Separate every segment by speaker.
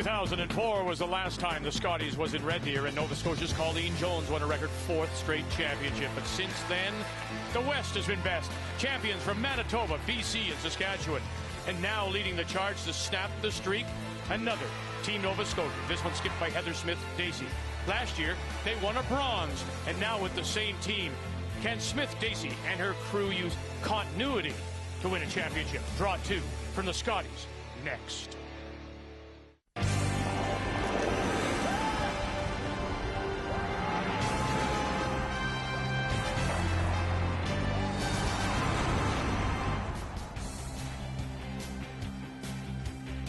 Speaker 1: 2004 was the last time the Scotties was in Red Deer, and Nova Scotia's Colleen Jones won a record 4th straight championship. But since then, the West has been best. Champions from Manitoba, BC, and Saskatchewan. And now leading the charge to snap the streak, another Team Nova Scotia. This one skipped by Heather Smith-Dacey. Last year, they won a bronze, and now with the same team, can Smith-Dacey and her crew use continuity to win a championship? Draw 2 from the Scotties next.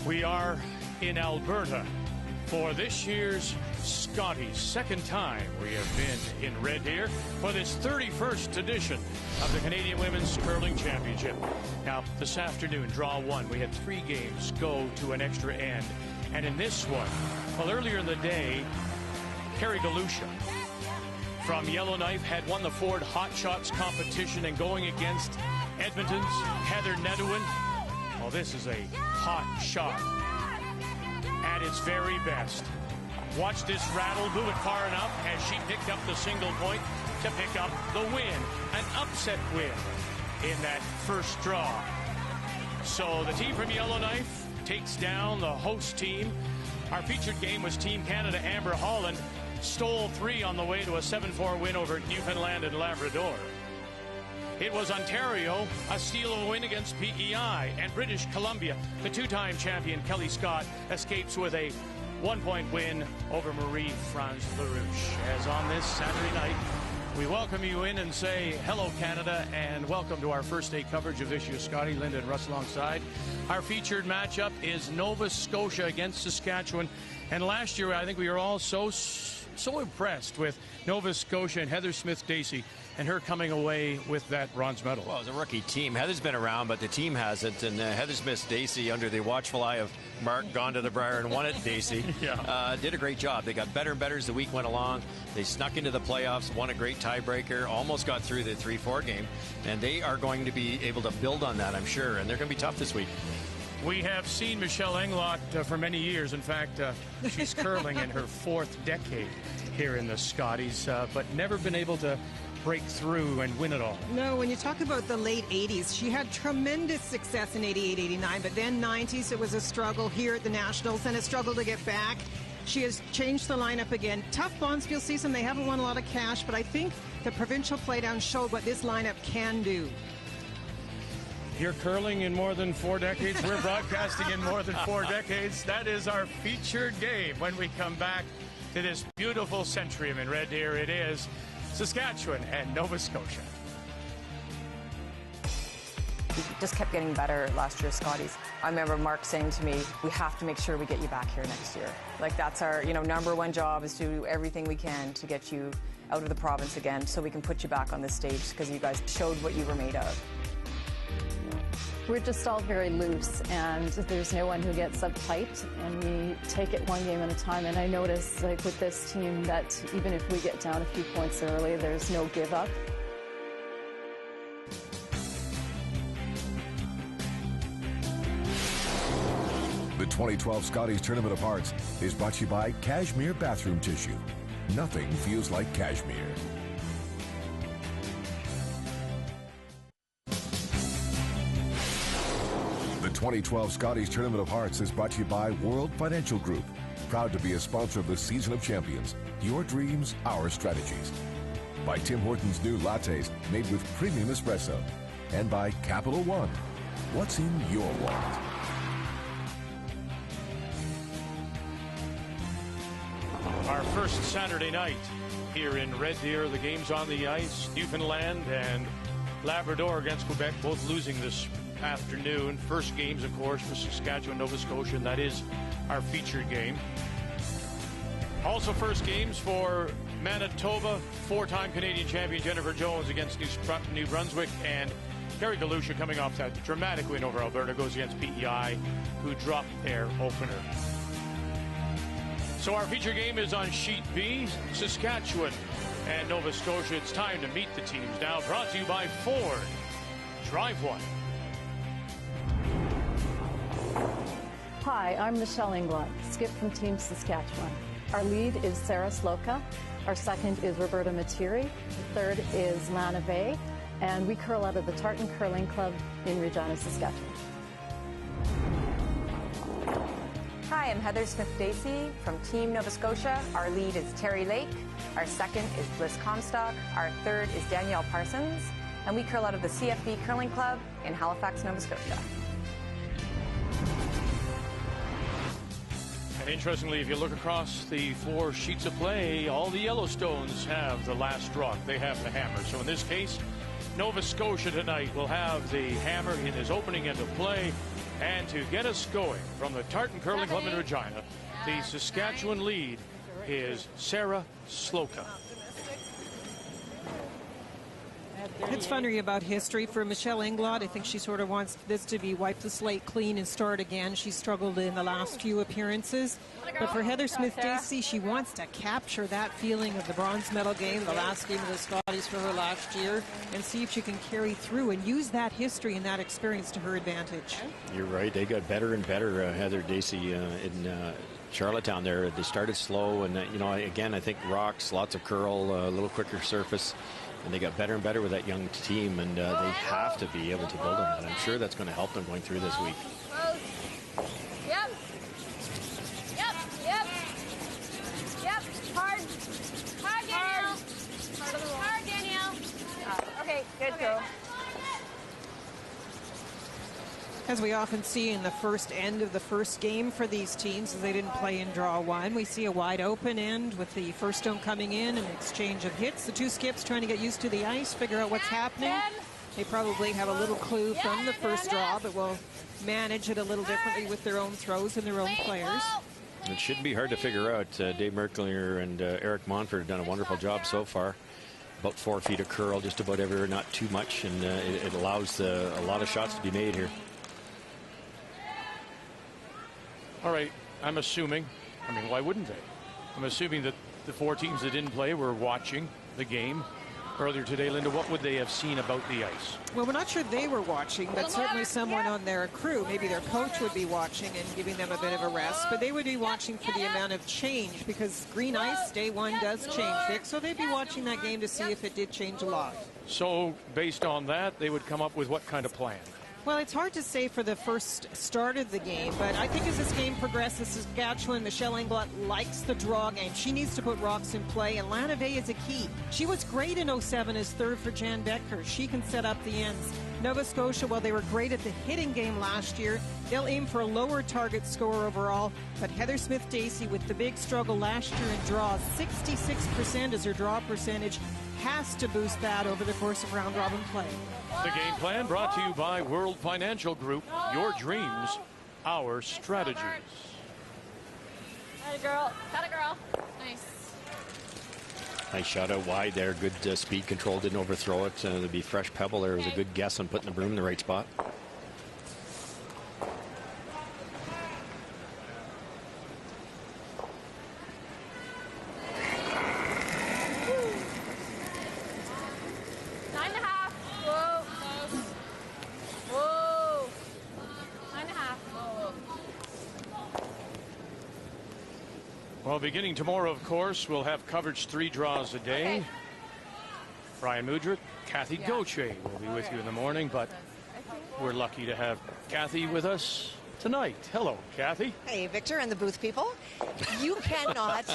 Speaker 1: We are in Alberta for this year's Scotties. Second time we have been in Red Deer for this 31st edition of the Canadian Women's Curling Championship. Now, this afternoon, draw 1, we had 3 games go to an extra end. And in this one, well, earlier in the day, Carrie Galusha from Yellowknife had won the Ford Hot Shots competition, and going against Edmonton's Heather Nedouin. Well, this is a hot shot at its very best. Watch this rattle, move it far enough as she picked up the single point to pick up the win. An upset win in that first draw. So the team from Yellowknife takes down the host team. Our featured game was Team Canada. Amber Holland stole 3 on the way to a 7-4 win over Newfoundland and Labrador. It was Ontario, a steal of a win against PEI, and British Columbia, the 2-time champion Kelly Scott, escapes with a 1-point win over Marie-France LaRouche. As on this Saturday night, we welcome you in and say hello, Canada, and welcome to our first day coverage of this year's Scotty. Linda and Russ alongside. Our featured matchup is Nova Scotia against Saskatchewan. And last year, I think we were all so impressed with Nova Scotia and Heather Smith-Dacey and her coming away with that bronze medal.
Speaker 2: Well, it was a rookie team. Heather's been around, but the team hasn't. And Heather Smith-Dacey, under the watchful eye of Mark, gone to the Briar and won it, Dacey, did a great job. They got better and better as the week went along. They snuck into the playoffs, won a great tiebreaker, almost got through the 3-4 game. And they are going to be able to build on that, I'm sure. And they're going to be tough this week.
Speaker 1: We have seen Michelle Englot for many years. In fact, she's curling in her 4th decade here in the Scotties, but never been able to break through and win it all.
Speaker 3: No, when you talk about the late 80s, she had tremendous success in 88, 89, but then 90s, it was a struggle here at the Nationals and a struggle to get back. She has changed the lineup again. Tough Bonspiel season. They haven't won a lot of cash, but I think the provincial playdown showed what this lineup can do.
Speaker 1: You're curling in more than 4 decades. We're broadcasting in more than 4 decades. That is our featured game. When we come back to this beautiful Centrium in Red Deer, it is Saskatchewan and Nova Scotia.
Speaker 4: We just kept getting better last year, Scotties. I remember Mark saying to me, we have to make sure we get you back here next year. Like, that's our, number one job, is to do everything we can to get you out of the province again so we can put you back on this stage, because you guys showed what you were made of.
Speaker 5: We're just all very loose, and there's no one who gets uptight, and we take it one game at a time. And I notice, like with this team, that even if we get down a few points early, there's no give up.
Speaker 6: The 2012 Scotties Tournament of Hearts is brought to you by Cashmere Bathroom Tissue. Nothing feels like cashmere. The 2012 Scotties Tournament of Hearts is brought to you by World Financial Group, proud to be a sponsor of the Season of Champions. Your dreams, our strategies. By Tim Hortons' new lattes made with premium espresso. And by Capital One. What's in your wallet?
Speaker 1: Our first Saturday night here in Red Deer. The game's on the ice. Newfoundland and Labrador against Quebec, both losing this afternoon. First games, of course, for Saskatchewan, Nova Scotia, and that is our featured game. Also first games for Manitoba, 4-time Canadian champion Jennifer Jones against New Brunswick, and Carrie Galusha, coming off that dramatic win over Alberta, goes against PEI, who dropped their opener. So our feature game is on Sheet B, Saskatchewan and Nova Scotia. It's time to meet the teams now. Brought to you by Ford. Drive one.
Speaker 5: Hi, I'm Michelle Englot, skip from Team Saskatchewan. Our lead is Sarah Sloka. Our second is Roberta Materi. The third is Lana Vey. And we curl out of the Tartan Curling Club in Regina, Saskatchewan.
Speaker 4: Hi, I'm Heather Smith-Dacey from Team Nova Scotia. Our lead is Terry Lake. Our second is Bliss Comstock. Our third is Danielle Parsons. And we curl out of the CFB Curling Club in Halifax, Nova Scotia.
Speaker 1: And interestingly, if you look across the 4 sheets of play, all the Yellowstones have the last rock. They have the hammer. So in this case, Nova Scotia tonight will have the hammer in his opening end of play. And to get us going from the Tartan Curling Club in Regina, the Saskatchewan lead is Sarah Sloka.
Speaker 3: It's funny about history for Michelle Englot. I think she sort of wants this to be wipe the slate clean and start again. She struggled in the last few appearances. But for Heather Smith-Dacey, she wants to capture that feeling of the bronze medal game, the last game of the Scotties for her last year, and see if she can carry through and use that history and that experience to her advantage.
Speaker 2: You're right. They got better and better, Heather Dacey, in Charlottetown there. They started slow, and, you know, again, I think rocks, lots of curl, a little quicker surface. And they got better and better with that young team, and they have to be able to build on that. I'm sure that's going to help them going through this week.
Speaker 7: Yep. Yep. Yep. Yep. Hard. Hard, Danielle. Hard, Danielle. Okay, good go.
Speaker 3: As we often see in the first end of the first game for these teams, as they didn't play in draw 1, we see a wide open end with the first stone coming in, an exchange of hits. The 2 skips trying to get used to the ice, figure out what's happening. They probably have a little clue from the first draw, but will manage it a little differently with their own throws and their own players.
Speaker 2: It shouldn't be hard to figure out. Dave Merklinger and Eric Monfort have done a wonderful job so far. About 4 feet of curl, just about everywhere, not too much, and it allows a lot of shots to be made here.
Speaker 1: All right, I'm assuming, I mean, why wouldn't they? I'm assuming that the 4 teams that didn't play were watching the game earlier today. Linda, what would they have seen about the ice?
Speaker 3: Well, we're not sure they were watching, but certainly someone on their crew, maybe their coach, would be watching and giving them a bit of a rest. But they would be watching for the amount of change, because green ice, day 1, does change, Vic. So they'd be watching that game to see if it did change a lot.
Speaker 1: So based on that, they would come up with what kind of plan?
Speaker 3: Well, it's hard to say for the first start of the game, but I think as this game progresses, Saskatchewan, Michelle Englot likes the draw game. She needs to put rocks in play, and Lana Vey is a key. She was great in 07 as third for Jan Becker. She can set up the ends. Nova Scotia, while they were great at the hitting game last year, they'll aim for a lower target score overall, but Heather Smith-Dacey, with the big struggle last year in draws, 66% is her draw percentage, has to boost that over the course of round-robin play.
Speaker 1: The game plan brought to you by World Financial Group. Your dreams, our strategies.
Speaker 7: Got a girl. Got a girl. Nice.
Speaker 2: Nice shot out wide there. Good speed control. Didn't overthrow it. There'd be fresh pebble there. It was a good guess on putting the broom in the right spot.
Speaker 1: Well, beginning tomorrow, of course, we'll have coverage 3 draws a day. Okay. Brian Mudrick, Kathy Gauthier will be with you in the morning, but we're lucky to have Kathy with us tonight. Hello, Kathy.
Speaker 8: Hey, Victor and the booth people. You cannot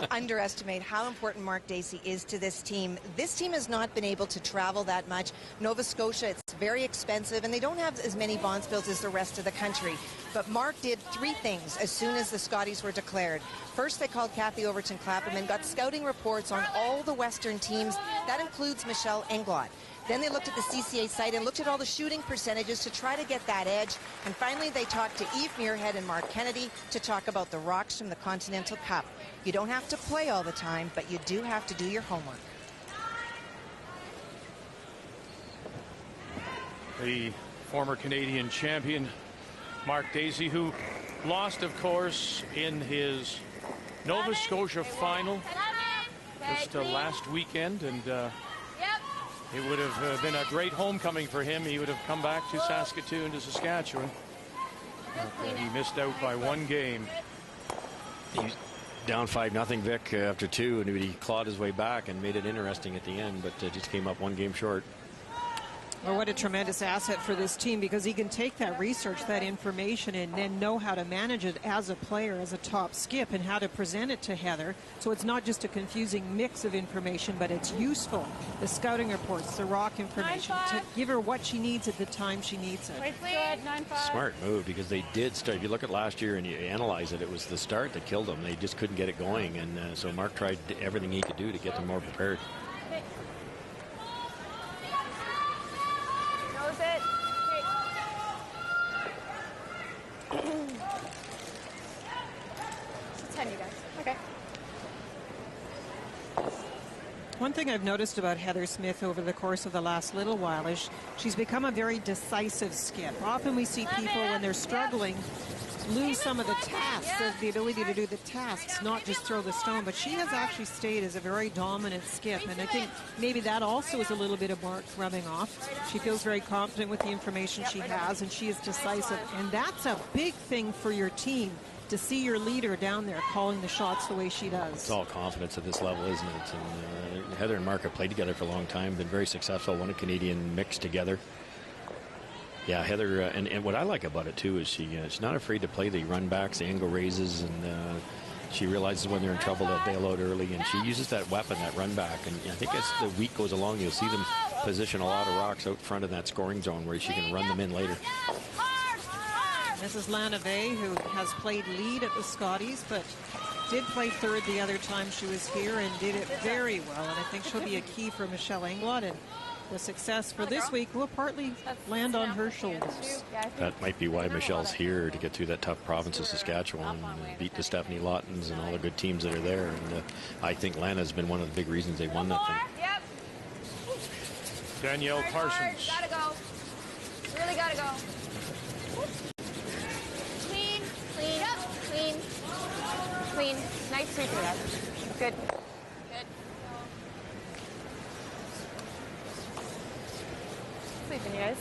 Speaker 8: underestimate how important Mark Dacey is to this team. This team has not been able to travel that much. Nova Scotia, it's very expensive, and they don't have as many bonspiels as the rest of the country. But Mark did 3 things as soon as the Scotties were declared. First, they called Kathy Overton-Clapham and got scouting reports on all the Western teams. That includes Michelle Englot. Then they looked at the CCA site and looked at all the shooting percentages to try to get that edge. And finally, they talked to Eve Muirhead and Mark Kennedy to talk about the rocks from the Continental Cup. You don't have to play all the time, but you do have to do your homework.
Speaker 1: The former Canadian champion, Mark Dacey, who lost, of course, in his Nova Scotia final just last weekend, and it would have been a great homecoming for him. He would have come back to Saskatoon, to Saskatchewan. He missed out by one game.
Speaker 2: He's down 5-0, Vic, after 2, and he clawed his way back and made it interesting at the end, but just came up 1 game short.
Speaker 3: Well, what a tremendous asset for this team, because he can take that research, that information, and then know how to manage it as a player, as a top skip, and how to present it to Heather. So it's not just a confusing mix of information, but it's useful. The scouting reports, the rock information, to give her what she needs at the time she needs it.
Speaker 7: Good, 9-5.
Speaker 2: Smart move, because they did start. If you look at last year and you analyze it, it was the start that killed them. They just couldn't get it going, and so Mark tried everything he could do to get them more prepared.
Speaker 7: It. It's 10, you guys. Okay.
Speaker 3: One thing I've noticed about Heather Smith over the course of the last little while is she's become a very decisive skip. Often we see people, when they're struggling, lose some of the tasks, the ability to do the tasks, not just throw the stone. But she has actually stayed as a very dominant skip, and I think maybe that also is a little bit of Mark rubbing off. She feels very confident with the information she has, and she is decisive, and that's a big thing for your team, to see your leader down there calling the shots the way she does.
Speaker 2: It's all confidence at this level, isn't it? And Heather and Mark have played together for a long time, been very successful, won a Canadian mix together. Yeah, Heather, and what I like about it too is she's not afraid to play the run backs, the angle raises, and she realizes when they're in trouble they'll bail out early, and she uses that weapon, that run back. And I think as the week goes along, you'll see them position a lot of rocks out front of that scoring zone where she can run them in later.
Speaker 3: This is Lana Bay, who has played lead at the Scotties, but did play third the other time she was here and did it very well. And I think she'll be a key for Michelle Englot, and the success for this week will partly land on her shoulders.
Speaker 2: That might be why Michelle's here, to get through that tough province of Saskatchewan and beat the Stephanie Lottons and all the good teams that are there. And I think Lana's been one of the big reasons they won that thing.
Speaker 1: Danielle Parsons.
Speaker 7: Gotta go. Really gotta go. Clean, clean, clean, clean. Nice sweep for that. Good. Good. Sleeping, you guys.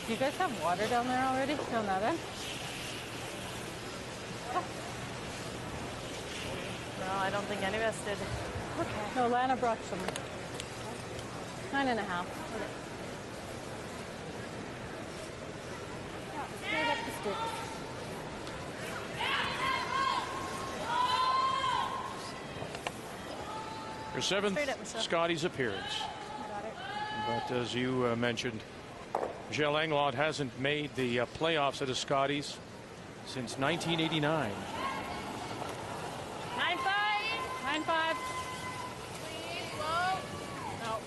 Speaker 5: Do you guys have water down there already? Down that end?
Speaker 9: No, I don't think any of us did.
Speaker 5: Okay. No, Lana brought some. 9.5. Okay. Straight up the stick.
Speaker 1: Her 7th Scotties appearance. But as you mentioned, Michelle Englot hasn't made the playoffs at the Scotties since 1989.
Speaker 7: 9-5. 9-5. No.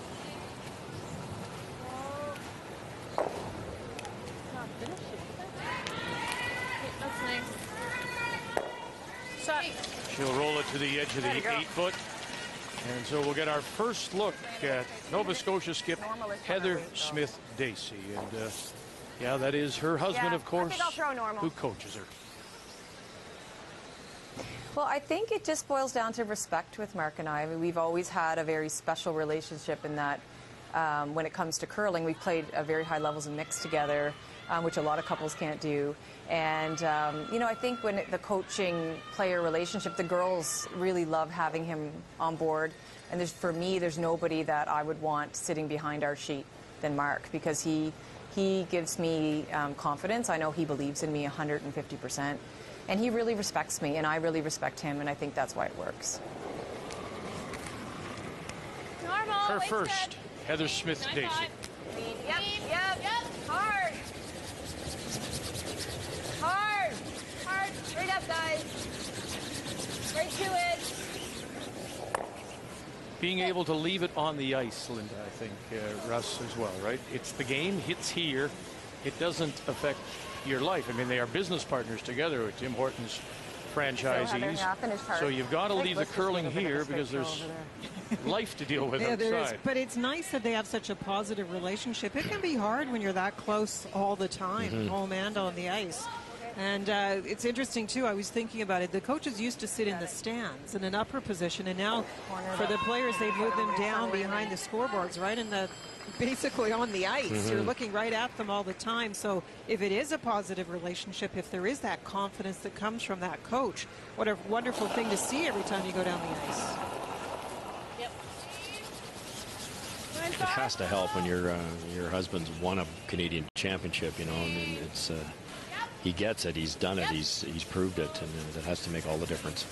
Speaker 5: Not finishing.
Speaker 7: That's nice. Shot.
Speaker 1: She'll roll it to the edge of the 8-foot. And so we'll get our first look at Nova Scotia skip Heather Smith-Dacey. And yeah, that is her husband, of course, who coaches her.
Speaker 4: Well, I think it just boils down to respect with Mark and I. I mean, we've always had a very special relationship in that when it comes to curling, we've played at very high levels of mix together, which a lot of couples can't do. And, you know, I think when the coaching-player relationship, the girls really love having him on board. And for me, there's nobody that I would want sitting behind our sheet than Mark, because he gives me confidence. I know he believes in me 150%. And he really respects me, and I really respect him, and I think that's why it works.
Speaker 7: Normal.
Speaker 1: Her first, Heather Smith-Dacey.
Speaker 7: Yep, yep, yep. Hard. Hard. Hard. Straight up, guys. Right to it.
Speaker 1: Being able to leave it on the ice, Linda, I think, Russ as well, right? It's the game, hits here. It doesn't affect your life. I mean, they are business partners together with Tim Hortons franchisees. So you've got to leave the curling here because there's life to deal with outside.
Speaker 3: There is, but it's nice that they have such a positive relationship. It can be hard when you're that close all the time, home and on the ice. And it's interesting, too. I was thinking about it. The coaches used to sit in the stands in an upper position, and now for the players, they've moved them down behind the scoreboards, right in the basically on the ice. You're looking right at them all the time. So if it is a positive relationship, if there is that confidence that comes from that coach, what a wonderful thing to see every time you go down the ice.
Speaker 2: It has to help when your husband's won a Canadian championship, you know. I mean, it's he gets it, he's done it, he's proved it, and it has to make all the difference.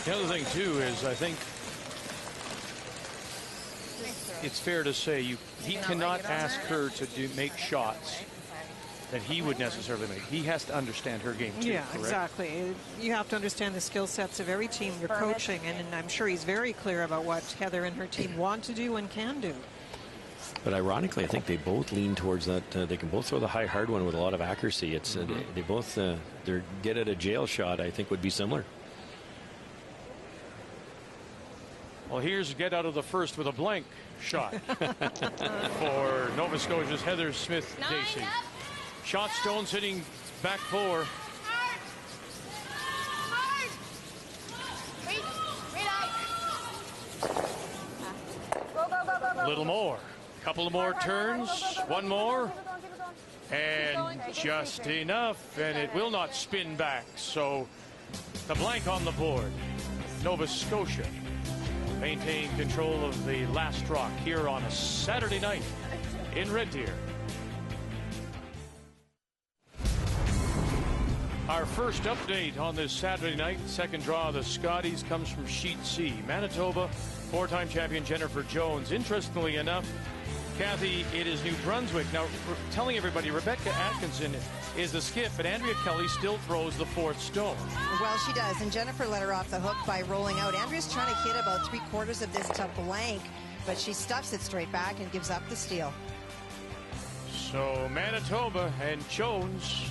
Speaker 1: The other thing too is I think it's fair to say he cannot ask her to make shots that he would necessarily make. He has to understand her game too.
Speaker 3: Yeah,
Speaker 1: correct?
Speaker 3: exactly. You have to understand the skill sets of every team you're coaching, and I'm sure he's very clear about what Heather and her team want to do and can do.
Speaker 2: But ironically, I think they both lean towards that. They can both throw the high hard one with a lot of accuracy. It's they both their get at a jail shot, I think, would be similar.
Speaker 1: Well, here's get out of the first with a blank shot for Nova Scotia's Heather Smith-Dacey. Shot stone sitting back four. A little more. Couple of more turns. One more. And just enough. And it will not spin back. So the blank on the board. Nova Scotia maintain control of the last rock here on a Saturday night in Red Deer. Our first update on this Saturday night, second draw of the Scotties, comes from Sheet C. Manitoba, four-time champion Jennifer Jones. Interestingly enough, Kathy, it is New Brunswick. Now, we're telling everybody, Rebecca Atkinson is the skip, but Andrea Kelly still throws the fourth stone.
Speaker 8: Well, she does, and Jennifer let her off the hook by rolling out. Andrea's trying to hit about 3/4 of this to blank, but she stuffs it straight back and gives up the steal.
Speaker 1: So Manitoba and Jones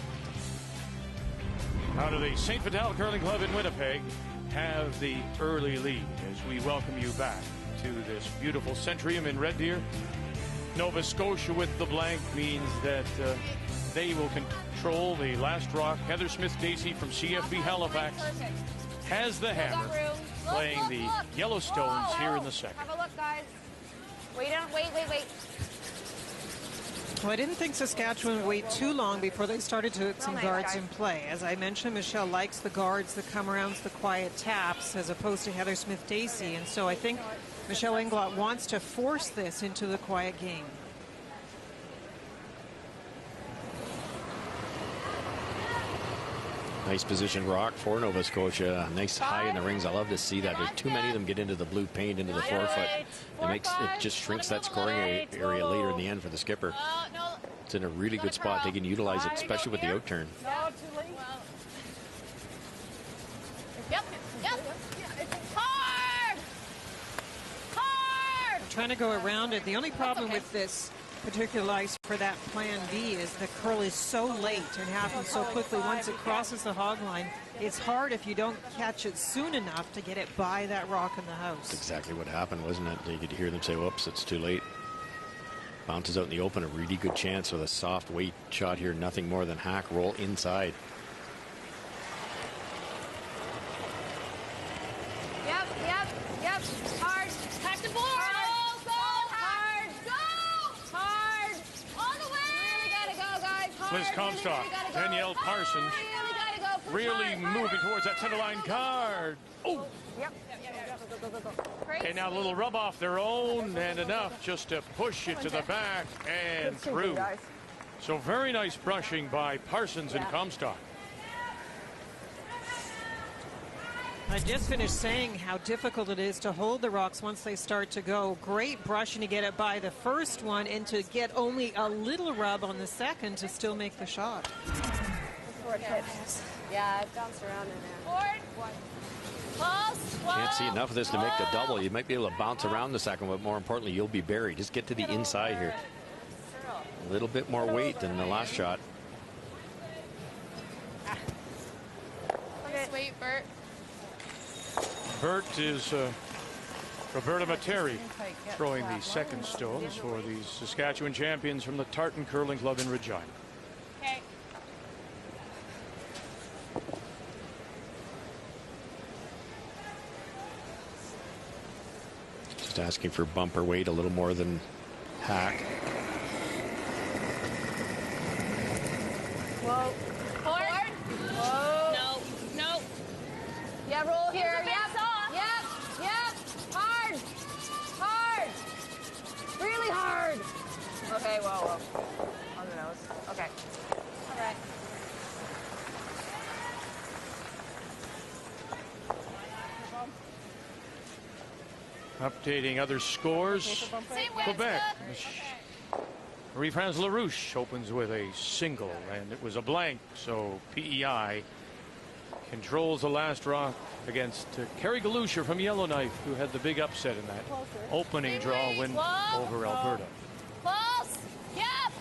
Speaker 1: out of the St. Vital Curling Club in Winnipeg have the early lead as we welcome you back to this beautiful Centrium in Red Deer. Nova Scotia with the blank means that they will control the last rock. Heather Smith-Dacey from CFB Halifax has the hammer, playing the Yellowstones here in the second.
Speaker 7: Have a look, guys. Wait.
Speaker 3: Well, I didn't think Saskatchewan would wait too long before they started to put some guards in play. As I mentioned, Michelle likes the guards, the come-arounds, the quiet taps, as opposed to Heather Smith-Dacey. And so I think Michelle Englot wants to force this into the quiet game.
Speaker 2: Nice position rock for Nova Scotia. Nice high in the rings. I love to see that. There's too many of them get into the blue paint, into the forefoot. It just shrinks that scoring area later in the end for the skipper. It's in a really good spot. They can utilize it, especially with the out turn.
Speaker 7: Yep. Hard.
Speaker 3: Trying to go around it. The only problem with this particular ice for that plan B is the curl is so late and happens so quickly. Once it crosses the hog line, it's hard if you don't catch it soon enough to get it by that rock in the house.
Speaker 2: That's exactly what happened, wasn't it? You could hear them say, whoops, it's too late. Bounces out in the open, a really good chance with a soft weight shot here. Nothing more than hack roll inside.
Speaker 7: Yep. Hard. Catch the board.
Speaker 1: Liz Comstock, Danielle Parsons, really moving towards that center line card. Oh!
Speaker 7: Yep.
Speaker 1: Okay, now a little rub off their own and enough just to push it to the back and through. So very nice brushing by Parsons and Comstock.
Speaker 3: I just finished saying how difficult it is to hold the rocks once they start to go. Great brushing to get it by the first one and to get only a little rub on the second to still make the shot.
Speaker 9: Yeah, it bounced around in there.
Speaker 2: Can't see enough of this to make the double. You might be able to bounce around the second, but more importantly, you'll be buried. Just get to the inside here. A little bit more weight than the last shot.
Speaker 7: Sweet, Bert.
Speaker 1: Bert is Roberta Materi throwing the second stones for the Saskatchewan champions from the Tartan Curling Club in Regina.
Speaker 7: Okay.
Speaker 2: just asking for bumper weight a little more than Hack.
Speaker 9: Whoa. Forward. Whoa. No. No. Yeah, roll here. Yep. Yep. Hard. Hard. Really hard. Okay, whoa. On the nose. Okay. All right.
Speaker 1: Updating other scores. Quebec. Marie-France LaRouche opens with a single, and it was a blank, so PEI controls the last rock against Carrie Galusha from Yellowknife, who had the big upset in that opening draw win over Alberta.
Speaker 9: Close. Yep.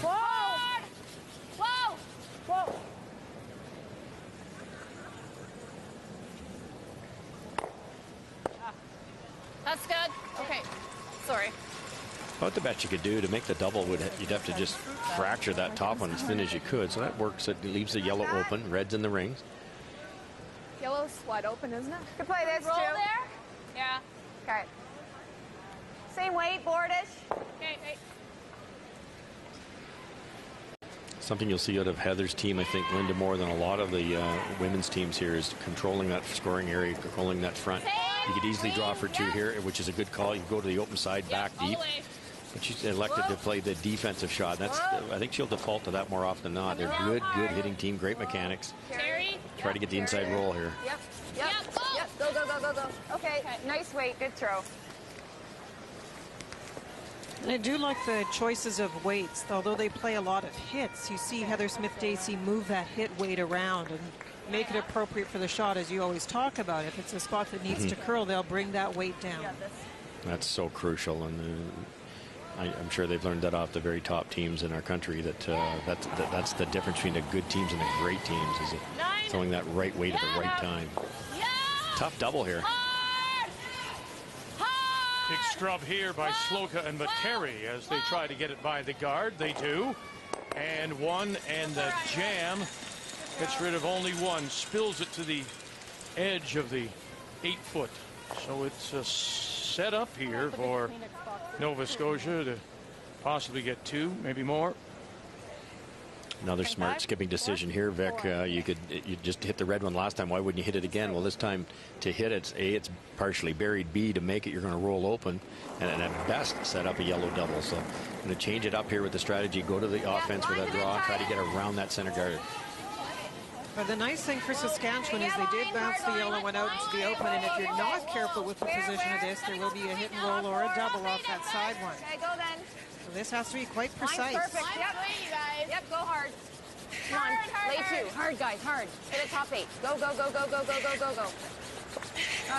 Speaker 9: Whoa. Whoa. Whoa. That's good. Okay. Sorry.
Speaker 2: About the best you could do to make the double you'd have to just fracture that top one as thin as you could. So that works. It leaves the yellow open, red's in the rings.
Speaker 9: Yellow's wide open, isn't it?
Speaker 7: Could play this
Speaker 9: Roll
Speaker 7: too.
Speaker 9: there. Yeah.
Speaker 7: Okay. Same weight, boardish.
Speaker 9: Okay. Hey.
Speaker 2: Something you'll see out of Heather's team, I think, Linda, more than a lot of the women's teams here, is controlling that scoring area, controlling that front. You could easily draw for two here, which is a good call. You go to the open side, back deep. But she's elected to play the defensive shot. That's I think she'll default to that more often than not. They're good hitting team, great mechanics. Try to get the inside roll here.
Speaker 7: Yep. Go. Okay, nice weight, good throw.
Speaker 3: And I do like the choices of weights. Although they play a lot of hits, you see Heather Smith-Dacey move that hit weight around and make it appropriate for the shot, as you always talk about. If it's a spot that needs to curl, they'll bring that weight down.
Speaker 2: That's so crucial, and I'm sure they've learned that off the very top teams in our country, that's the difference between the good teams and the great teams, is throwing that right weight at the right time. Tough double here.
Speaker 1: Big scrub here by Sloka and Materi as they try to get it by the guard. They do. And one, and the jam gets rid of only one. Spills it to the edge of the 8-foot. So it's a set up here for Nova Scotia to possibly get two, maybe more.
Speaker 2: Another smart skipping decision here, Vic. You just hit the red one last time. Why wouldn't you hit it again? Well, this time to hit it, it's partially buried. B, to make it, you're going to roll open, and at best set up a yellow double. So I'm going to change it up here with the strategy. Go to the offense with a draw. Try to get around that center guard.
Speaker 3: But the nice thing for Saskatchewan is they did bounce the yellow one out into the open, and if you're not careful with the position of this, there will be a hit and roll or a double off that side one.
Speaker 7: Okay, go then.
Speaker 3: So this has to be quite precise.
Speaker 7: Perfect. Yep, go hard. Come on, lay two. Hard, guys, hard. Hit a top 8. Go. Oh,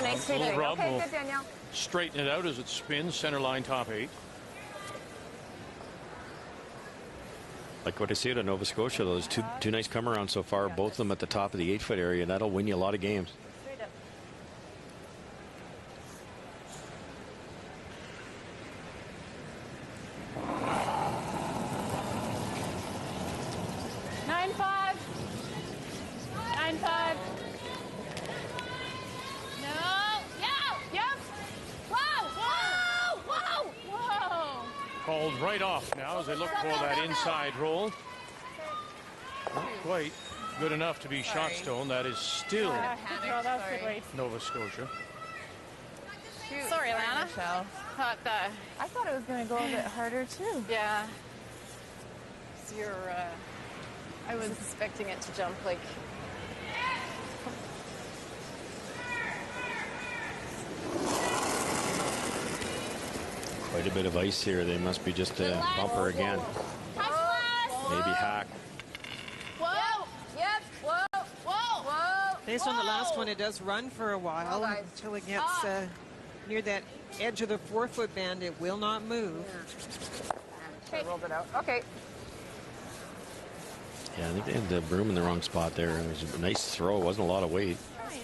Speaker 7: nice taking. Okay, good, Danielle.
Speaker 1: Straighten it out as it spins, center line, top 8.
Speaker 2: Like what I see out of Nova Scotia, those two nice come around so far, both of them at the top of the 8-foot area. That'll win you a lot of games.
Speaker 7: Straight up.
Speaker 9: 9-5. 9-5. No. Yep. Whoa.
Speaker 1: Called right off now as they look for that inside roll. Not quite good enough to be shot stone. That is still Nova Scotia.
Speaker 9: Sorry, Lana. I thought it was going to go a bit harder too.
Speaker 5: Yeah. So I was expecting it to jump like.
Speaker 2: Quite a bit of ice here. They must be just a bumper again. Maybe Hack.
Speaker 7: Whoa. Yep. Whoa.
Speaker 3: Based on the last one, it does run for a while until it gets near that edge of the 4-foot band. It will not move.
Speaker 7: Okay. Rolled it out. Okay.
Speaker 2: Yeah, I think they had the broom in the wrong spot there. It was a nice throw. It wasn't a lot of weight.
Speaker 5: 9.5.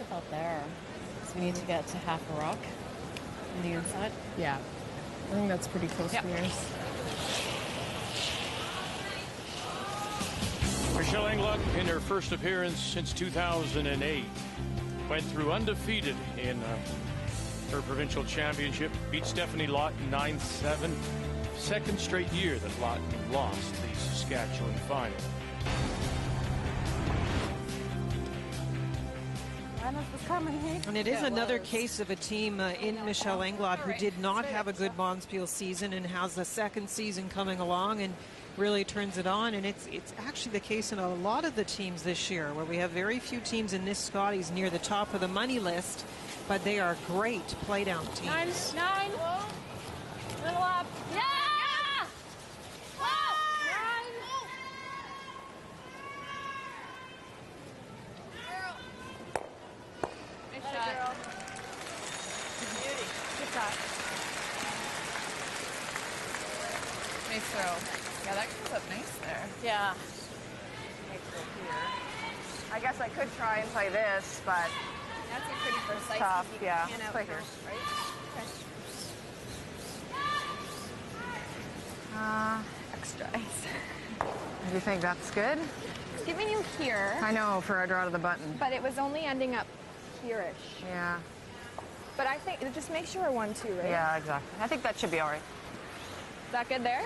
Speaker 5: About there. So we need to get to half a rock on the inside.
Speaker 9: Yeah. I think that's pretty close to yours.
Speaker 1: Michelle Englot, in her first appearance since 2008, went through undefeated in her provincial championship, beat Stephanie Lawton 9-7. Second straight year that Lawton lost the Saskatchewan final.
Speaker 3: And it is another case of a team in Michelle Englot who did not have a good Bonspiel season and has a second season coming along and really turns it on. And it's actually the case in a lot of the teams this year, where we have very few teams in this Scotties near the top of the money list, but they are great play-down teams.
Speaker 9: 9. Little up. Yeah!
Speaker 10: Nice throw. Yeah, that comes up nice there.
Speaker 9: Yeah.
Speaker 10: Nice throw here. I guess I could try and play this, but
Speaker 7: That's a pretty precise.
Speaker 10: tough.
Speaker 7: You
Speaker 10: Yeah,
Speaker 7: can't
Speaker 10: let's play here.
Speaker 7: right?
Speaker 10: Extra ice. Do you think that's good?
Speaker 7: It's giving you here,
Speaker 10: I know, for a draw to the button.
Speaker 7: but it was only ending up here-ish.
Speaker 10: Yeah.
Speaker 7: But I think it just makes sure 1-2, right?
Speaker 10: Yeah, exactly. I think that should be all right.
Speaker 7: Is that good there?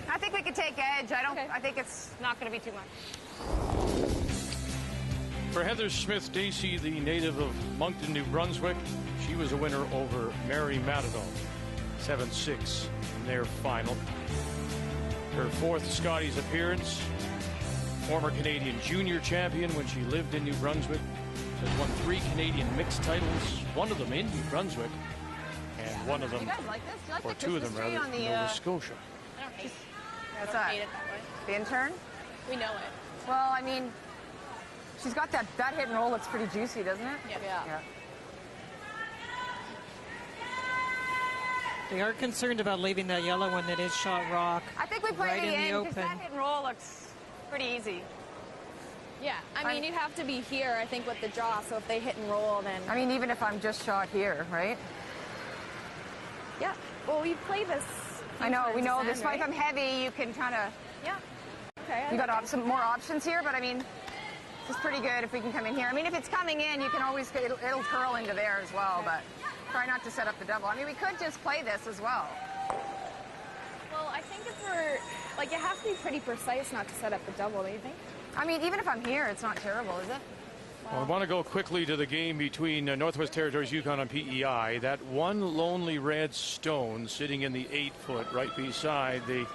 Speaker 10: I think we could take edge.
Speaker 7: Okay.
Speaker 10: I think it's not going to be too much.
Speaker 1: For Heather Smith-Dacey, the native of Moncton, New Brunswick, she was a winner over Mary Matador, 7-6 in their final. Her fourth Scotties appearance, former Canadian junior champion when she lived in New Brunswick. She has won 3 Canadian mixed titles, one of them in New Brunswick, and one of them,
Speaker 10: You guys like this? Do you like
Speaker 1: or
Speaker 10: the
Speaker 1: 2 of them
Speaker 10: Christmas tree
Speaker 1: rather,
Speaker 10: on
Speaker 1: in
Speaker 10: the,
Speaker 1: Nova Scotia.
Speaker 9: I don't hate,
Speaker 10: What's
Speaker 9: I don't
Speaker 10: that?
Speaker 9: hate it that way.
Speaker 10: The intern?
Speaker 9: We know it.
Speaker 10: Well, I mean, she's got that hit and roll looks pretty juicy, doesn't it?
Speaker 9: Yeah.
Speaker 3: They are concerned about leaving that yellow one that is shot rock.
Speaker 10: I think we play
Speaker 3: right
Speaker 10: the
Speaker 3: in the
Speaker 10: end because
Speaker 3: open.
Speaker 10: that hit and roll looks pretty easy.
Speaker 7: Yeah. I mean, you have to be here, I think, with the draw. So if they hit and roll, then
Speaker 10: I mean, even if I'm just shot here, right?
Speaker 7: yeah. Well, we've played this.
Speaker 10: I know, we know
Speaker 7: this
Speaker 10: this. If I'm heavy, you can kind of.
Speaker 7: Yeah. Okay.
Speaker 10: You got some more options here, but I mean, this is pretty good if we can come in here. I mean, if it's coming in, you can always it'll curl into there as well, but try not to set up the double. I mean, we could just play this as well.
Speaker 7: Well, I think if we're like, you have to be pretty precise not to set up the double. Don't you think?
Speaker 10: I mean, even if I'm here, it's not terrible, is it?
Speaker 1: Well, I want to go quickly to the game between Northwest Territories Yukon and PEI. That one lonely red stone sitting in the 8-foot right beside the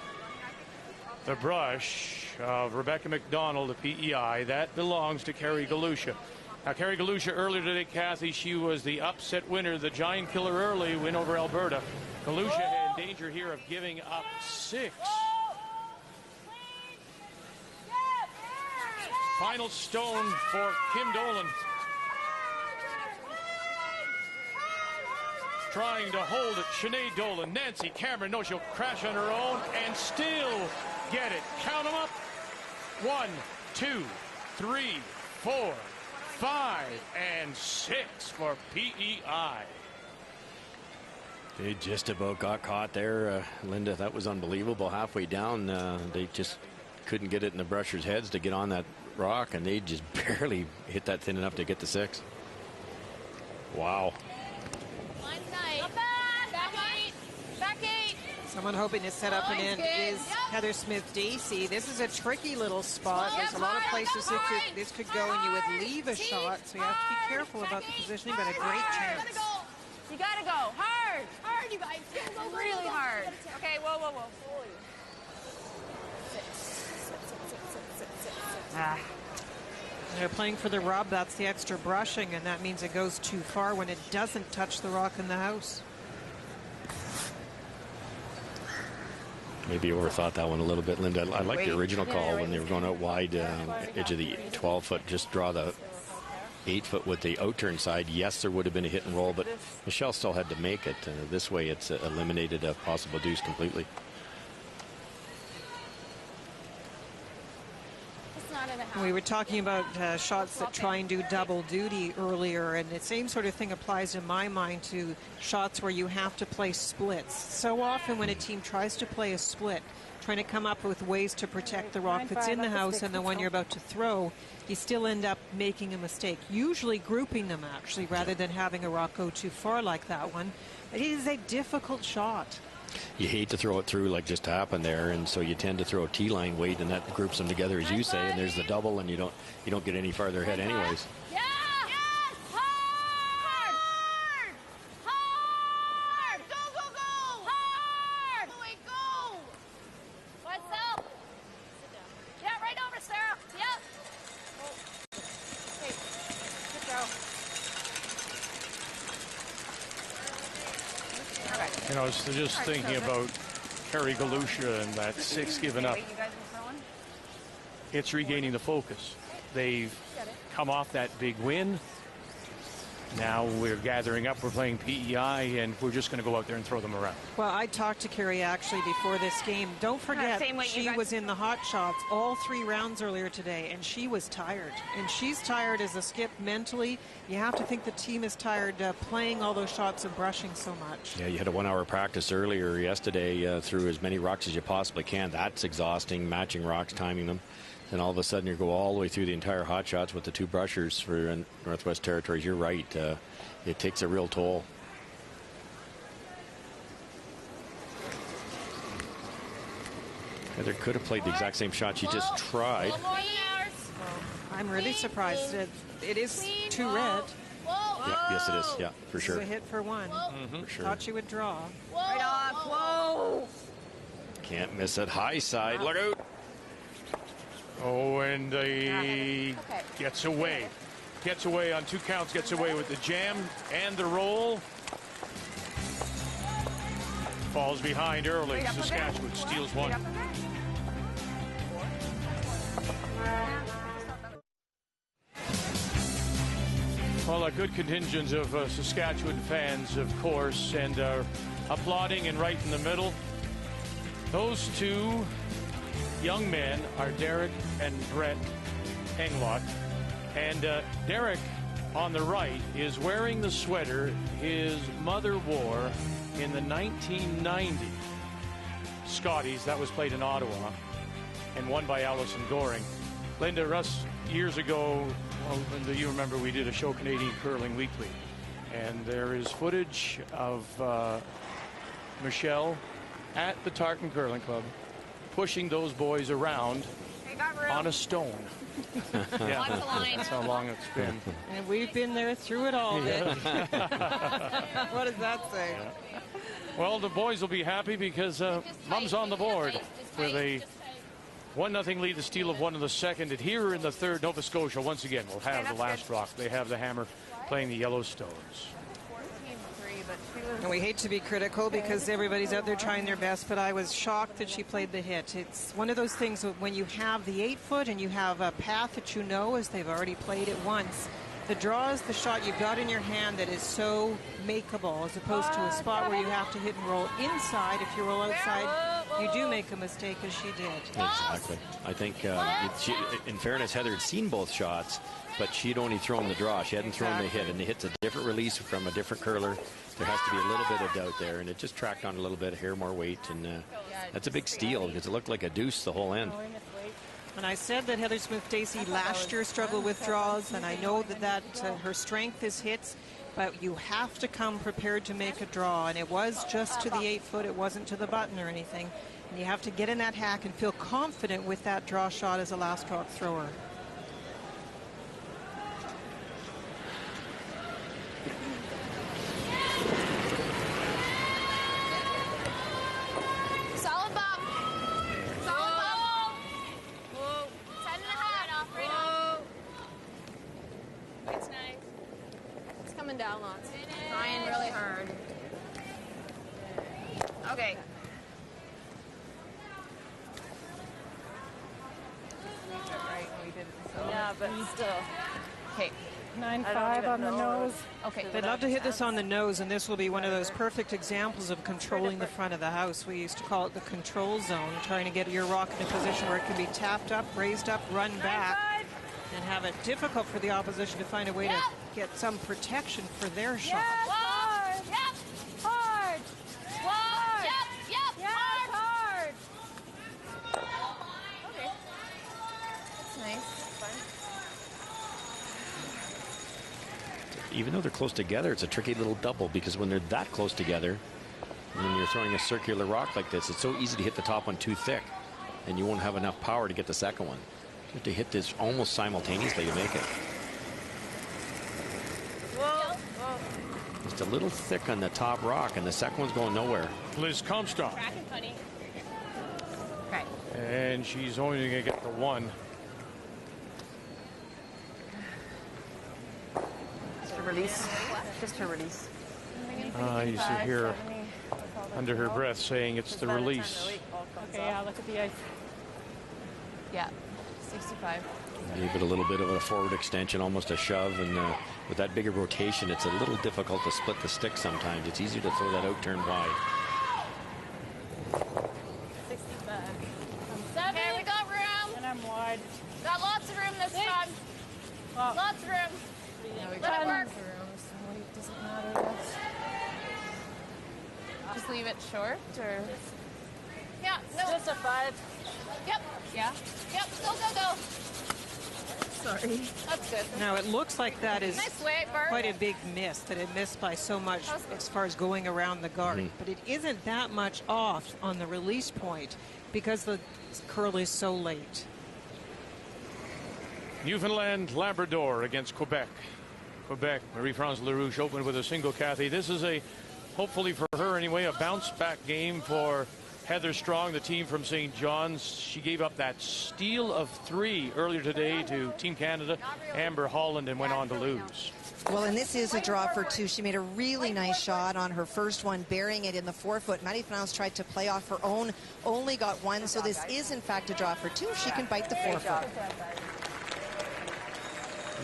Speaker 1: brush of Rebecca McDonald of PEI, that belongs to Carrie Galusha. Now, Carrie Galusha earlier today, Kathy, she was the upset winner, the giant killer early win over Alberta. Galusha in danger here of giving up 6. Final stone for Kim Dolan. Trying to hold it, Sinead Dolan. Nancy Cameron knows she'll crash on her own and still get it. Count them up. 1, 2, 3, 4, 5, and 6 for PEI.
Speaker 2: They just about got caught there, Linda. That was unbelievable. Halfway down, they just couldn't get it in the brushers' heads to get on that rock, and they just barely hit that thin enough to get the 6. Wow.
Speaker 9: Line's tight. Back 8. Back 8.
Speaker 3: Someone hoping to set up an end is Heather Smith-Dacey. This is a tricky little spot. There's a lot of places this could go and you would leave a shot, so you have to be careful about the positioning, but a great chance.
Speaker 10: You gotta go hard.
Speaker 9: Hard, you guys. Go,
Speaker 10: Really hard. Okay, whoa, whoa, whoa. Ah.
Speaker 3: They're playing for the rub. That's the extra brushing, and that means it goes too far when it doesn't touch the rock in the house.
Speaker 2: Maybe overthought that one a little bit, Linda. I like the original call when they were going out wide, edge of the 12-foot. Just draw the 8-foot with the out-turn side. Yes, there would have been a hit and roll, but Michelle still had to make it. This way, it's eliminated a possible deuce completely.
Speaker 3: We were talking about shots that try and do double duty earlier, and the same sort of thing applies in my mind to shots where you have to play splits. So often when a team tries to play a split, trying to come up with ways to protect the rock that's in the house and the one you're about to throw, you still end up making a mistake, usually grouping them actually rather than having a rock go too far like that one. It is a difficult shot.
Speaker 2: You hate to throw it through like just happened there, and so you tend to throw a T-line weight, and that groups them together, as you say, and there's the double, and you don't get any farther ahead anyways.
Speaker 1: You know, I was just thinking about Kerry Galusha and that 6 given up. It's regaining the focus. They've come off that big win. Now we're gathering up, we're playing PEI, and we're just going to go out there and throw them around.
Speaker 3: Well, I talked to Kerry actually before this game. Don't forget, she was in the hot shots all 3 rounds earlier today, and she was tired. And she's tired as a skip mentally. You have to think the team is tired playing all those shots and brushing so much.
Speaker 2: Yeah, you had a 1-hour practice earlier yesterday through as many rocks as you possibly can. That's exhausting, matching rocks, timing them. And all of a sudden you go all the way through the entire hot shots with the 2 brushers for Northwest Territories. You're right. It takes a real toll. Heather could have played the exact same shot she just tried.
Speaker 3: I'm really surprised. It is 2 red.
Speaker 2: Yeah, yes, it is. Yeah, for sure.
Speaker 3: It's a hit for 1.
Speaker 2: For sure.
Speaker 3: Thought she would draw.
Speaker 10: Right off. Whoa.
Speaker 2: Can't miss it. High side. Look out.
Speaker 1: Oh, and he gets away. Gets away on 2 counts, gets away with the jam and the roll. Falls behind early. Saskatchewan steals 1. Well, a good contingent of Saskatchewan fans, of course, and applauding and right in the middle. Those 2 young men are Derek and Brett Englot. And Derek on the right is wearing the sweater his mother wore in the 1990 Scotties. That was played in Ottawa and won by Allison Goring. Linda, Russ, years ago, well, Linda, you remember we did a show, Canadian Curling Weekly. And there is footage of Michelle at the Tartan Curling Club pushing those boys around on a stone. Yeah, that's how long it's been.
Speaker 3: And we've been there through it all.
Speaker 1: Yeah.
Speaker 3: What does that say?
Speaker 1: Yeah. Well, the boys will be happy because Mom's on the board with a 1-0 lead, the steal of 1 in the second. And here in the third, Nova Scotia once again will have the last rock. They have the hammer playing the Yellowstones.
Speaker 3: And we hate to be critical because everybody's out there trying their best, but I was shocked that she played the hit. It's one of those things when you have the 8-foot and you have a path that you know, as they've already played it once, the draw is the shot you've got in your hand that is so makeable, as opposed to a spot where you have to hit and roll inside. If you roll outside, you do make a mistake, as she did.
Speaker 2: Exactly. I think, in fairness, Heather had seen both shots, but she'd only thrown the draw. She hadn't thrown the hit, and the hit's a different release from a different curler. There has to be a little bit of doubt there, and it just tracked on a little bit, hair more weight, and that's a big steal because it looked like a deuce the whole end.
Speaker 3: And I said that Heather Smith-Dacey last year struggled with draws, and I know that her strength is hits, but you have to come prepared to make a draw, and it was just to the 8-foot. It wasn't to the button or anything. And you have to get in that hack and feel confident with that draw shot as a last rock thrower.
Speaker 10: Down lots. Trying really hard. Okay.
Speaker 5: Yeah, but still.
Speaker 10: Okay.
Speaker 5: 9-5 on the nose.
Speaker 10: Okay.
Speaker 3: They'd love to hit this on the nose, and this will be one of those perfect examples of controlling the front of the house. We used to call it the control zone, trying to get your rock in a position where it can be tapped up, raised up, run back, and have it difficult for the opposition to find a way to get some protection for their shot.
Speaker 5: Hard. Hard. Hard. Hard.
Speaker 2: even though they're close together, it's a tricky little double, because when they're that close together, when you're throwing a circular rock like this, it's so easy to hit the top one too thick, and you won't have enough power to get the second one. You have to hit this almost simultaneously to make it.
Speaker 9: Whoa.
Speaker 2: Just a little thick on the top rock, and the second one's going nowhere.
Speaker 1: Liz Comstock.
Speaker 9: Okay.
Speaker 1: And she's only going to get the one.
Speaker 10: Just a release. Just a release.
Speaker 1: You see here under her breath saying it's the release.
Speaker 9: Okay, yeah, look at the ice. Yeah, 65.
Speaker 2: Gave it a little bit of a forward extension, almost a shove, and with that bigger rotation, it's a little difficult to split the stick sometimes. It's easier to throw that out turn wide.
Speaker 9: 65. Okay, we got room. And I'm wide. Got lots of room this time. Lots of room.
Speaker 4: Yeah, we
Speaker 9: Let it work.
Speaker 4: Doesn't matter.
Speaker 9: Just leave it short, or? Yeah, no. Just a 5. Yep. Yeah. Yep, go. Sorry. That's good.
Speaker 3: Now, it looks like that is
Speaker 9: Nice way, Bart.
Speaker 3: quite a big miss, that it missed by so much as far as going around the guard. But it isn't that much off on the release point because the curl is so late.
Speaker 1: Newfoundland Labrador against Quebec. Marie-France Larouche opened with a single, Kathy. This is hopefully for her anyway, a bounce-back game for Heather Strong, the team from St. John's. She gave up that steal of 3 earlier today to Team Canada, Amber Holland, and went on to lose.
Speaker 8: Well, and this is a draw for 2. She made a really nice shot on her first one, burying it in the 4-foot. Marie-France tried to play off her own, only got 1, so this is in fact a draw for 2. She can bite the 4-foot.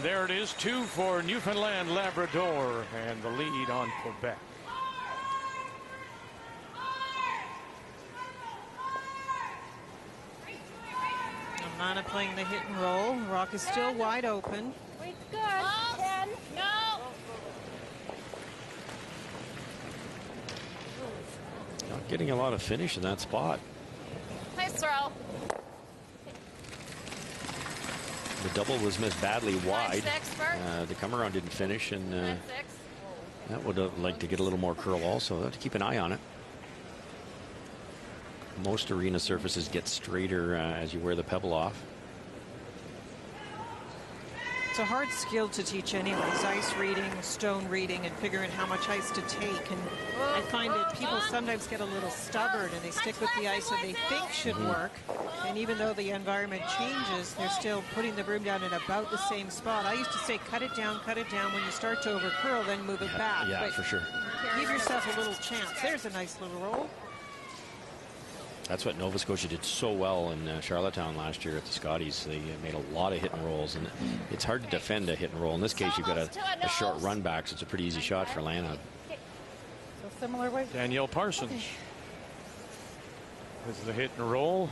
Speaker 1: There it is, 2 for Newfoundland Labrador, and the lead on Quebec.
Speaker 3: Amana playing the hit and roll. Rock is still wide open.
Speaker 9: Wait, good. 10. No.
Speaker 2: Not getting a lot of finish in that spot.
Speaker 9: Nice throw.
Speaker 2: The double was missed badly wide.
Speaker 9: 9-6, Bert.
Speaker 2: The come around didn't finish, and
Speaker 9: 9-6.
Speaker 2: that would have liked to get a little more curl also. Have to keep an eye on it. Most arena surfaces get straighter as you wear the pebble off.
Speaker 3: It's a hard skill to teach anyways, ice reading, stone reading, and figuring how much ice to take. And I find that people sometimes get a little stubborn and they stick with the ice that they think should work. And even though the environment changes, they're still putting the broom down in about the same spot. I used to say cut it down. When you start to over curl, then move it back.
Speaker 2: Yeah,
Speaker 3: but
Speaker 2: for sure.
Speaker 3: Give yourself a little chance. There's a nice little roll.
Speaker 2: That's what Nova Scotia did so well in Charlottetown last year at the Scotties. They made a lot of hit and rolls, and it's hard to defend a hit and roll. In this case, you've got a short run back, so it's a pretty easy shot for Lana.
Speaker 9: So similar way.
Speaker 1: Danielle Parsons with the hit and roll.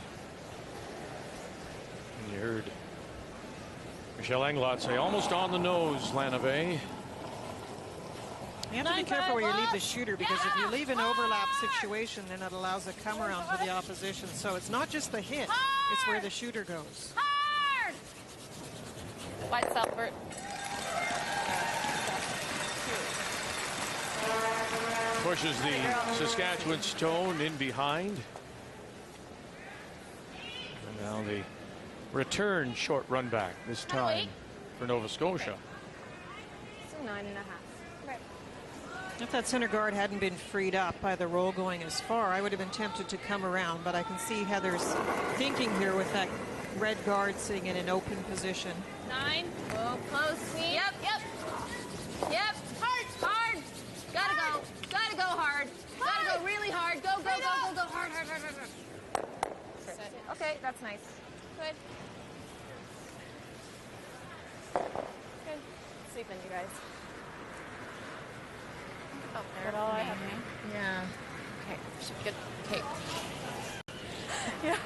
Speaker 1: And you heard Michelle Englot say almost on the nose, Lana Bay.
Speaker 3: You have to be careful where you leave the shooter, because if you leave an overlap situation, then it allows a come around for the opposition. So it's not just the hit, it's where the shooter goes.
Speaker 9: Hard! Wide Selfert.
Speaker 1: Pushes the Saskatchewan stone in behind. And now the return short run back this time for Nova Scotia.
Speaker 9: So 9.5.
Speaker 3: If that center guard hadn't been freed up by the roll going as far, I would have been tempted to come around, but I can see Heather's thinking here with that red guard sitting in an open position.
Speaker 9: 9. Whoa, close. Yep. Hard. Gotta go hard. Gotta go really hard. Go hard.
Speaker 10: Okay, that's nice.
Speaker 9: Good. Sleeping, you guys. Oh, there. All I have.
Speaker 10: Yeah.
Speaker 9: Okay. Good. Okay.
Speaker 3: Yeah.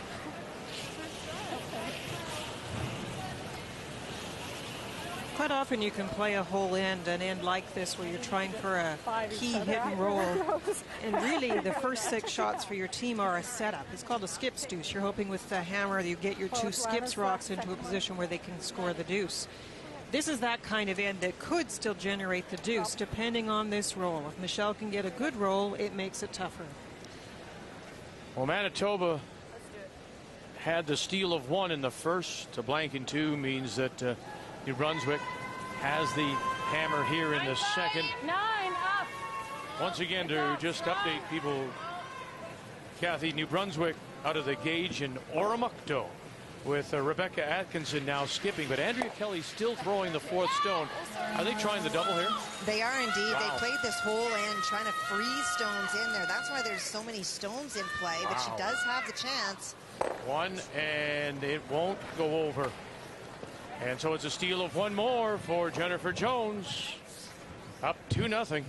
Speaker 3: Quite often you can play a whole end, an end like this, where you're trying for a key hit and roll. And really, the first 6 shots for your team are a setup. It's called a skips deuce. You're hoping with the hammer you get your 2 skips rocks into a position where they can score the deuce. this is that kind of end that could still generate the deuce, depending on this roll. If Michelle can get a good roll, it makes it tougher.
Speaker 1: Well, Manitoba had the steal of 1 in the first. A blank in 2 means that New Brunswick has the hammer here in the second.
Speaker 9: 9 up.
Speaker 1: Once again, to just update people, Kathy, New Brunswick out of the gauge in Oromocto, with Rebecca Atkinson now skipping, but Andrea Kelly still throwing the 4th stone. Are they trying the double here?
Speaker 8: They are indeed.
Speaker 1: Wow.
Speaker 8: They played this whole end trying to freeze stones in there. That's why there's so many stones in play, but she does have the chance.
Speaker 1: 1, and it won't go over. And so it's a steal of 1 more for Jennifer Jones. Up 2-0.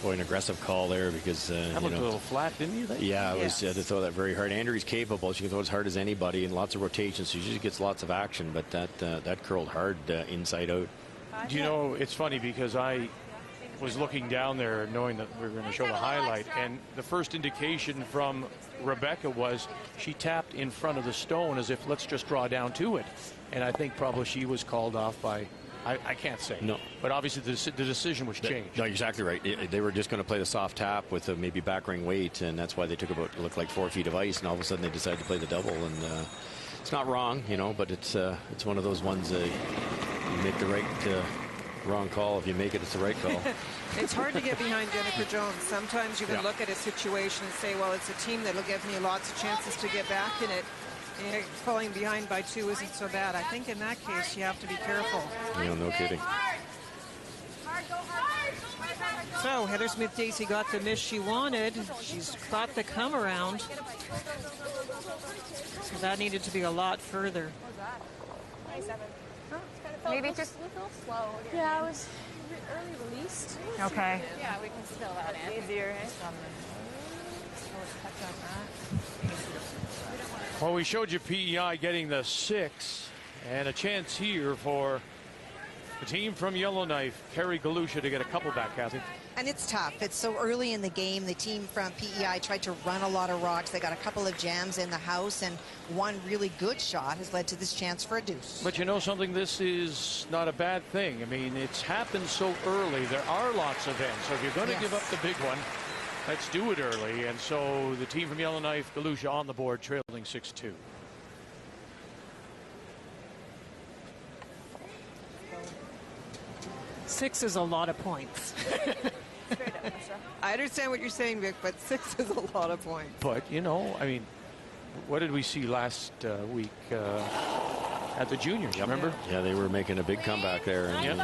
Speaker 2: Boy, an aggressive call there, because
Speaker 1: that looked a little flat, didn't you think?
Speaker 2: Yeah, it was to throw that very hard. Andrew's capable. She can throw as hard as anybody, and lots of rotations. So she just gets lots of action, but that curled hard inside out.
Speaker 1: Do you know, it's funny because I was looking down there knowing that we were going to show the highlight, and the first indication from Rebecca was she tapped in front of the stone as if, let's just draw down to it. And I think probably she was called off by, I can't say.
Speaker 2: No.
Speaker 1: But obviously the decision was changed.
Speaker 2: No, you're exactly right. They were just going to play the soft tap with maybe back ring weight, and that's why they took about, it looked like 4 feet of ice, and all of a sudden they decided to play the double. And it's not wrong, but it's one of those ones you make the right wrong call. If you make it, it's the right call.
Speaker 3: It's hard to get behind Jennifer Jones. Sometimes you can look at a situation and say, well, it's a team that'll give me lots of chances to get back in it. And falling behind by 2 isn't so bad. I think in that case, you have to be careful.
Speaker 2: No kidding.
Speaker 3: So Heather Smith-Dacey got the miss she wanted. She's got the come around. So that needed to be a lot further.
Speaker 10: Maybe just
Speaker 9: a little slow. Yeah, it was early released.
Speaker 10: okay.
Speaker 9: Yeah, we can fill that in. Easier, eh?
Speaker 1: Well, we showed you PEI getting the 6, and a chance here for the team from Yellowknife, Carrie Galusha, to get a couple back, Kathy.
Speaker 8: And it's tough. It's so early in the game. The team from PEI tried to run a lot of rocks. They got a couple of jams in the house, and one really good shot has led to this chance for a deuce.
Speaker 1: But you know something? This is not a bad thing. I mean, it's happened so early. There are lots of ends. So if you're going to give up the big one, let's do it early. And so the team from Yellowknife, Galusha on the board, trailing 6-2.
Speaker 3: Six is a lot of points. I understand what you're saying, Vic, but 6 is a lot of points.
Speaker 1: But, I mean, what did we see last week at the juniors, remember?
Speaker 2: Yeah, they were making a big comeback there. And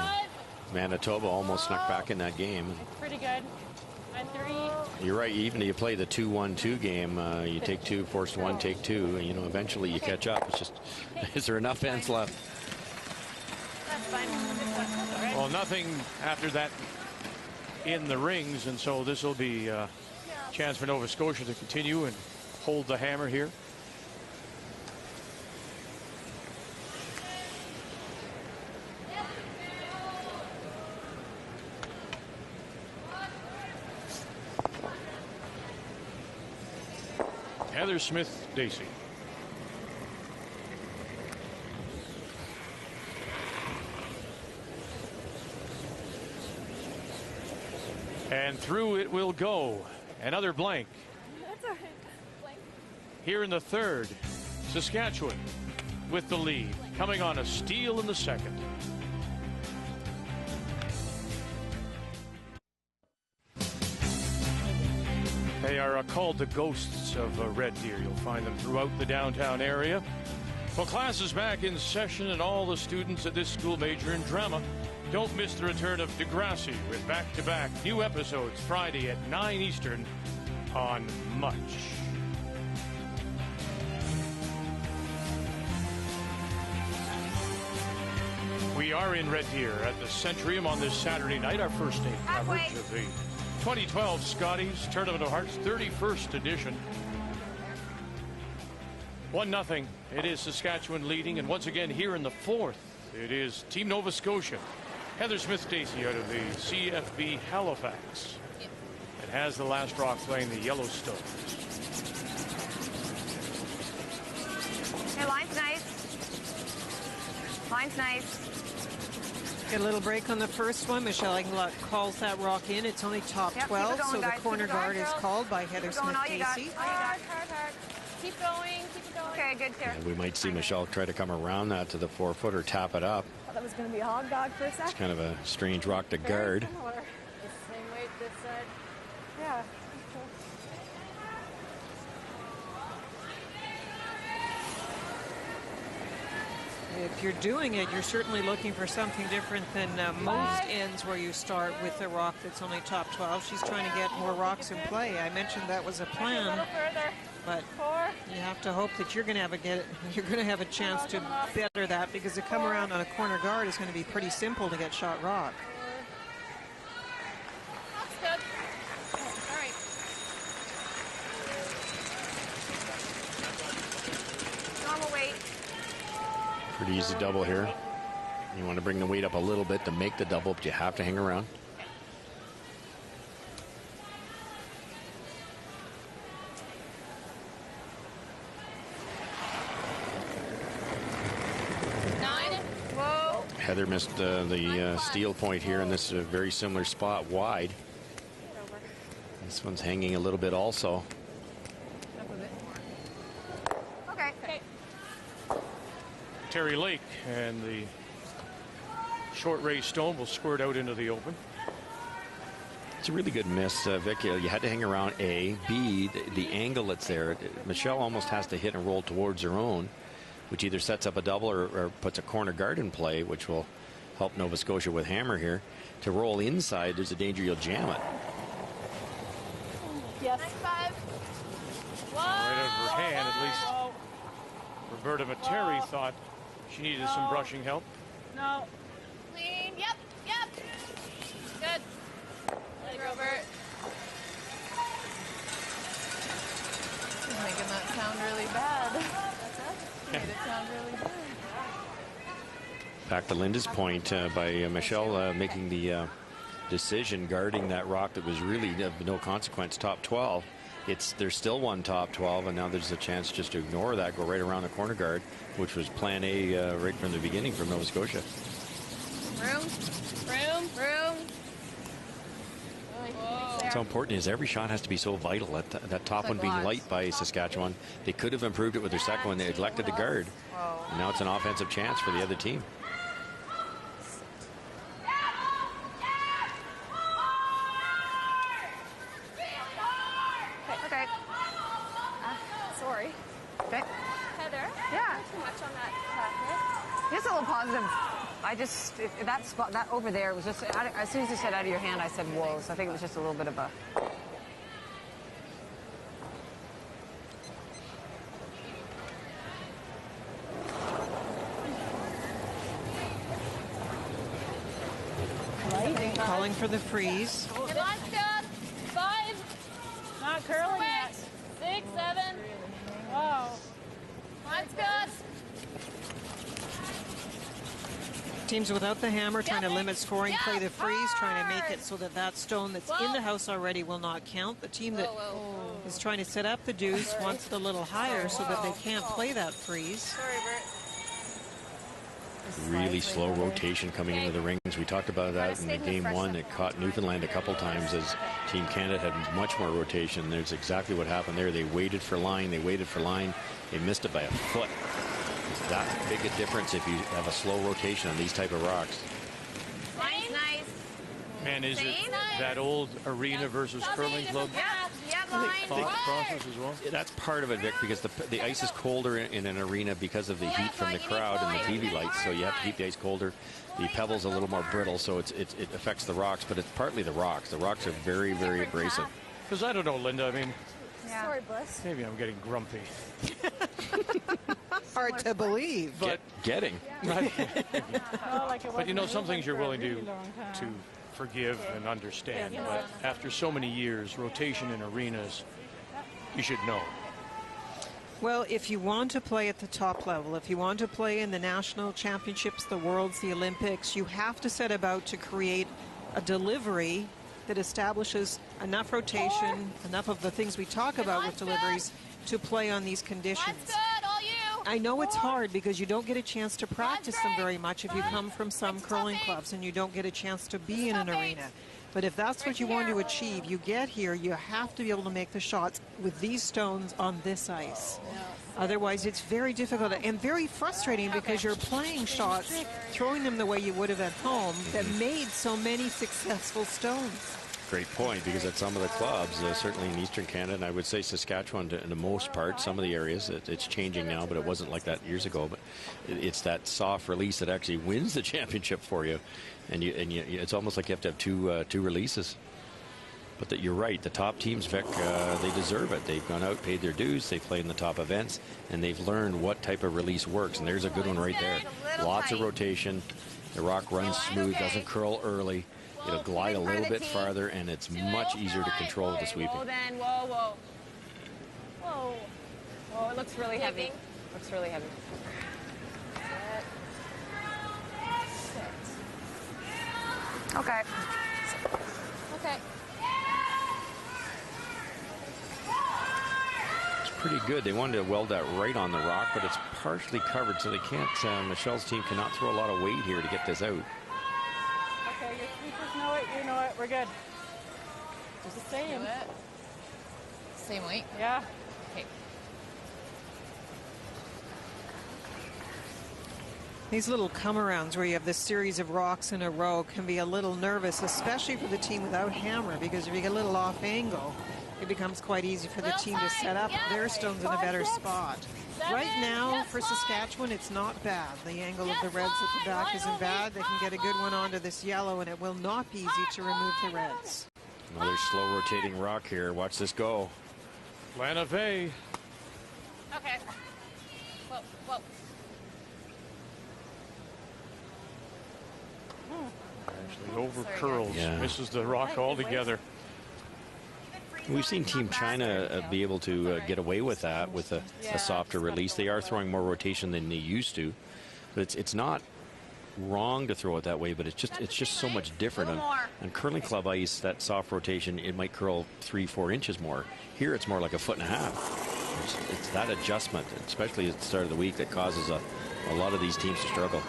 Speaker 2: Manitoba almost snuck back in that game.
Speaker 9: Pretty good. 9-3.
Speaker 2: You're right. Even if you play the 2-1-2 game, you take 2, force 1, take 2. And, eventually you catch up. It's just, is there enough ends left?
Speaker 9: That's fine.
Speaker 1: Well, nothing after that in the rings, and so this will be a chance for Nova Scotia to continue and hold the hammer here. Heather Smith-Dacey. And through it will go. Another blank.
Speaker 9: That's all right. Blank.
Speaker 1: Here in the third, Saskatchewan with the lead, coming on a steal in the second. They are called the ghosts of Red Deer. You'll find them throughout the downtown area. Well, class is back in session, and all the students at this school major in drama. Don't miss the return of Degrassi with back-to-back new episodes Friday at 9 Eastern on Much. We are in Red Deer at the Centrium on this Saturday night, our first day coverage of the 2012 Scotties Tournament of Hearts 31st edition. 1-0. It is Saskatchewan leading, and once again here in the fourth, it is Team Nova Scotia. Heather Smith-Dacey out of the CFB Halifax. It has the last rock playing the Yellowstone.
Speaker 10: Hey, line's nice. Line's nice.
Speaker 3: Get a little break on the first one. Michelle Englot calls that rock in. It's only top 12,
Speaker 10: going,
Speaker 3: so
Speaker 10: guys.
Speaker 3: the corner guard is called by Heather Smith-Dacey.
Speaker 9: Hard. Keep going.
Speaker 10: Okay, good, Sarah.
Speaker 2: We might see Michelle try to come around that to the 4-footer, tap it up.
Speaker 5: Thought that was going to be a hog dog for a second.
Speaker 2: It's kind of a strange rock to guard.
Speaker 9: The same weight this side.
Speaker 5: Yeah.
Speaker 3: If you're doing it, you're certainly looking for something different than most ends where you start with a rock that's only top 12. She's trying to get more rocks in play. I mentioned that was a plan, but you have to hope that you're going to have a chance to better that, because to come around on a corner guard is going to be pretty simple to get shot rock.
Speaker 9: That's good. All right.
Speaker 10: Normal weight.
Speaker 2: Pretty easy double here. You want to bring the weight up a little bit to make the double, but you have to hang around.
Speaker 10: Whoa.
Speaker 2: Heather missed the steal point here in this very similar spot wide. This one's hanging a little bit also.
Speaker 10: Okay.
Speaker 1: Terry Lake, and the short raised stone will squirt out into the open.
Speaker 2: It's a really good miss, Vic. You had to hang around, A. B, the angle that's there. Michelle almost has to hit and roll towards her own, which either sets up a double or puts a corner guard in play, which will help Nova Scotia with hammer here. To roll inside, there's a danger you'll jam it.
Speaker 9: Yes.
Speaker 1: Right out of her hand, at least. Roberta Materi thought she needed some brushing help.
Speaker 9: No. Clean. Yep. Good. Hey, Robert. You're making that sound really bad. You made it sound really good.
Speaker 2: Back to Linda's point by Michelle making the decision, guarding that rock that was really of no consequence, top 12. There's still one top 12, and now there's a chance just to ignore that, go right around the corner guard, which was plan A right from the beginning from Nova Scotia.
Speaker 9: Room.
Speaker 2: What's so important is every shot has to be so vital. That top one being light by Saskatchewan. They could have improved it with their second one. They neglected to guard. And now it's an offensive chance for the other team.
Speaker 10: Okay.
Speaker 9: Sorry.
Speaker 10: Okay.
Speaker 9: Heather.
Speaker 10: Yeah.
Speaker 9: Not too much on that packet.
Speaker 10: Just a little positive. That spot, that over there was just, as soon as you said out of your hand, I said, whoa. So I think it was just a little bit of a.
Speaker 3: Calling for the freeze.
Speaker 9: Good luck, Scott. 5. Not curling yet. 6, 7. Wow. Let's go.
Speaker 3: Teams without the hammer trying to limit scoring, play the freeze, trying to make it so that that stone that's in the house already will not count. The team that is trying to set up the deuce wants it a little higher so that they can't play that freeze.
Speaker 9: Sorry, Bert.
Speaker 2: Really slow rotation coming into the rings. We talked about that in the game one. It caught Newfoundland a couple times as Team Canada had much more rotation. There's exactly what happened there. They waited for line. They missed it by a foot. That's big a difference if you have a slow rotation on these type of rocks.
Speaker 10: Nice.
Speaker 1: Man, is it that old arena versus curling club thought process as well?
Speaker 2: That's part of it, Vic, because the ice is colder in an arena because of the heat from the crowd and the TV lights, so you have to keep the ice colder. The pebble's a little more brittle, so it affects the rocks, but it's partly the rocks. The rocks are very, very abrasive.
Speaker 1: Because I don't know, Linda, I mean,
Speaker 9: Sorry, Bus.
Speaker 1: maybe I'm getting grumpy.
Speaker 3: Hard to believe.
Speaker 1: But
Speaker 2: Getting.
Speaker 1: But you know, some things you're willing to forgive and understand. But after so many years, rotation in arenas, you should know.
Speaker 3: Well, if you want to play at the top level, if you want to play in the national championships, the Worlds, the Olympics, you have to set about to create a delivery that establishes enough rotation, enough of the things we talk about with deliveries to play on these conditions.
Speaker 9: That's good, all you.
Speaker 3: I know it's hard because you don't get a chance to practice them very much if you come from some curling clubs and you don't get a chance to be in an arena. But if that's what you want to achieve, you get here, you have to be able to make the shots with these stones on this ice. Otherwise, it's very difficult and very frustrating because you're playing shots, throwing them the way you would have at home that made so many successful stones.
Speaker 2: Great point, because at some of the clubs, certainly in Eastern Canada, and I would say Saskatchewan in the most part, some of the areas, it's changing now, but it wasn't like that years ago. But it's that soft release that actually wins the championship for you. And it's almost like you have to have two releases. But you're right, the top teams, Vic, they deserve it. They've gone out, paid their dues, they play in the top events, and they've learned what type of release works. And there's a good one right there. Lots of rotation. The rock runs smooth, doesn't curl early. It'll glide a little bit farther, and it's much easier to control with the sweeping.
Speaker 10: Whoa, then. Whoa, whoa. Whoa. Whoa, it looks really heavy. Looks really heavy. Okay. Okay.
Speaker 2: It's pretty good. They wanted to weld that right on the rock, but it's partially covered, so they can't. Michelle's team cannot throw a lot of weight here to get this out.
Speaker 5: Okay, your sweepers know it, you know it, we're good. Just the same.
Speaker 9: Same weight?
Speaker 5: Yeah.
Speaker 9: Okay.
Speaker 3: These little come-arounds where you have this series of rocks in a row can be a little nervous, especially for the team without hammer, because if you get a little off angle, it becomes quite easy for the team to set up their stones in a better spot. Right now, for Saskatchewan, it's not bad. The angle of the reds at the back isn't bad. They can get a good one onto this yellow, and it will not be easy to remove the reds.
Speaker 2: Another slow rotating rock here. Watch this go.
Speaker 1: Plan of A.
Speaker 9: Okay. Whoa, whoa.
Speaker 1: Actually over curls, misses the rock altogether.
Speaker 2: We've seen Team China be able to get away with that with a softer release. They are throwing more rotation than they used to, but it's not wrong to throw it that way, but it's just so much different. On curling club ice, that soft rotation, it might curl 3-4 inches more. Here it's more like 1.5 feet. It's that adjustment, especially at the start of the week, that causes a lot of these teams to struggle.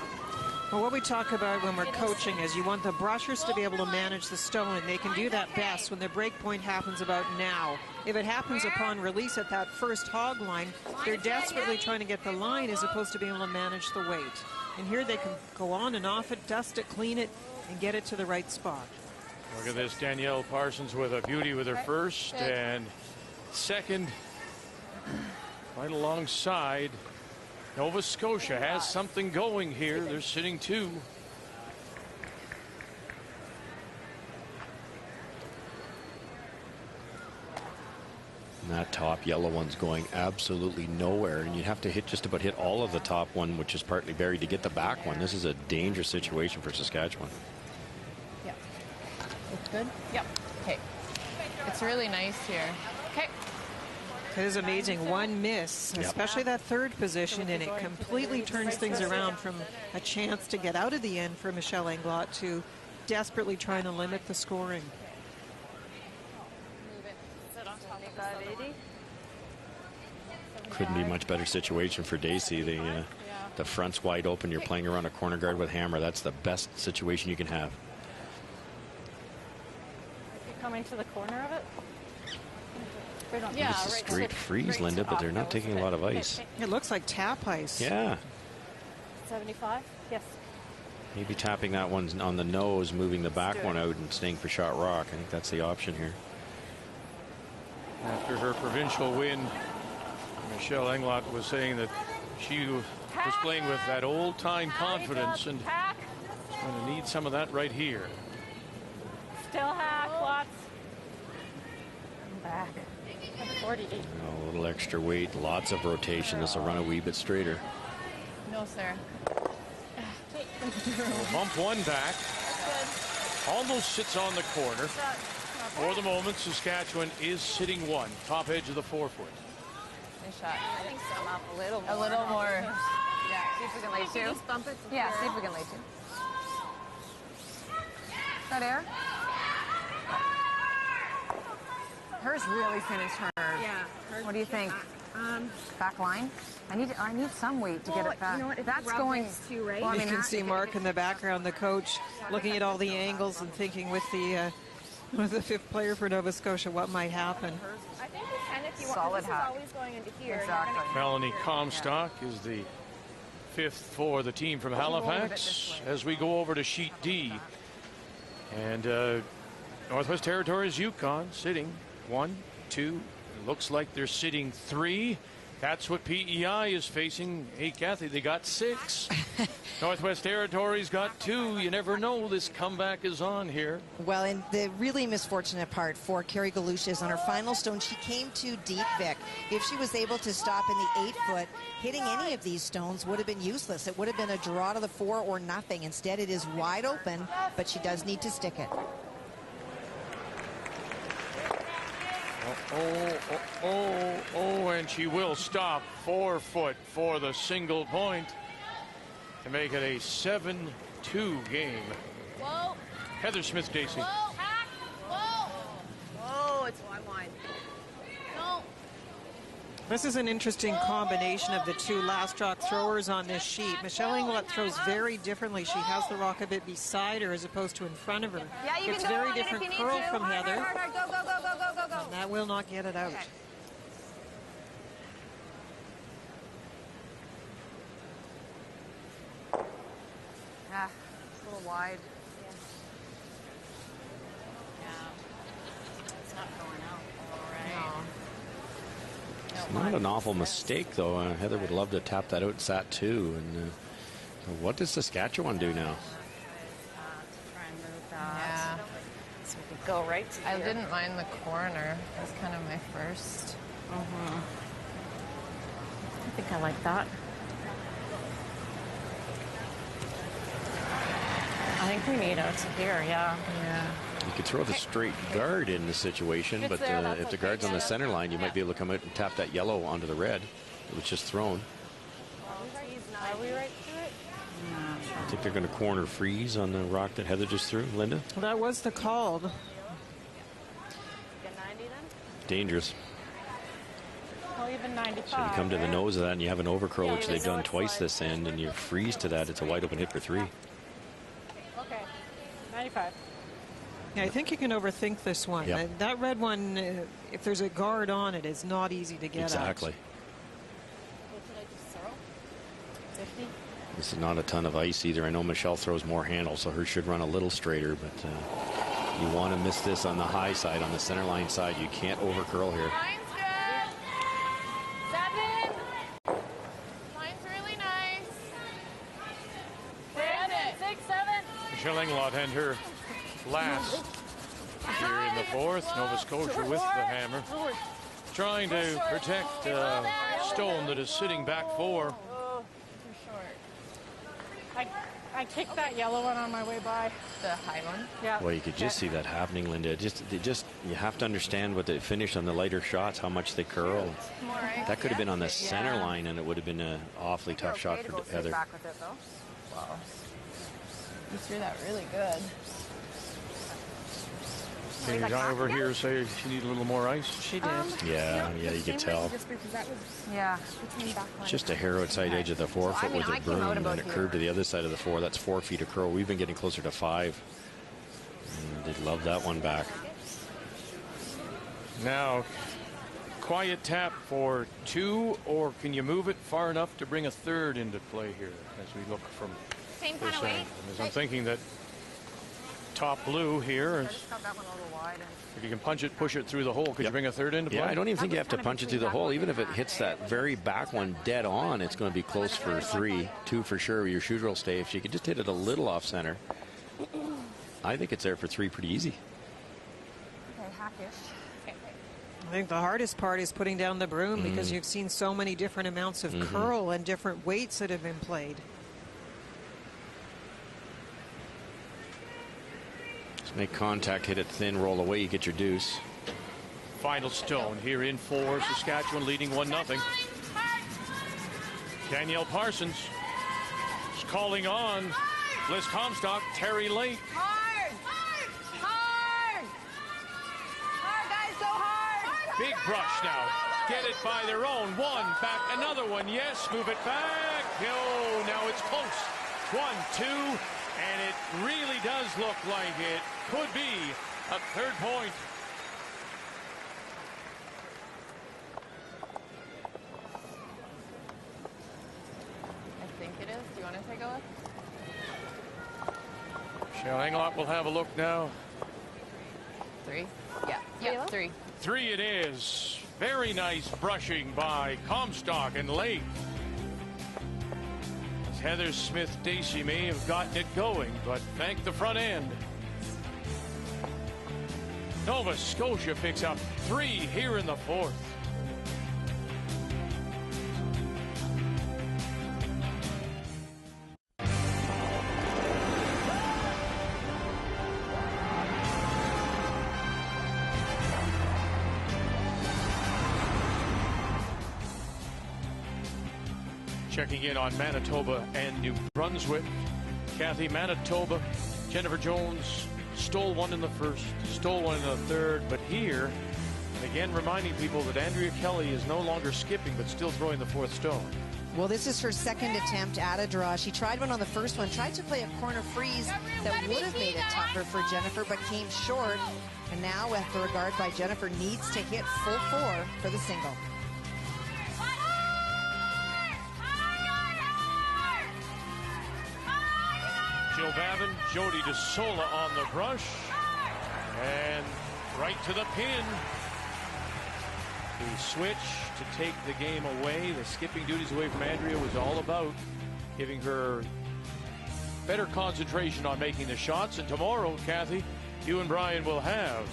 Speaker 3: Well, what we talk about when we're coaching is you want the brushers to be able to manage the stone, and they can do that best when the break point happens about now. If it happens upon release at that first hog line, they're desperately trying to get the line as opposed to being able to manage the weight. And here they can go on and off it, dust it, clean it, and get it to the right spot.
Speaker 1: Look at this, Danielle Parsons with a beauty with her first and second. Right alongside. Nova Scotia has something going here. They're sitting 2.
Speaker 2: And that top yellow one's going absolutely nowhere, and you have to just about hit all of the top one, which is partly buried, to get the back one. This is a dangerous situation for Saskatchewan.
Speaker 9: Yep. It's good? Yep. Okay. It's really nice here. Okay.
Speaker 3: It is amazing. One miss, especially that third position, and it completely turns things around from a chance to get out of the end for Michelle Englot to desperately trying to limit the scoring.
Speaker 2: Couldn't be much better situation for Dacey. The front's wide open. You're playing around a corner guard with hammer. That's the best situation you can have.
Speaker 5: You're coming to the corner of it?
Speaker 2: Yeah, it's a straight freeze, Linda, but they're not taking a lot of ice.
Speaker 3: It looks like tap ice.
Speaker 2: Yeah.
Speaker 5: 75? Yes.
Speaker 2: Maybe tapping that one on the nose, moving the back one out and staying for shot rock. I think that's the option here.
Speaker 1: After her provincial win, Michelle Englot was saying that she was playing with that old-time confidence, and she's going to need some of that right here.
Speaker 5: Still hack, lots. Back. 48.
Speaker 2: A little extra weight, lots of rotation. This will run a wee bit straighter.
Speaker 9: No, sir.
Speaker 1: Bump one back. Almost sits on the corner. For the moment, Saskatchewan is sitting 1. Top edge of the 4-foot.
Speaker 9: Nice shot.
Speaker 10: I think some up a little more.
Speaker 9: A little more.
Speaker 10: Yeah, see if we can lay 2.
Speaker 7: Just bump it.
Speaker 10: Yeah, see if we can lay 2. Is that air? Hers really finished her.
Speaker 7: Yeah.
Speaker 10: What do you think? Back line. I need some weight to get it back.
Speaker 9: You know what,
Speaker 10: that's going
Speaker 9: too, right?
Speaker 10: Well, I
Speaker 3: You
Speaker 10: mean,
Speaker 3: can see Mark in the background, the coach, looking at all the angles and thinking with the fifth player for Nova Scotia, what might happen.
Speaker 9: I think we can if you
Speaker 10: Solid
Speaker 9: want. This
Speaker 10: hack.
Speaker 9: is always going into here.
Speaker 10: Exactly.
Speaker 1: Melanie Comstock is the fifth for the team from Halifax as we go over to sheet D. And Northwest Territories Yukon sitting 1, 2. It looks like they're sitting 3. That's what PEI is facing. Hey, Kathy, they got 6. Northwest Territories got 2. You never know. This comeback is on here.
Speaker 8: Well, and the really misfortunate part for Carrie Galusha is on her final stone, she came too deep, Vic. If she was able to stop in the 8-foot, hitting any of these stones would have been useless. It would have been a draw to the 4 or nothing. Instead, it is wide open, but she does need to stick it.
Speaker 1: And she will stop 4 foot for the single point to make it a 7-2 game.
Speaker 9: Whoa.
Speaker 1: Heather Smith-Dacey.
Speaker 9: Whoa. Hack. Whoa. Whoa, it's wide. No.
Speaker 3: This is an interesting combination of the two last drop throwers on this sheet. Michelle Englot throws very differently. She has the rock a bit beside her as opposed to in front of her.
Speaker 10: Yeah, you
Speaker 3: it's
Speaker 10: can go
Speaker 3: very
Speaker 10: on
Speaker 3: different
Speaker 10: it if you
Speaker 3: curl
Speaker 10: need to.
Speaker 3: from Heather.
Speaker 10: Hard. Go.
Speaker 3: And that will not get it out.
Speaker 10: Okay. It's a little wide.
Speaker 9: Yeah. It's not going out all right.
Speaker 10: No.
Speaker 2: It's not an awful mistake, though. Heather would love to tap that out and sat 2. And what does Saskatchewan do now?
Speaker 9: Try and move that.
Speaker 11: Yeah.
Speaker 9: So we could go right to
Speaker 11: I
Speaker 9: here.
Speaker 11: didn't mind the corner. It was kind of my first.
Speaker 9: I think I like that. I think we need out to here, yeah.
Speaker 2: You could throw the straight guard in the situation,
Speaker 9: If
Speaker 2: but
Speaker 9: it's there, that's
Speaker 2: if the
Speaker 9: okay.
Speaker 2: guard's on
Speaker 9: Yeah,
Speaker 2: the center
Speaker 9: that's-
Speaker 2: line, you might be able to come out and tap that yellow onto the red. It was just thrown.
Speaker 9: Are we right to it?
Speaker 2: I think they're going to corner freeze on the rock that Heather just threw. Linda?
Speaker 3: That was the call.
Speaker 9: Get 90 then?
Speaker 2: Dangerous.
Speaker 9: Well, even 95.
Speaker 2: So you come to the nose of that and you have an overcurl,
Speaker 9: Yeah,
Speaker 2: which
Speaker 9: you
Speaker 2: they've
Speaker 9: know
Speaker 2: done
Speaker 9: it's
Speaker 2: twice
Speaker 9: like-
Speaker 2: this end, and you freeze to that. It's a wide open hit for 3.
Speaker 9: Okay. 95.
Speaker 3: Yeah, I think you can overthink this one.
Speaker 2: Yep.
Speaker 3: That red one, if there's a guard on it, is not easy to get
Speaker 2: Exactly.
Speaker 9: What did I just throw? 50?
Speaker 2: This is not a ton of ice either. I know Michelle throws more handle, so hers should run a little straighter, but you want to miss this on the high side, on the center line side. You can't overcurl here.
Speaker 9: Line's good. 7. Line's really nice. 6, 7.
Speaker 1: Michelle Englot and her last here in the 4th. Nova Scotia with the hammer. Trying to protect stone that is sitting back 4.
Speaker 9: Oh, too short. I kicked that yellow one on my way by.
Speaker 11: The high one.
Speaker 9: Yeah.
Speaker 2: Well, you could just see that happening, Linda. You have to understand what they finish on the lighter shots, how much they curl. That could have been on the center line, and it would have been an awfully tough shot for Heather.
Speaker 10: Back with it, though.
Speaker 11: Wow. You threw that really good.
Speaker 1: Can you guy over here say she needed a little more ice?
Speaker 3: She did.
Speaker 2: Yeah, you could tell.
Speaker 9: Just because that was
Speaker 10: Yeah.
Speaker 9: between back line.
Speaker 2: Just a hair outside edge of the 4 foot
Speaker 10: I mean,
Speaker 2: with
Speaker 10: I
Speaker 2: a
Speaker 10: came
Speaker 2: broom,
Speaker 10: out
Speaker 2: and then
Speaker 10: about
Speaker 2: it
Speaker 10: here.
Speaker 2: curved to the other side of the 4. That's 4 feet of curl. We've been getting closer to 5. And they'd love that one back.
Speaker 1: Now, quiet tap for 2, or can you move it far enough to bring a 3rd into play here as we look from
Speaker 7: Same
Speaker 1: this
Speaker 7: kind of weight.
Speaker 1: end? As I'm thinking that top blue here,
Speaker 10: I
Speaker 1: is,
Speaker 10: just got that one a little wide.
Speaker 1: if you can punch it, push it through the hole, could you bring a 3rd into play?
Speaker 2: Yeah, I don't even think you have to punch it through the hole. Even if it hits that very back one dead on, it's going to be close for 3. 2 for sure. Your shooter will stay. If you could just hit it a little off center, I think it's there for 3 pretty easy.
Speaker 10: Okay, hackish.
Speaker 3: I think the hardest part is putting down the broom because you've seen so many different amounts of curl and different weights that have been played.
Speaker 2: Just make contact, hit it thin, roll away, you get your deuce.
Speaker 1: Final stone here in 4. Saskatchewan leading 1-0. Danielle Parsons is calling on Liz Comstock, Terry Lake.
Speaker 10: Hard! Hard! Hard, guys, go hard!
Speaker 1: Big brush now. Get it by their own. One, back, another one. Yes, move it back. Oh, now it's close. 1, 2, and it really does look like it could be a third point.
Speaker 11: I think it is. Do you want to take a look?
Speaker 1: Michelle Englot will have a look now.
Speaker 11: 3. Yeah, 3.
Speaker 1: 3 it is. Very nice brushing by Comstock and late. Heather Smith-Dacey may have gotten it going, but thank the front end. Nova Scotia picks up 3 here in the fourth. Checking in on Manitoba and New Brunswick. Kathy, Manitoba, Jennifer Jones stole one in the first, stole one in the third, but here, and again reminding people that Andrea Kelly is no longer skipping but still throwing the fourth stone.
Speaker 8: Well, this is her second attempt at a draw. She tried one on the first one, tried to play a corner freeze that would have made it tougher for Jennifer, but came short. And now, after a guard by Jennifer, needs to hit full 4 for the single.
Speaker 1: Jill Babin, Jody DeSola on the brush, and right to the pin. The switch to take the game away, the skipping duties away from Andrea was all about giving her better concentration on making the shots. And tomorrow, Kathy, you and Brian will have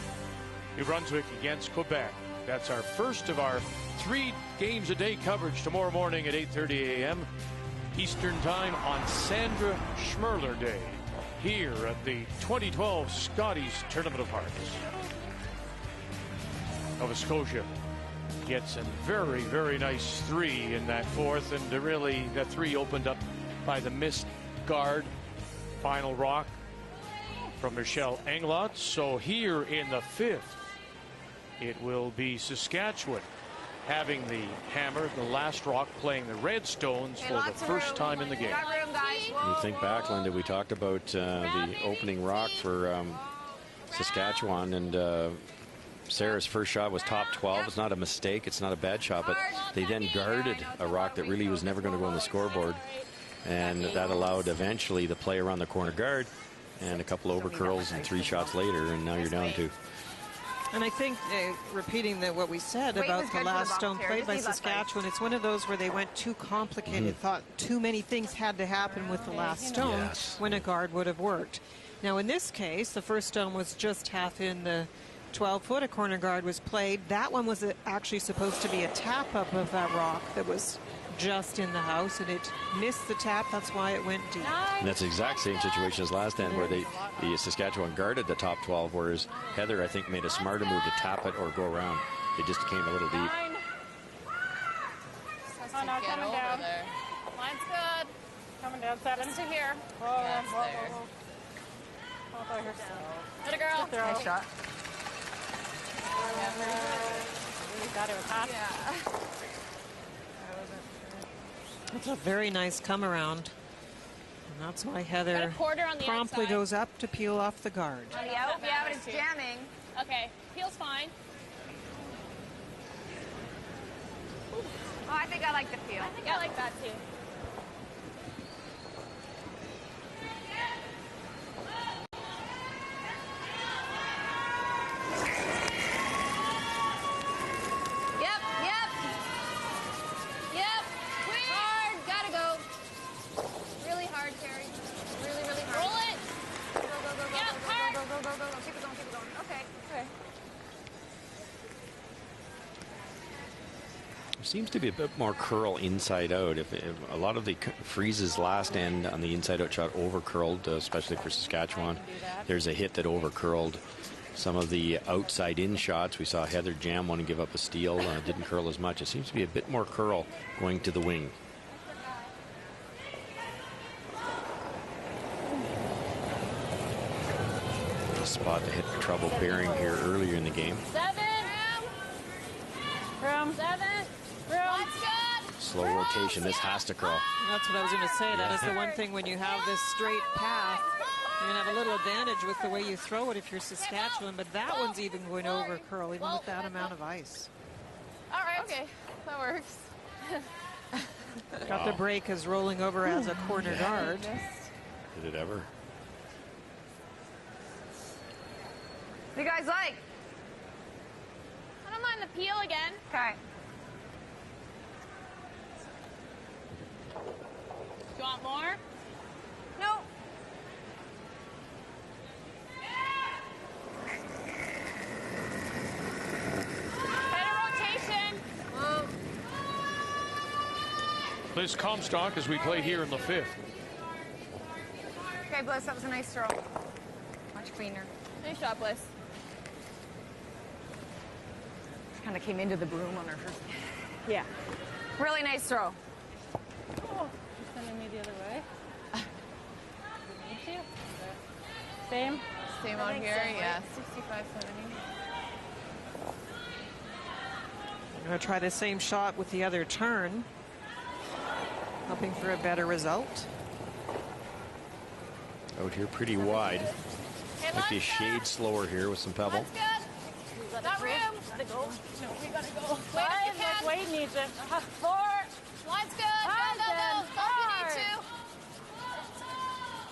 Speaker 1: New Brunswick against Quebec. That's our first of our 3 games a day coverage tomorrow morning at 8:30 a.m. Eastern Time on Sandra Schmerler Day here at the 2012 Scotties Tournament of Hearts. Nova Scotia gets a very, very nice 3 in that fourth, and really that 3 opened up by the missed guard final rock from Michelle Englot. So here in the fifth, it will be Saskatchewan having the hammer, the last rock, playing the red stones for the first time in the game.
Speaker 2: You think back, Linda, we talked about the opening rock for Saskatchewan, and Sarah's first shot was top 12. It's not a mistake. It's not a bad shot, but they then guarded a rock that really was never going to go on the scoreboard, and that allowed eventually the play around the corner guard and a couple over curls and 3 shots later, and now you're down 2.
Speaker 3: And I think, repeating what we said about the last stone played by Saskatchewan, it's one of those where they went too complicated, thought too many things had to happen with the last stone when a guard would have worked. Now, in this case, the first stone was just half in the 12-foot. A corner guard was played. That one was actually supposed to be a tap-up of that rock that was just in the house, and it missed the tap. That's why it went deep.
Speaker 2: And that's the exact same situation as last end, where the Saskatchewan guarded the top 12, whereas Heather, I think, made a smarter move to tap it or go around. It just came a little deep.
Speaker 9: Oh, no, coming down. Line's good. Coming down 7 to here. Whoa, yes, whoa, whoa, whoa. Oh, here. Let it, girl.
Speaker 10: Nice shot.
Speaker 9: We thought it was hot.
Speaker 10: Yeah.
Speaker 3: It's a very nice come around. And that's why Heather promptly goes up to peel off the guard.
Speaker 10: On the out? Yeah, but it's jamming.
Speaker 9: Okay, peel's fine.
Speaker 10: Oh, I think I like the peel.
Speaker 9: I think I like that too.
Speaker 2: Seems to be a bit more curl inside out. If a lot of the freezes last end on the inside out shot over curled, especially for Saskatchewan. There's a hit that over curled. Some of the outside in shots, we saw Heather jam one and give up a steal. Didn't curl as much. It seems to be a bit more curl going to the wing. A spot that hit trouble bearing here earlier in the game.
Speaker 9: 7. room. 7. Room.
Speaker 2: Slow rotation. This has to curl.
Speaker 3: That's what I was going to say. That is the one thing when you have this straight path, you're going to have a little advantage with the way you throw it if you're Saskatchewan, but that one's even going over curl, even with that amount of ice.
Speaker 9: All right. Okay. That works.
Speaker 3: Got the break as rolling over as a corner guard.
Speaker 2: Did it ever?
Speaker 10: What do you guys like?
Speaker 9: I don't mind the peel again.
Speaker 10: Okay.
Speaker 9: Do you want more?
Speaker 10: No.
Speaker 9: Better rotation.
Speaker 1: Liz Comstock as we play here in the 5th.
Speaker 10: Okay, Bliss, that was a nice throw. Much cleaner.
Speaker 9: Nice shot, Bliss.
Speaker 10: Kind of came into the broom on her first. Yeah. Really nice throw.
Speaker 9: Oh, you're sending me the other way. Need you? Same?
Speaker 11: Same out here,
Speaker 9: so,
Speaker 11: yeah.
Speaker 9: right?
Speaker 11: 65, 70.
Speaker 3: I'm going to try the same shot with the other turn, hoping for a better result.
Speaker 2: Out here pretty wide. Might be a shade slower here with some pebble.
Speaker 9: Got room. Gotta go. No, we gotta go. Wait if you can. Wade needs it. 4. Line's good. Go, go, go. Go if you need to.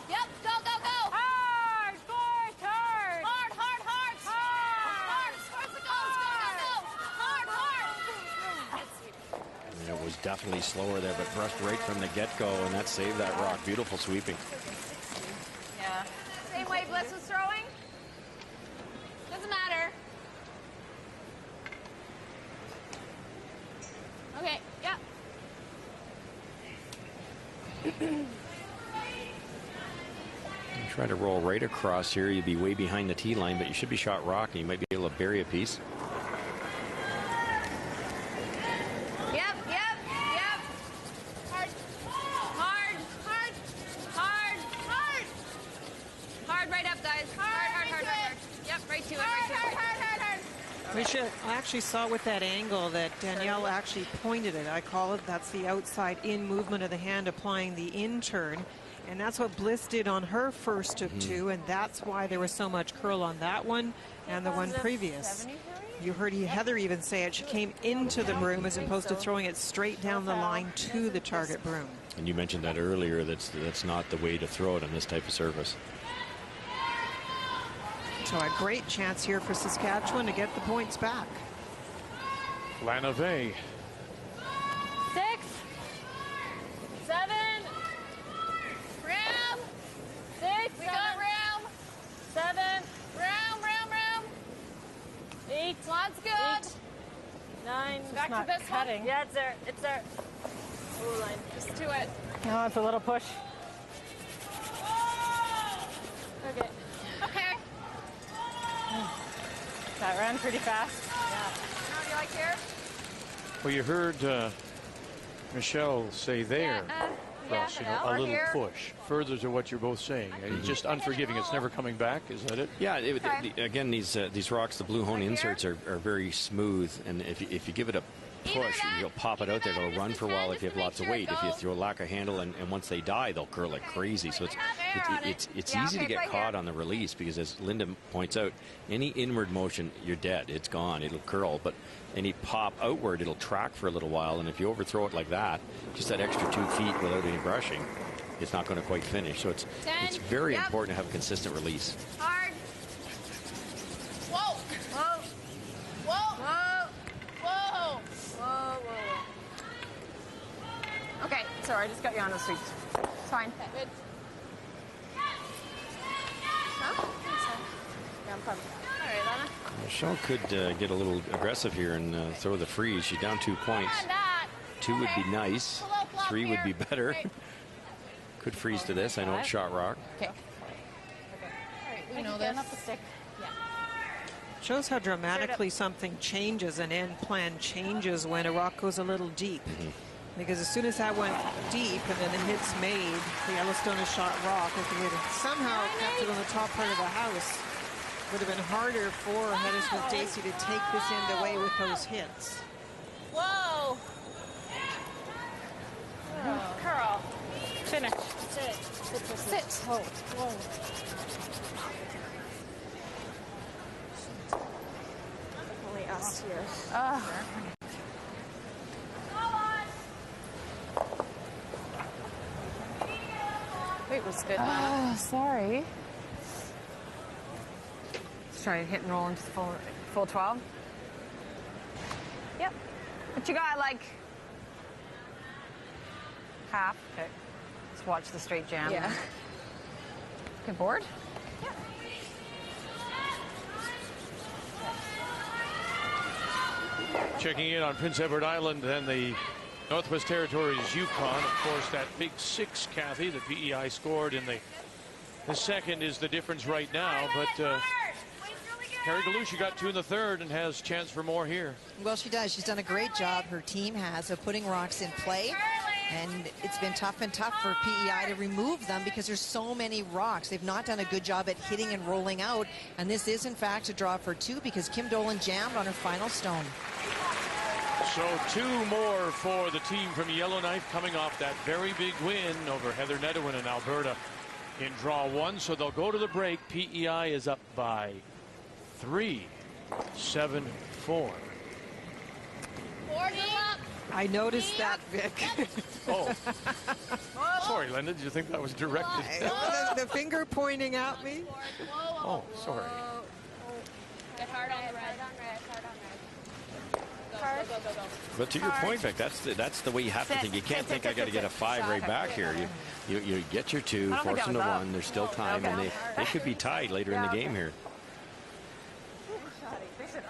Speaker 9: Yep. Go, go, go. Hard. Force. Hard. Hard, hard, hard. Hard. Towards the goal. Go, go, go. Hard, hard.
Speaker 2: And it was definitely slower there, but brushed right from the get-go, and that saved that rock. Beautiful sweeping.
Speaker 10: Yeah. Same way Bliss was throwing?
Speaker 9: Doesn't matter. Okay, yeah.
Speaker 2: Try to roll right across here. You'd be way behind the tee line, but you should be shot rock, and you might be able to bury a piece.
Speaker 10: Yep, yep, yep.
Speaker 9: Hard. Hard. Hard. Hard. Hard.
Speaker 10: Hard right up, guys. Hard, hard, hard, hard. Yep, right to it, right to it.
Speaker 3: I actually saw with that angle that Danielle actually pointed it. I call it, that's the outside in movement of the hand applying the in turn. And that's what Bliss did on her first of two, and that's why there was so much curl on that one and the one previous. You heard Heather even say it. She came into the broom as opposed to throwing it straight down the line to the target broom.
Speaker 2: And you mentioned that earlier. That's not the way to throw it on this type of surface.
Speaker 3: So a great chance here for Saskatchewan to get the points back.
Speaker 1: Lanave.
Speaker 9: 6. 7. Room. 6. We got room. 7. Room. 8. Lots good. 8. 9. Back to this cutting. One. Yeah, it's there. It's there. Blue line. Just to it.
Speaker 5: No, it's a little push.
Speaker 9: Okay. Okay.
Speaker 5: That ran pretty fast.
Speaker 10: Yeah. How do you like here?
Speaker 1: Well, you heard Michelle say there, Ross, a little push. Further to what you're both saying. It's just unforgiving. It's never coming back. Is that it?
Speaker 2: Yeah. Again, these rocks, the Blue Hone inserts are very smooth, and if you give it a push, you'll pop it out there. It'll run for a while if you have lots of weight. If you throw a lack of handle, and once they die, they'll curl like crazy. So it's easy to get caught on the release because, as Linda points out, any inward motion, you're dead. It's gone. It'll curl, but any pop outward, it'll track for a little while. And if you overthrow it like that, just that extra 2 feet without any brushing, it's not going to quite finish. So it's very important to have a consistent release.
Speaker 10: Hard.
Speaker 9: Whoa.
Speaker 10: Whoa.
Speaker 9: Whoa.
Speaker 10: Whoa.
Speaker 9: Whoa.
Speaker 10: Whoa, whoa. Okay, sorry, I just got you on the street. It's fine.
Speaker 9: Okay, good.
Speaker 10: Huh? Yeah, I'm fine.
Speaker 9: All right, Lana.
Speaker 2: Michelle could get a little aggressive here and throw the freeze. She's down 2 points. 2 would be nice. 3 would be better.
Speaker 9: Right.
Speaker 2: Could freeze to this. I know it's shot rock.
Speaker 10: Okay.
Speaker 9: All right, we know this.
Speaker 5: Up the stick.
Speaker 3: Shows how dramatically something changes, an end plan changes when a rock goes a little deep. Because as soon as that went deep and then the hit's made, the Yellowstone is shot rock. If they had somehow kept it on the top part of the house, it would have been harder for Heather Smith-Dacey to take this end away with those hits.
Speaker 9: go. Oh. Curl. Finish. Sit. Sit. Oh. Whoa.
Speaker 4: Only us here.
Speaker 9: Weight was good.
Speaker 10: Sorry. Let's try to hit and roll into the full 12. Yep. But you got like half. Okay. Let's watch the straight jam.
Speaker 4: Yeah.
Speaker 10: Good board.
Speaker 1: Checking in on Prince Edward Island and the Northwest Territories Yukon. Of course, that big 6, Kathy, the PEI scored in the second is the difference right now. But Carrie Galucci got 2 in the third and has chance for more here.
Speaker 8: Well, she does. She's done a great job, her team has, of putting rocks in play. And it's been tough for PEI to remove them because there's so many rocks. They've not done a good job at hitting and rolling out. And this is, in fact, a draw for 2 because Kim Dolan jammed on her final stone.
Speaker 1: So 2 more for the team from Yellowknife coming off that very big win over Heather Nedewin in Alberta in draw 1. So they'll go to the break. PEI is up by 3, 7-4.
Speaker 3: I noticed that, Vic.
Speaker 1: Oh. Sorry, Linda. Did you think that was directed?
Speaker 3: The finger pointing at me.
Speaker 1: Oh, sorry.
Speaker 9: Get hard on the red. Go.
Speaker 2: But to your point, Vic, that's the way you have to think. You can't think I got to get a 5 right back here. You get your 2, force them to 1. There's still time, and they could be tied later in the game here.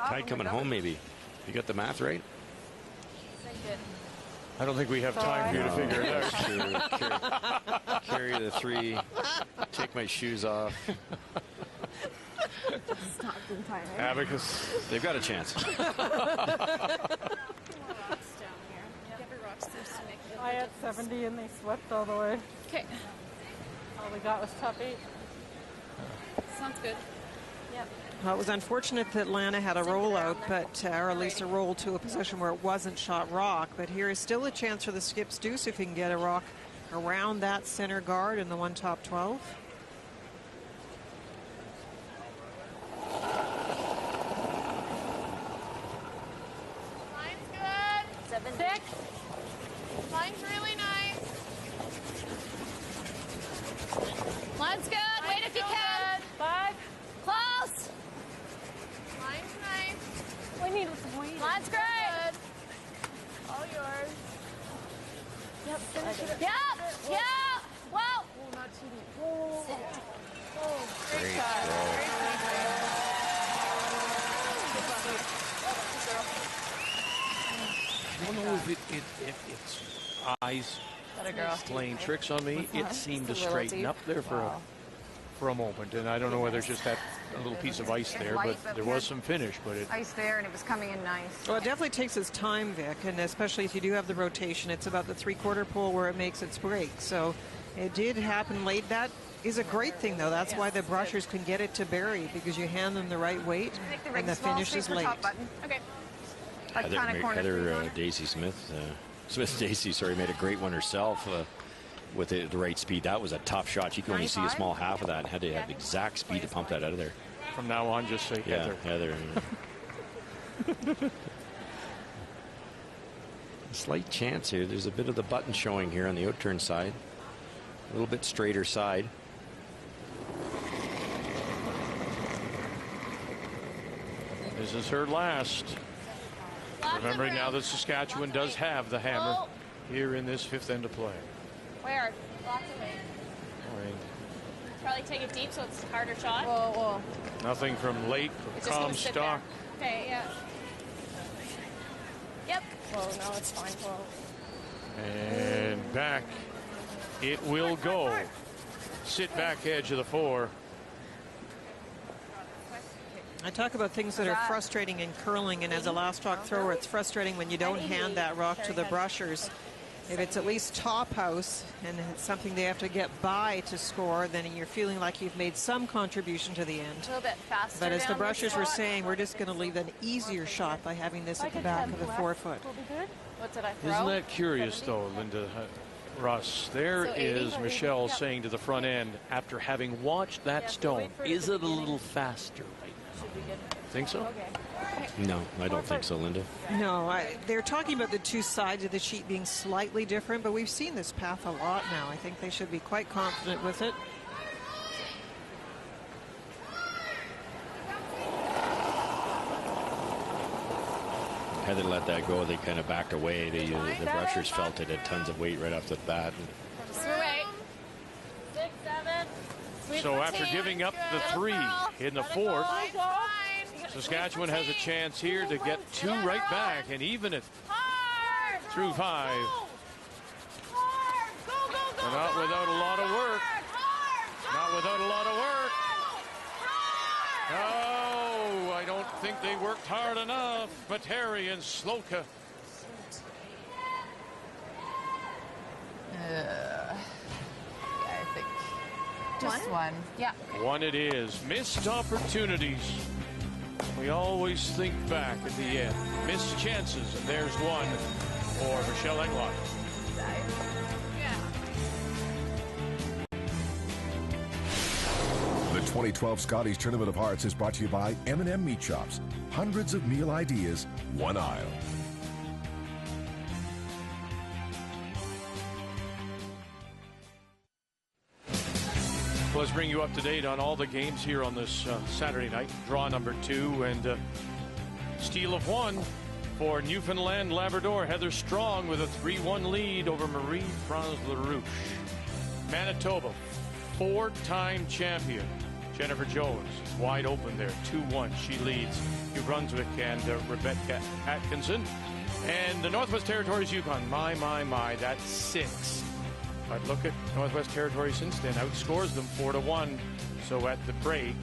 Speaker 2: Tied coming home, maybe. You got the math right?
Speaker 1: I don't think we have time for you to figure it
Speaker 2: out. Carry the 3. Take my shoes off. Abacus. They've got a chance.
Speaker 12: I had 70 and they swept all the way.
Speaker 9: Okay.
Speaker 12: All we got was top 8.
Speaker 9: Sounds good. Yep.
Speaker 3: Well, it was unfortunate that Lana had a rollout, or at least a roll to a position where it wasn't shot rock. But here is still a chance for the Skips Deuce if he can get a rock around that center guard in the 1 top 12.
Speaker 9: Line's good. 7-6. Line's really nice. Line's good. Wait if you can. 5. Close. Line's nice.
Speaker 12: We need some weight.
Speaker 9: Line's great.
Speaker 12: All yours.
Speaker 9: Yep. Finish it. Yep. Yeah. Whoa.
Speaker 12: Oh, not cheating. Oh.
Speaker 9: Great shot.
Speaker 1: I don't know if it's eyes playing tricks on me. It seemed to straighten up there for a moment, and I don't know whether it's just that a little piece of ice there, but there was some finish. But
Speaker 10: ice there, and it was coming in nice.
Speaker 3: Well, it definitely takes its time, Vic, and especially if you do have the rotation, it's about the 3/4 pole where it makes its break. So it did happen late. That is a great thing, though. That's why the brushers can get it to Barry, because you hand them the right weight, and the finish is late.
Speaker 9: Okay.
Speaker 2: Heather Dacey Smith-Dacey, sorry, made a great one herself with the right speed. That was a tough shot. You can only see a small half of that and had to have exact speed to pump that out of there.
Speaker 1: From now on, just say Heather.
Speaker 2: Heather. A slight chance here. There's a bit of the button showing here on the out-turn side. A little bit straighter side.
Speaker 1: This is her last. Remembering now that Saskatchewan does have the hammer here in this 5th end of play.
Speaker 9: Where? Lots of weight. Probably take it deep so it's a harder shot.
Speaker 11: Whoa.
Speaker 1: Nothing from late, from Comstock.
Speaker 9: Okay, yeah. Yep. Whoa, no, it's fine. Whoa.
Speaker 1: And back it will go. Sit back edge of the 4.
Speaker 3: I talk about things that are frustrating in curling, and as a last rock thrower, it's frustrating when you don't hand that rock to the brushers. If it's at least top house and it's something they have to get by to score, then you're feeling like you've made some contribution to the end.
Speaker 11: A little bit faster.
Speaker 3: But as the
Speaker 11: down
Speaker 3: Brushers
Speaker 11: this
Speaker 3: were
Speaker 11: spot.
Speaker 3: saying, we're just going to leave an easier shot by having this at the back of the forefoot.
Speaker 11: What did I throw?
Speaker 1: Isn't that curious, though, Linda? Russ, there
Speaker 11: So
Speaker 1: is
Speaker 11: 80?
Speaker 1: Michelle saying to the front end, after having watched that stone, is it a little faster right now? Think so?
Speaker 2: No, I don't think so, Linda.
Speaker 3: No, they're talking about the two sides of the sheet being slightly different, but we've seen this path a lot now. I think they should be quite confident with it.
Speaker 2: Heather let that go. They kind of backed away. The Brushers felt it had tons of weight right off the bat.
Speaker 11: Sweet. 6, 7. Sweet
Speaker 1: So
Speaker 11: 14.
Speaker 1: after giving up the 3 in the fourth, Saskatchewan has a chance here to get 2 right back, and even if through 5, not without a lot of work. Not without a lot of work. No, I don't think they worked hard enough. Materi and Sloka.
Speaker 11: Yeah, I think just one. Yeah.
Speaker 1: 1 it is. Missed opportunities. We always think back at the end. Missed chances, and there's 1 for Michelle Englot.
Speaker 6: The 2012 Scotties Tournament of Hearts is brought to you by M&M Meat Shops. Hundreds of meal ideas, one aisle.
Speaker 1: Well, let's bring you up to date on all the games here on this Saturday night. Draw number 2 and steal of 1 for Newfoundland Labrador. Heather Strong with a 3-1 lead over Marie-France LaRouche. Manitoba, 4-time champion. Jennifer Jones wide open there, 2-1. She leads New Brunswick and Rebecca Atkinson. And the Northwest Territories Yukon, my, that's 6. But look at Northwest Territories since then, outscores them 4-1. So at the break,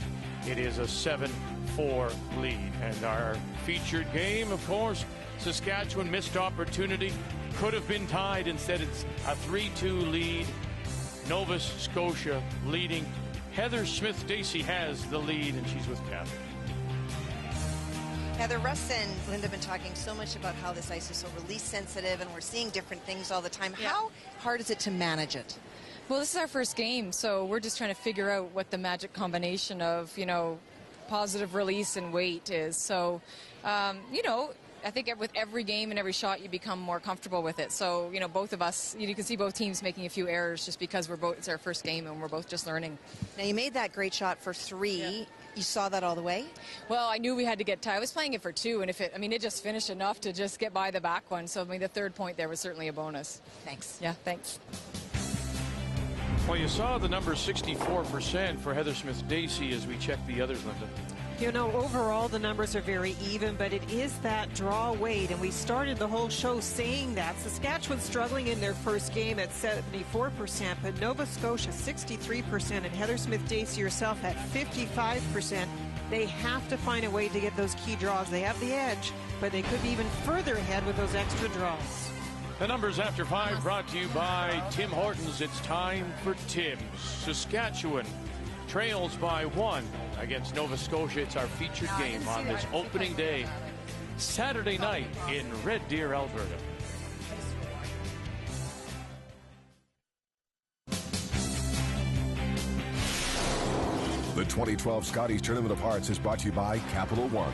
Speaker 1: it is a 7-4 lead. And our featured game, of course, Saskatchewan missed opportunity. Could have been tied. Instead, it's a 3-2 lead. Nova Scotia leading. Heather Smith-Dacey has the lead, and she's with Catherine.
Speaker 8: Heather, Russ and Linda have been talking so much about how this ice is so release sensitive, and we're seeing different things all the time.
Speaker 4: Yeah.
Speaker 8: How hard is it to manage it?
Speaker 4: Well, this is our first game, so we're just trying to figure out what the magic combination of, positive release and weight is. So, I think with every game and every shot, you become more comfortable with it. So, both of us, you can see both teams making a few errors just because it's our first game and we're both just learning.
Speaker 8: Now, you made that great shot for 3. Yeah. You saw that all the way?
Speaker 4: Well, I knew we had to get tied. I was playing it for 2, and it just finished enough to just get by the back one. So, the third point there was certainly a bonus.
Speaker 8: Thanks.
Speaker 4: Yeah, thanks.
Speaker 1: Well, you saw the number 64% for Heather Smith-Dacey as we check the others, Linda.
Speaker 3: Overall the numbers are very even, but it is that draw weight, and we started the whole show saying that. Saskatchewan struggling in their first game at 74%, but Nova Scotia 63%, and Heather Smith-Dacey herself at 55%. They have to find a way to get those key draws. They have the edge, but they could be even further ahead with those extra draws.
Speaker 1: The numbers after 5 brought to you by Tim Hortons. It's time for Tim's. Saskatchewan trails by 1 against Nova Scotia. It's our featured game on this opening day, Saturday night in Red Deer, Alberta.
Speaker 6: The 2012 Scotties Tournament of Hearts is brought to you by Capital One.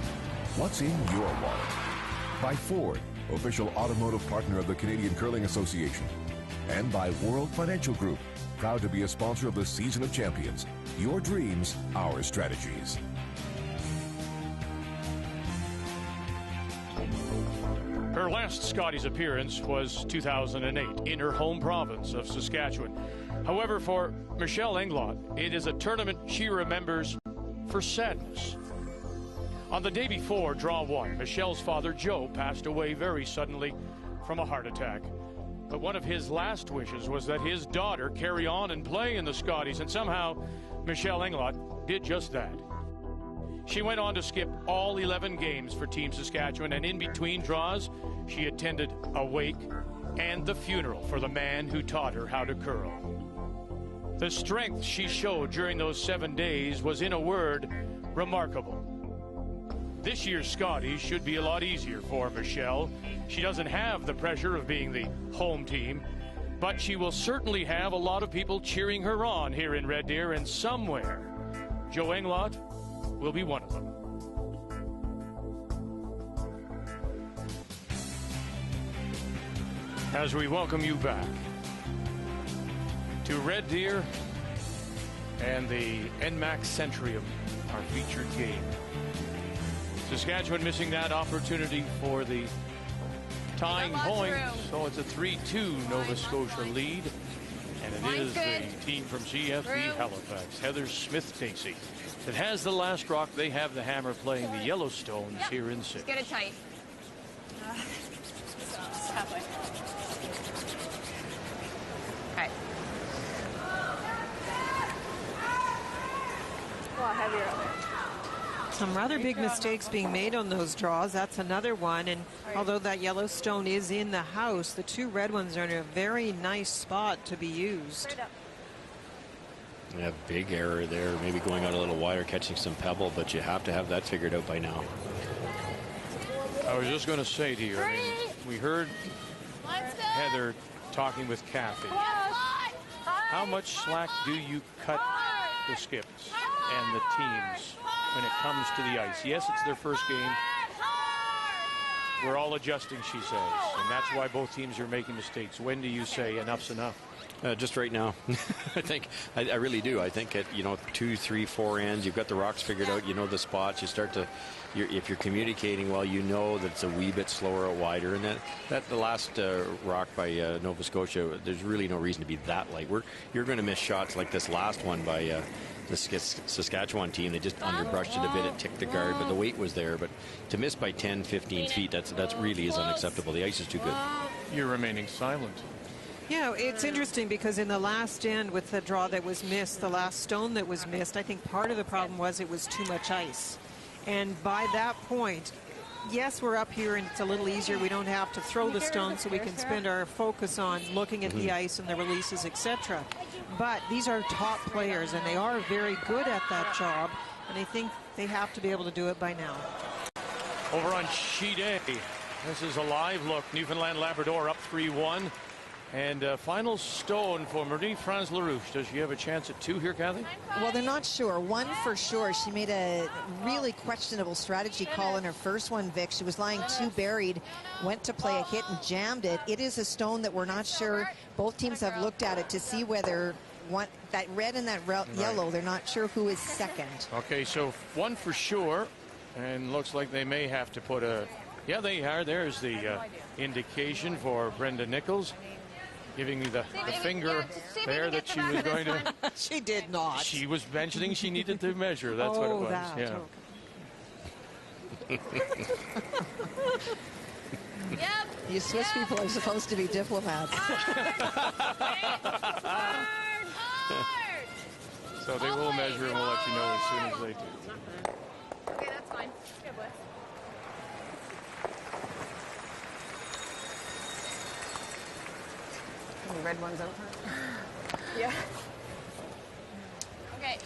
Speaker 6: What's in your wallet? By Ford, official automotive partner of the Canadian Curling Association. And by World Financial Group, proud to be a sponsor of the Season of Champions. Your dreams, our strategies.
Speaker 1: Her last Scotties appearance was 2008 in her home province of Saskatchewan. However, for Michelle Englot, it is a tournament she remembers for sadness. On the day before Draw 1, Michelle's father, Joe, passed away very suddenly from a heart attack. But one of his last wishes was that his daughter carry on and play in the Scotties, and somehow Michelle Englot did just that. She went on to skip all 11 games for Team Saskatchewan, and in between draws, she attended a wake and the funeral for the man who taught her how to curl. The strength she showed during those 7 days was, in a word, remarkable. This year's Scotties should be a lot easier for Michelle. She doesn't have the pressure of being the home team, but she will certainly have a lot of people cheering her on here in Red Deer, and somewhere, Joe Englot will be one of them. As we welcome you back to Red Deer and the NMAX Centrium, our featured game. Saskatchewan missing that opportunity for the tying point, so it's a 3-2 Nova Scotia lead, and it is the team from CFB Halifax, Heather Smith-Dacey, that has the last rock. They have the hammer playing the Yellowstones here in 6.
Speaker 10: Get it tight.
Speaker 11: Halfway.
Speaker 10: Okay.
Speaker 12: A lot heavier out there.
Speaker 3: Some rather big mistakes being made on those draws. That's another one. And although that Yellowstone is in the house, the 2 red ones are in a very nice spot to be used.
Speaker 2: Yeah, big error there. Maybe going out a little wider, catching some pebble, but you have to have that figured out by now.
Speaker 1: I was just going to say to you, I mean, we heard Heather talking with Kathy. How much slack do you cut the skips and the teams when it comes to the ice? Yes, it's their first game. We're all adjusting, she says, and that's why both teams are making mistakes. When do you say enough's enough?
Speaker 2: Just right now. I really do. I think at 2, 3, 4 ends, you've got the rocks figured out. You know the spots. You start to, if you're communicating well, you know that it's a wee bit slower or wider. And that the last rock by Nova Scotia, there's really no reason to be that light. You're going to miss shots like this last one by the Saskatchewan team. They just underbrushed it a bit. It ticked the guard, but the weight was there. But to miss by 10, 15 feet, that really is unacceptable. The ice is too good.
Speaker 1: You're remaining silent.
Speaker 3: Yeah, it's interesting because in the last end with the draw that was missed, the last stone that was missed, I think part of the problem was it was too much ice. And by that point, yes, we're up here and it's a little easier. We don't have to throw the stone, so we can spend our focus on looking at the ice and the releases, etc. But these are top players, and they are very good at that job, and I think they have to be able to do it by now.
Speaker 1: Over on sheet A, this is a live look. Newfoundland Labrador up 3-1. And final stone for Marie-France LaRouche. Does she have a chance at 2 here, Kathy?
Speaker 8: Well, they're not sure. 1 for sure. She made a really questionable strategy call in her first one, Vic. She was lying 2 buried, went to play a hit and jammed it. It is a stone that we're not sure. Both teams have looked at it to see whether that red and that yellow, they're not sure who is second.
Speaker 1: Okay, so 1 for sure. And looks like they may have to put a... Yeah, they are. There's the indication for Brenda Nichols, giving me the finger there that she was going to...
Speaker 3: She did not.
Speaker 1: She was mentioning she needed to measure. That's what it was.
Speaker 3: That.
Speaker 1: Yeah.
Speaker 3: Okay.
Speaker 7: Yep.
Speaker 8: You Swiss people are supposed to be diplomats.
Speaker 1: So they will measure, and we'll let you know as soon as they do.
Speaker 10: Okay, that's fine. Good, boys. The red one's out front.
Speaker 11: Yeah.
Speaker 7: Okay.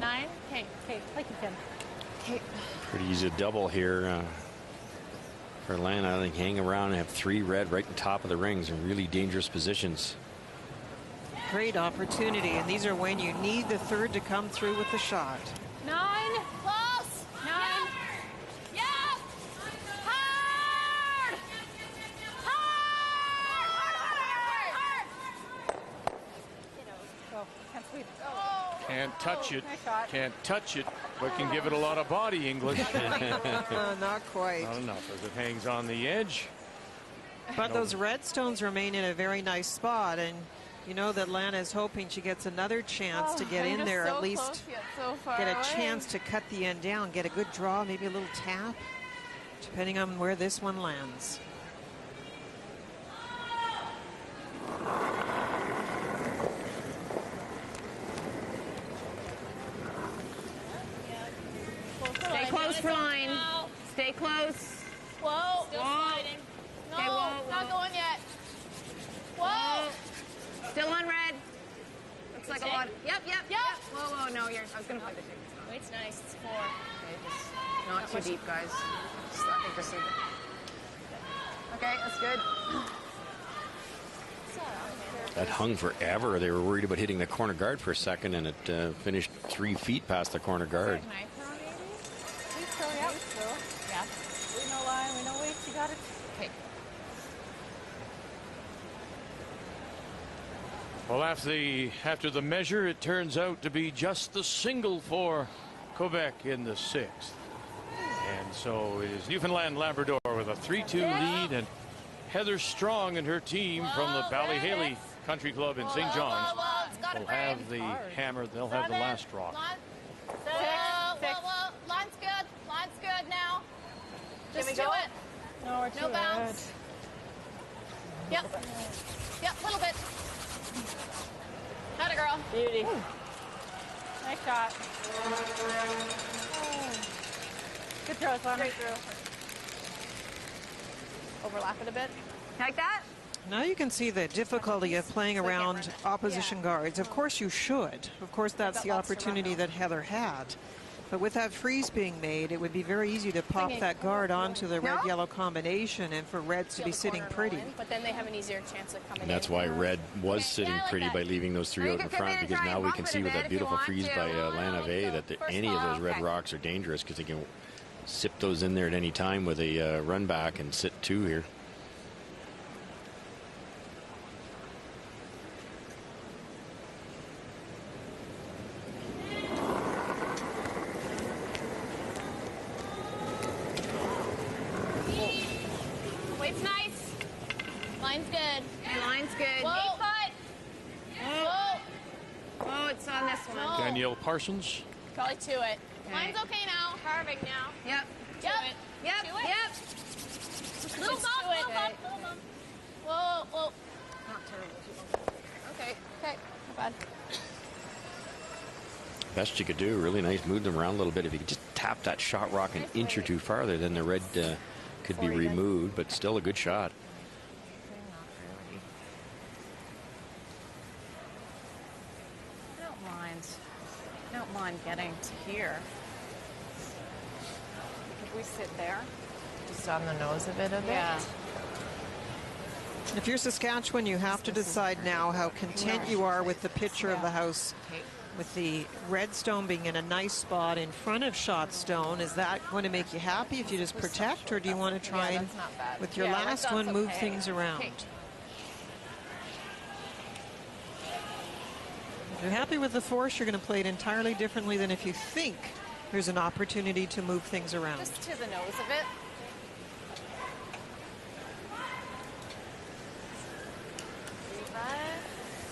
Speaker 7: 9. Okay.
Speaker 12: Okay, like you can.
Speaker 10: Okay.
Speaker 2: Pretty easy to double here for Lana. I think hang around and have 3 red right on top of the rings in really dangerous positions.
Speaker 3: Great opportunity, and these are when you need the third to come through with the shot.
Speaker 7: 9. Close. 9. Yep. Hard. Hard.
Speaker 12: Go. Can't sweep.
Speaker 1: Can't touch it.
Speaker 12: Nice shot.
Speaker 1: Can't touch it, but can give it a lot of body, English.
Speaker 3: Not quite.
Speaker 1: Not enough as it hangs on the edge.
Speaker 3: But those red stones remain in a very nice spot, and you know that Lana is hoping she gets another chance to get in there, at least get a chance to cut the end down, get a good draw, maybe a little tap, depending on where this one lands.
Speaker 10: Stay close for line. Stay close.
Speaker 7: Whoa. Still sliding.
Speaker 9: No,
Speaker 10: okay, whoa,
Speaker 9: not going yet. Whoa.
Speaker 10: Still on red. Looks like a lot. Yep. Whoa, no, I was going to play the ticket.
Speaker 9: Wait, it's nice. It's 4.
Speaker 10: Okay, just not too deep, guys. I think just okay, that's good.
Speaker 2: That hung forever. They were worried about hitting the corner guard for a second, and it finished 3 feet past the corner guard.
Speaker 12: Yeah. We know line, we know weights, you got it.
Speaker 11: Okay.
Speaker 1: Well, after the measure, it turns out to be just the single for Quebec in the 6th. And so it is Newfoundland Labrador with a 3-2 lead, and Heather Strong and her team from the Ballyhaley Country Club in St. John's will have the hammer. They'll have the last rock.
Speaker 9: Whoa. Line's good. Line's good now. Just do it.
Speaker 12: No, we're too
Speaker 9: bounce. Yep, little bit. Had it, girl.
Speaker 12: Beauty. Ooh. Nice shot. Good throw, Swanee.
Speaker 9: Great throw.
Speaker 11: Overlap it a bit.
Speaker 10: Like that?
Speaker 3: Now you can see the difficulty of playing around opposition guards. Of course you should. Of course that's the opportunity that Heather had. But with that freeze being made, it would be very easy to pop that guard onto the red-yellow combination and for Reds to be sitting pretty.
Speaker 9: But then they have an easier chance of coming
Speaker 2: And that's why Red was sitting pretty by leaving those 3 out in front, because now we can see with that beautiful freeze by Lana Vey that any of those red rocks are dangerous, because they can sip those in there at any time with a run back and sit 2 here.
Speaker 9: Wait's nice. Line's good.
Speaker 10: Okay, line's good.
Speaker 9: Whoa. Whoa.
Speaker 10: Oh, it's on this one.
Speaker 9: No.
Speaker 1: Danielle Parsons.
Speaker 9: Probably to it. Line's okay now. Carving now.
Speaker 10: Yep.
Speaker 9: Yep. Little bump. Whoa.
Speaker 10: Not terrible.
Speaker 9: Okay. Not bad.
Speaker 2: Best you could do, really nice, move them around a little bit. If you could just tap that shot rock an inch or 2 farther, then the red could be removed, but still a good shot.
Speaker 11: I don't mind getting to here. If we sit there.
Speaker 7: Just on the nose of it a bit.
Speaker 11: Yeah.
Speaker 3: If you're Saskatchewan, you have to decide now how content you are with the picture of the house. With the red stone being in a nice spot in front of shot stone, is that going to make you happy if you just protect, or do you want to try and, with your last one, move things around? If you're happy with the force, you're going to play it entirely differently than if you think there's an opportunity to move things around.
Speaker 11: Just to the nose of it.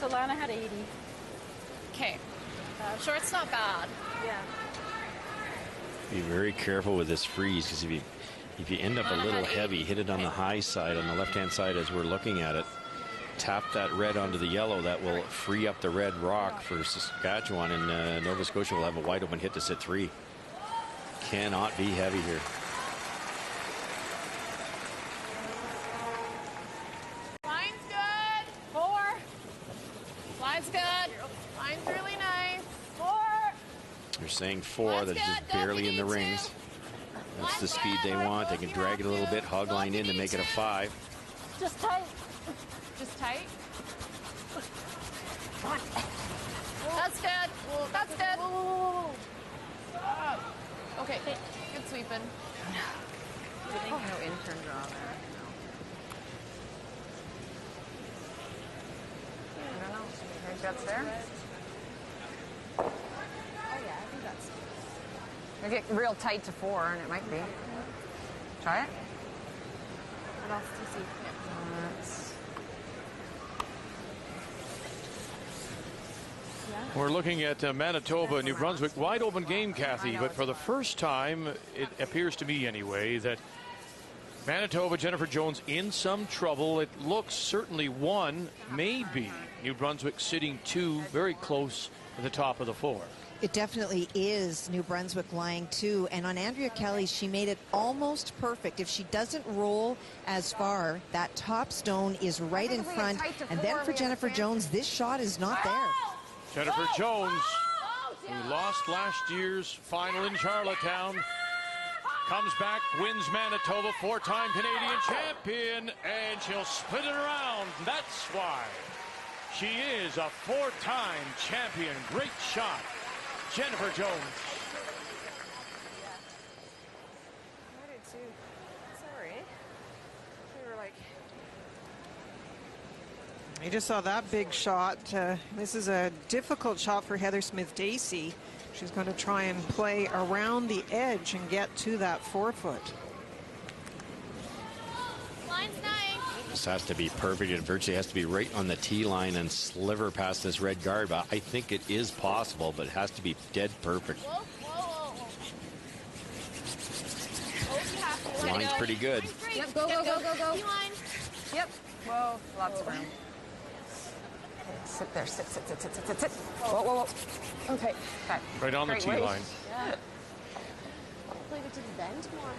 Speaker 12: Solana had 80.
Speaker 11: Okay. Sure, it's not bad.
Speaker 12: Yeah.
Speaker 2: Be very careful with this freeze, because if you end up a little heavy, hit it on the high side, on the left-hand side as we're looking at it. Tap that red onto the yellow. That will free up the red rock for Saskatchewan, and Nova Scotia will have a wide open hit to sit 3. Cannot be heavy here.
Speaker 9: Line's good. 4. Line's good. Line's really nice. 4.
Speaker 2: They're saying 4. That's just barely in the rings. That's the speed they want. They can drag it a little bit, hog line in to make it a 5.
Speaker 12: Just tight.
Speaker 9: Just tight. That's good. That's good.
Speaker 11: Okay. Good sweeping.
Speaker 10: No intern draw there. I don't know. You think that's there?
Speaker 11: Oh, yeah, I think that's.
Speaker 10: We get real tight to 4, and it might be. Try it.
Speaker 11: What else do you see?
Speaker 1: We're looking at Manitoba, New Brunswick. Wide open game, Kathy, but for the first time, it appears to me anyway, that Manitoba, Jennifer Jones in some trouble. It looks certainly 1, maybe New Brunswick sitting 2, very close to the top of the 4.
Speaker 8: It definitely is New Brunswick lying too. And on Andrea Kelly, she made it almost perfect. If she doesn't roll as far, that top stone is right in front. And then for Jennifer Jones, this shot is not there.
Speaker 1: Jennifer Jones, who lost last year's final in Charlottetown, comes back, wins Manitoba, 4-time Canadian champion, and she'll split it around. That's why she is a 4-time champion. Great shot, Jennifer Jones.
Speaker 11: I did too. Sorry. We were like...
Speaker 3: You just saw that big shot. This is a difficult shot for Heather Smith-Dacey. She's going to try and play around the edge and get to that 4-foot.
Speaker 7: Line's nine.
Speaker 2: This has to be perfect. It virtually has to be right on the tee line and sliver past this red guard. But I think it is possible, but it has to be dead perfect.
Speaker 7: Whoa, whoa, whoa.
Speaker 2: Line's pretty good.
Speaker 10: Yep, go, go, go, go, go.
Speaker 7: Line.
Speaker 10: Yep. Whoa, lots of room. Sit there, sit, sit, sit, sit, sit, sit, sit. Whoa, whoa, whoa. Okay.
Speaker 1: Right on the tee line.
Speaker 7: Yeah. Hopefully we didn't bend more.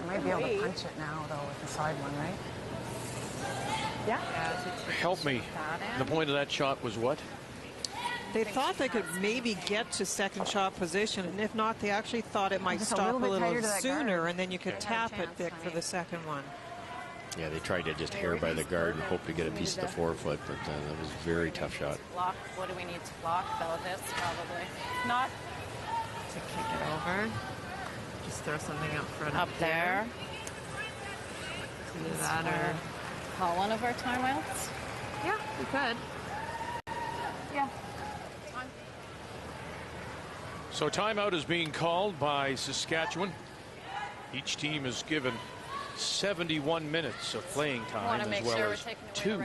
Speaker 10: I might be able to punch it now, though, with the side one, right?
Speaker 11: Yeah.
Speaker 1: Help me. The point of that shot was what?
Speaker 3: They thought they could maybe get to second shot position, and if not, they actually thought it might stop a little sooner, and then you could tap it, Vic, for the second one.
Speaker 2: Yeah, they tried to just hair by the guard and hope to get a piece of the 4-foot, but that was a very tough shot.
Speaker 12: Block. What do we need to block? Though this probably not
Speaker 11: To kick it over. Just throw something up front.
Speaker 12: up there.
Speaker 11: Either that or...
Speaker 12: Call one of our timeouts.
Speaker 11: Yeah, we could.
Speaker 12: Yeah.
Speaker 1: So timeout is being called by Saskatchewan. Each team is given 71 minutes of playing time, as well as two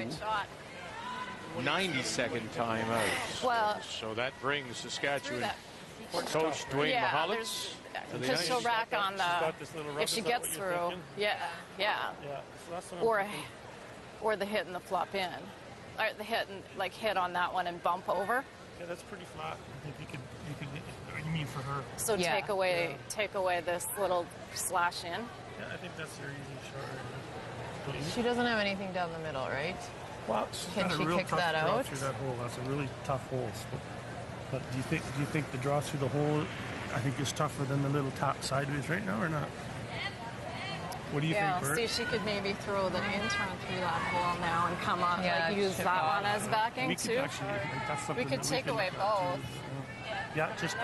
Speaker 1: 90-second timeouts.
Speaker 12: Well,
Speaker 1: so that brings Saskatchewan coach Dwayne Mahalitz.
Speaker 12: Because she'll rack on the, if she gets through, yeah. Or the hit and the flop in. Or the hit and like hit on that one and bump over.
Speaker 13: Yeah, that's pretty flat. I think you could you mean for her.
Speaker 12: So take away this little slash in.
Speaker 13: Yeah, I think that's her easy shot.
Speaker 11: She doesn't have anything down the middle, right?
Speaker 13: Well, she's
Speaker 11: Can
Speaker 13: got
Speaker 11: she
Speaker 13: a real
Speaker 11: kick
Speaker 13: tough
Speaker 11: that
Speaker 13: draw
Speaker 11: out?
Speaker 13: through that hole. That's a really tough hole. But do you think the draw through the hole, I think, is tougher than the little tap sideways right now, or not? What do you think, Bert?
Speaker 12: See, she could maybe throw the in turn through that hole now and come up,
Speaker 11: Yeah,
Speaker 12: use that one as backing
Speaker 13: we could
Speaker 12: too.
Speaker 13: actually, that's something
Speaker 12: We could
Speaker 13: that
Speaker 12: take
Speaker 13: can
Speaker 12: away both.
Speaker 13: Yeah, just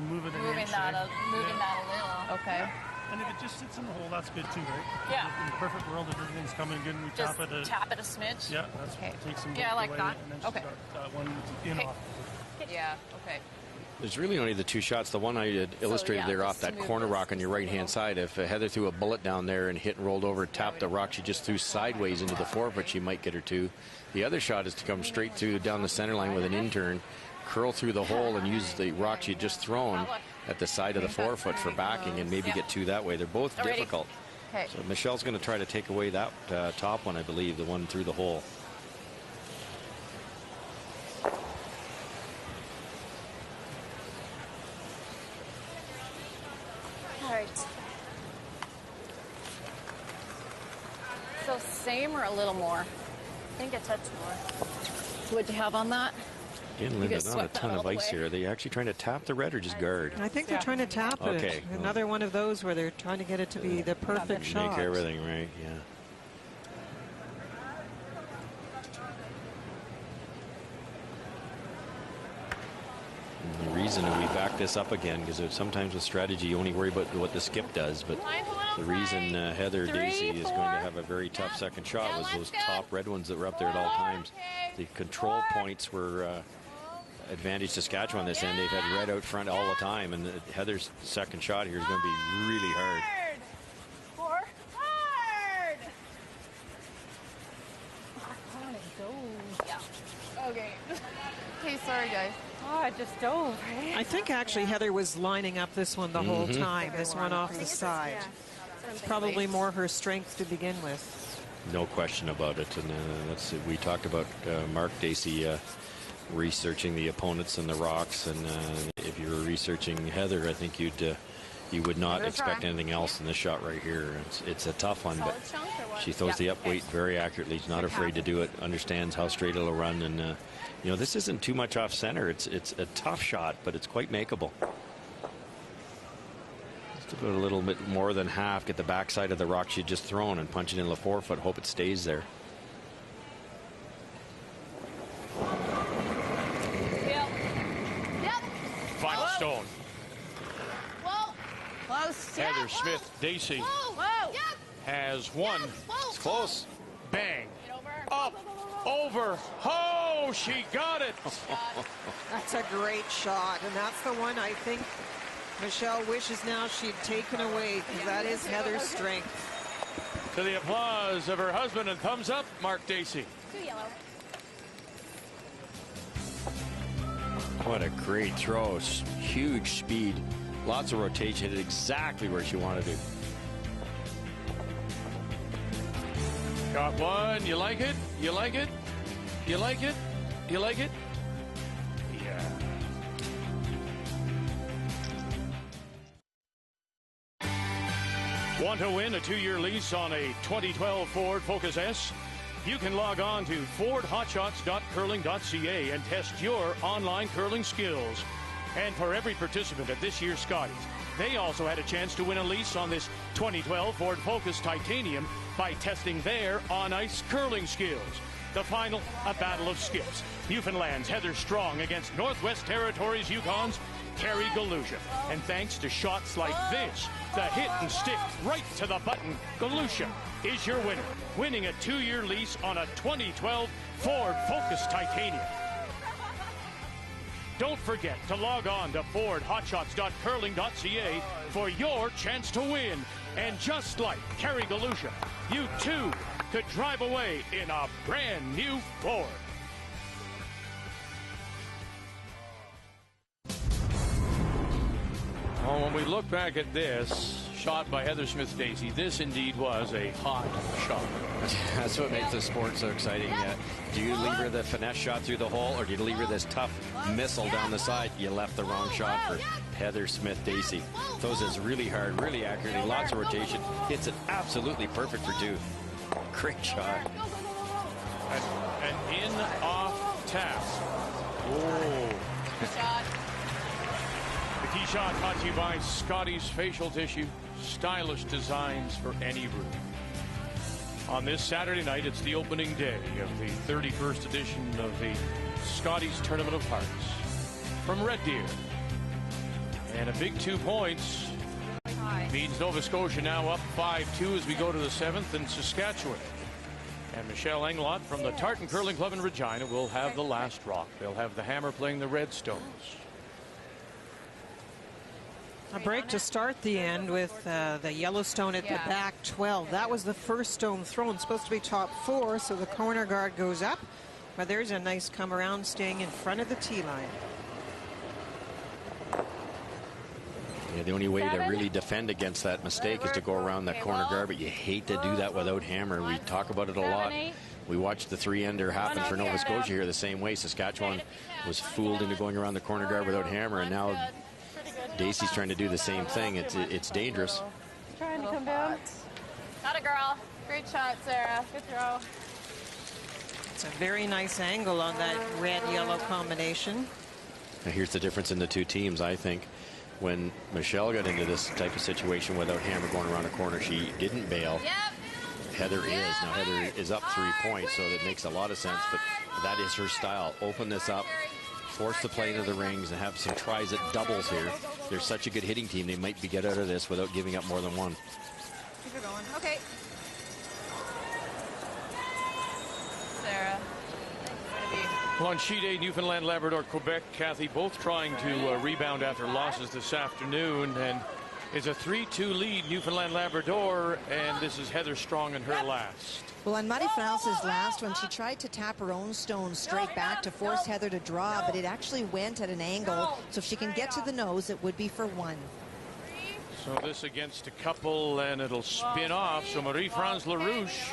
Speaker 13: move it an
Speaker 12: moving
Speaker 13: inch,
Speaker 12: that
Speaker 13: right?
Speaker 12: moving that a little.
Speaker 11: Okay.
Speaker 13: And if it just sits in the hole, that's good too, right?
Speaker 12: Yeah.
Speaker 13: In the perfect world, if everything's coming good, we
Speaker 12: Just
Speaker 13: tap it.
Speaker 12: a smidge.
Speaker 13: Yeah, that's take some
Speaker 12: Yeah, I like
Speaker 13: away,
Speaker 12: that.
Speaker 13: and then she's got one in off.
Speaker 11: Yeah, okay.
Speaker 2: There's really only the two shots. The one I had illustrated there off that corner rock on your right-hand side. If Heather threw a bullet down there and hit and rolled over, tapped the rock, she just threw sideways into the 4-foot, she might get her two. The other shot is to come straight through down the center line with an in-turn, curl through the hole and use the rock she had just thrown at the side of the 4-foot for backing and maybe get two that way. They're both difficult.
Speaker 11: Okay.
Speaker 2: So Michelle's going to try to take away that top one, I believe, the one through the hole.
Speaker 12: All right. So same or a little more? I think a touch more. What'd you have on that?
Speaker 2: Again, Linda, not a ton of ice here. Are they actually trying to tap the red or just guard?
Speaker 3: I think they're trying to tap it.
Speaker 2: Okay.
Speaker 3: Another one of those where they're trying to get it to be the perfect shot.
Speaker 2: Make everything right, yeah. And the reason we back this up again, because sometimes with strategy you only worry about what the skip does, but the reason Heather Dacey is going to have a very tough second shot was those top red ones that were up there at all times. The control points were advantage Saskatchewan this end. They've had red out front all the time, and Heather's second shot here is going to be really hard.
Speaker 11: Okay. Okay, sorry, guys.
Speaker 12: Oh, I just dove.
Speaker 3: I think actually Heather was lining up this one the whole time, this one off the side. It's probably more her strength to begin with.
Speaker 2: No question about it. And we talked about Mark Dacey researching the opponents and the rocks, and if you were researching Heather, I think you would not expect anything else in this shot right here. It's a tough one, but she throws the up weight very accurately. She's not afraid to do it, understands how straight it'll run, and you know, this isn't too much off center. It's a tough shot, but it's quite makeable. Just about a little bit more than half, get the backside of the rock she'd just thrown and punch it in the 4-foot, hope it stays there.
Speaker 1: Final stone.
Speaker 9: Close.
Speaker 1: Heather Smith-Dacey has one.
Speaker 2: It's close.
Speaker 1: Bang. Up. Over. Oh, she got it.
Speaker 3: That's a great shot, and that's the one I think Michelle wishes now she'd taken away, because that is Heather's strength.
Speaker 1: To the applause of her husband, and thumbs up, Mark Dacey.
Speaker 2: What a great throw. Huge speed. Lots of rotation. Hit it exactly where she wanted it.
Speaker 1: Got one. You like it? You like it? You like it? You like it? Yeah. Want to win a 2-year lease on a 2012 Ford Focus S? You can log on to fordhotshots.curling.ca and test your online curling skills. And for every participant at this year's Scotties, they also had a chance to win a lease on this 2012 Ford Focus Titanium by testing their on-ice curling skills. The final, a battle of skips. Newfoundland's Heather Strong against Northwest Territories Yukon's Carrie Galusha. And thanks to shots like this, the hit and stick right to the button, Galusha is your winner, winning a 2-year lease on a 2012 Ford Focus Titanium. Don't forget to log on to fordhotshots.curling.ca for your chance to win. And just like Carrie Galusha, you too could drive away in a brand new Ford. Well, when we look back at this shot by Heather Smith-Dacey, this indeed was a hot shot.
Speaker 2: That's what makes the sport so exciting. Do you leave her the finesse shot through the hole, or do you leave her this tough missile down the side? You left the wrong shot for Heather Smith-Dacey. Throws this really hard, really accurately, lots of rotation. Hits it absolutely perfect for 2. Great shot.
Speaker 1: An in-off tap. Oh. The key shot brought to you by Scotties Facial Tissue. Stylish designs for any room. On this Saturday night, it's the opening day of the 31st edition of the Scotties Tournament of Hearts from Red Deer. And a big 2 points means Nova Scotia now up 5-2 as we go to the 7th in Saskatchewan. And Michelle Englot from the Tartan Curling Club in Regina will have the last rock. They'll have the hammer playing the red stones.
Speaker 3: A break to start the end with the Yellowstone at the back 12. That was the first stone thrown. Supposed to be top 4, so the corner guard goes up. But there's a nice come around, staying in front of the tee line.
Speaker 2: Yeah, the only way to really defend against that mistake is to go around that corner guard, but you hate to do that without hammer. We talk about it a lot. We watched the 3-ender happen for Nova Scotia here the same way. Saskatchewan was fooled into going around the corner guard without hammer, and now Dacey's trying to do the same thing. It's dangerous.
Speaker 9: Trying to come down. Got it, girl. Great shot, Sarah. Good throw.
Speaker 3: It's a very nice angle on that red-yellow combination.
Speaker 2: Now here's the difference in the two teams, I think. When Michelle got into this type of situation without hammer going around a corner, she didn't bail. Heather is. Now Heather is up 3 points, so that makes a lot of sense, but that is her style. Open this up, force the play into the rings, and have some tries at doubles here. They're such a good hitting team, they might get out of this without giving up more than one.
Speaker 10: Keep it going. Okay.
Speaker 9: Sarah.
Speaker 1: Well, on sheet 8, Newfoundland, Labrador, Quebec, Kathy, both trying to rebound after losses this afternoon. And it's a 3-2 lead, Newfoundland, Labrador, and this is Heather Strong in her last.
Speaker 8: Well, on Marie-France's last one, she tried to tap her own stone straight back to force Heather to draw, but it actually went at an angle. So if she can get to the nose, it would be for 1.
Speaker 1: So this against a couple, and it'll spin off. So Marie-France LaRouche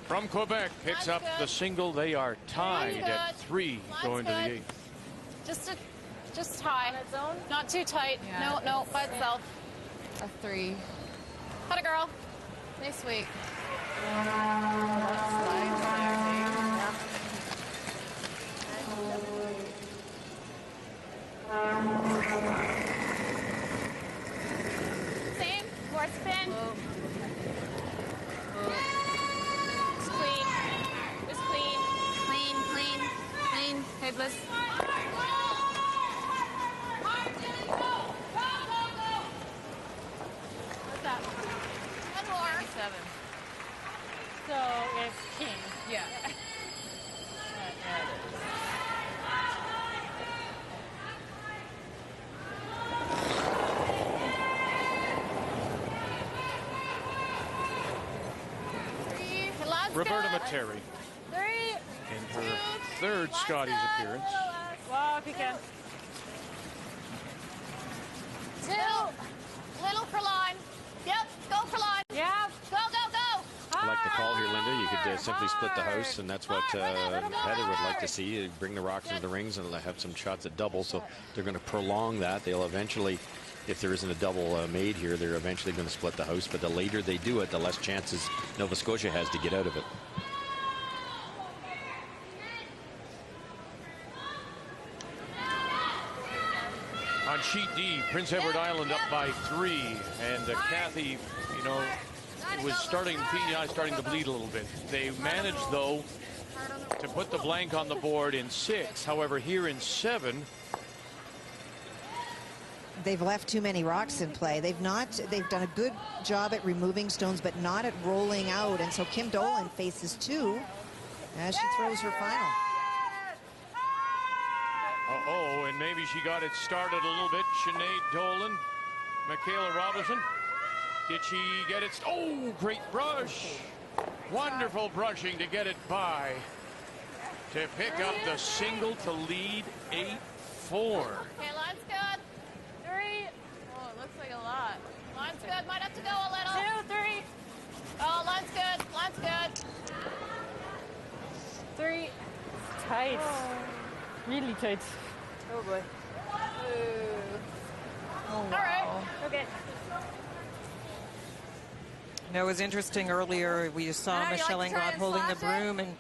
Speaker 1: from Quebec picks up the single. They are tied at 3 going to the 8th.
Speaker 12: Just high. Not too tight.
Speaker 11: Yeah.
Speaker 12: No, by itself.
Speaker 11: A 3.
Speaker 12: Had a girl.
Speaker 11: Nice week.
Speaker 7: Same. More spin. It's clean. It's clean. Clean. Headless. What's that? One more.
Speaker 11: 7.
Speaker 9: So it's king.
Speaker 11: Yeah.
Speaker 1: Roberta Materi
Speaker 9: 3.
Speaker 1: in her 3rd Scotties appearance.
Speaker 9: Wow, if you can.
Speaker 7: 2. Little for line. Yep, go for line.
Speaker 9: Yeah.
Speaker 7: Go.
Speaker 2: I like the call here, Linda. You could simply split the house, and that's what Heather would like to see. Bring the rocks into the rings and have some shots at double. So they're going to prolong that. They'll eventually, if there isn't a double made here, they're eventually going to split the house. But the later they do it, the less chances Nova Scotia has to get out of it.
Speaker 1: On sheet D, Prince Edward Island up by 3, and Kathy, you know, it was PEI starting to bleed a little bit. They managed, though, to put the blank on the board in 6. However, here in 7,
Speaker 8: they've left too many rocks in play. They've done a good job at removing stones, but not at rolling out. And so Kim Dolan faces 2 as she throws her final.
Speaker 1: Uh-oh, and maybe she got it started a little bit. Sinead Dolan, Michaela Robinson. Did she get it? Oh, great brush. Wonderful brushing to get it by. To pick up the single to lead 8-4.
Speaker 7: Okay, line's good. 3.
Speaker 11: Oh, it looks like a lot.
Speaker 7: Line's good. Might have to go a little.
Speaker 9: 2, 3.
Speaker 7: Oh, line's good.
Speaker 9: 3. Tight. Really tight.
Speaker 11: Oh boy.
Speaker 9: All right. Okay.
Speaker 3: Now, it was interesting earlier, we saw Michelle Englot holding the broom, and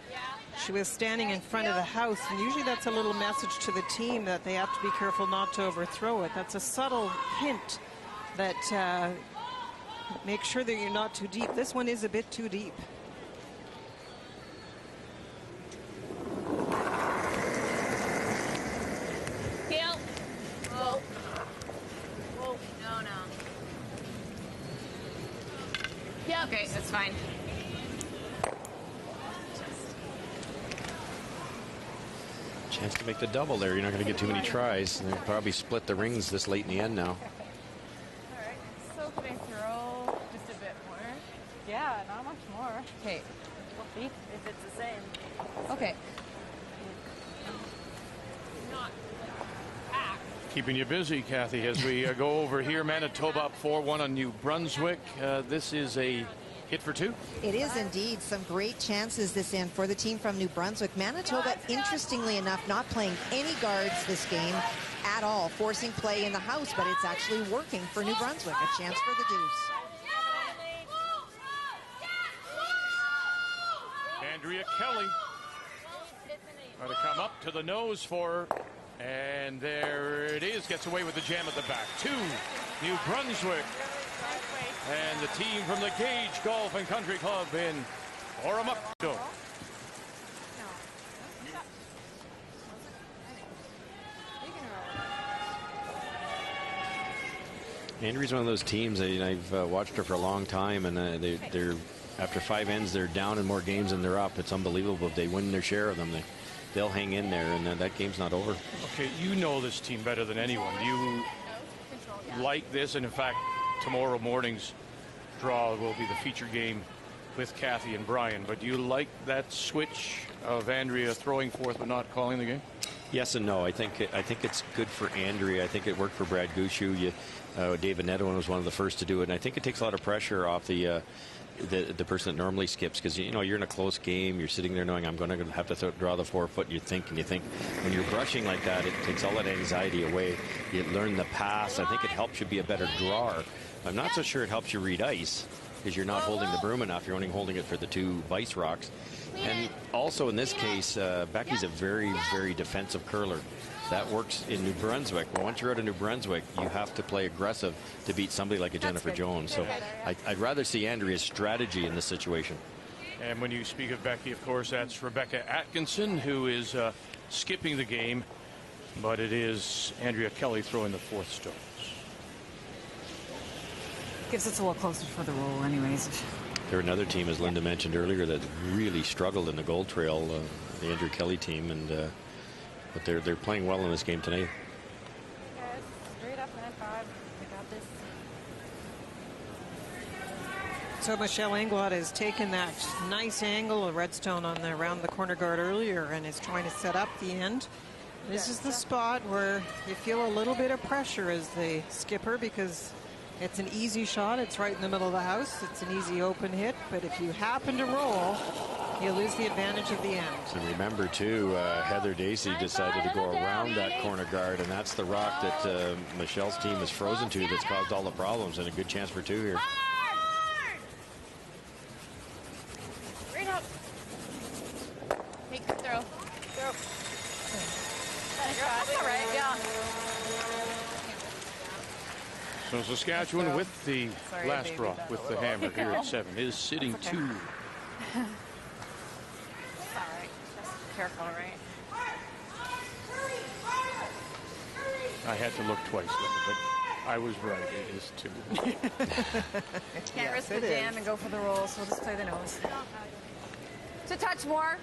Speaker 3: she was standing in front of the house, and usually that's a little message to the team that they have to be careful not to overthrow it. That's a subtle hint that make sure that you're not too deep. This one is a bit too deep.
Speaker 10: Yeah, okay, that's fine.
Speaker 2: Chance to make the double there. You're not going to get too many tries. They'll probably split the rings this late in the end now.
Speaker 11: All right, so could I throw just a bit more?
Speaker 9: Yeah, not much more.
Speaker 11: Okay.
Speaker 9: We'll see if it's the same.
Speaker 11: Okay.
Speaker 1: Keeping you busy, Kathy, as we go over here. Manitoba up 4-1 on New Brunswick. This is a hit for 2.
Speaker 8: It is indeed some great chances this end for the team from New Brunswick. Manitoba, interestingly enough, not playing any guards this game at all, forcing play in the house, but it's actually working for New Brunswick. A chance for the deuce.
Speaker 1: Andrea Kelly going to come up to the nose for her. And there it is, gets away with the jam at the back. 2, New Brunswick. And the team from the Gage Golf and Country Club in Oromocto.
Speaker 2: Andrea's one of those teams, I've watched her for a long time, and they're after 5 ends, they're down in more games than they're up. It's unbelievable. If they win their share of them, they'll hang in there, and that game's not over.
Speaker 1: Okay, you know this team better than anyone. You like this, and in fact, tomorrow morning's draw will be the feature game with Kathy and Brian. But do you like that switch of Andrea throwing forth but not calling the game?
Speaker 2: Yes and no. I think it's good for Andrea. I think it worked for Brad Gushu. David Netherland was one of the first to do it, and I think it takes a lot of pressure off the the person that normally skips, because you know you're in a close game. You're sitting there knowing I'm going to have to draw the forefoot. And you think when you're brushing like that, it takes all that anxiety away. You learn the pass. I think it helps you be a better drawer. I'm not so sure it helps you read ice, because you're not holding the broom enough. You're only holding it for the 2 vice rocks. And also in this case, Becky's a very, very defensive curler. That works in New Brunswick. But once you're out of New Brunswick, you have to play aggressive to beat somebody like a Jennifer Jones. So I'd rather see Andrea's strategy in this situation.
Speaker 1: And when you speak of Becky, of course, that's Rebecca Atkinson, who is skipping the game. But it is Andrea Kelly throwing the 4th stones.
Speaker 14: Gives us a little closer for the roll anyways.
Speaker 2: They're another team, as Linda mentioned earlier, that really struggled in the Gold Trail, the Andrea Kelly team, and but they're playing well in this game tonight.
Speaker 9: Guys, straight up 9-5. We got this.
Speaker 3: So Michelle Englot has taken that nice angle of Redstone on the around the corner guard earlier and is trying to set up the end. This is the spot where you feel a little bit of pressure as the skipper, because it's an easy shot. It's right in the middle of the house. It's an easy open hit. But if you happen to roll, you lose the advantage of the end.
Speaker 2: And remember, too, Heather Dacey decided to go around that corner guard, and that's the rock that Michelle's team is frozen to that's caused all the problems, and a good chance for 2 here.
Speaker 9: Right up. Take the throw. That's all right, yeah.
Speaker 1: So Saskatchewan with the last rock with the hammer here at 7 is sitting 2.
Speaker 9: It's all right. Just careful, right?
Speaker 1: I had to look twice, but I was right. It is 2.
Speaker 10: Can't risk the jam and go for the roll, so we'll just play the nose. To touch more.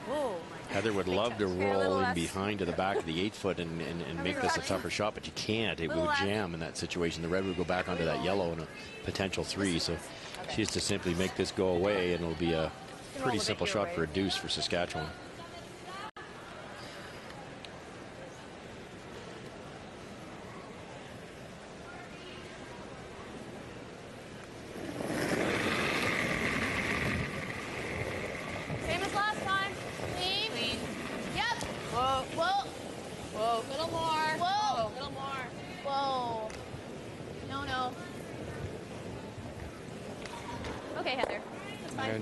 Speaker 9: Whoa.
Speaker 2: Heather would love to roll in behind to the back of the 8-foot and make this a tougher shot, but you can't. It would jam in that situation. The red would go back onto that yellow and a potential 3. So she has to simply make this go away, and it'll be a pretty simple shot for a deuce for Saskatchewan.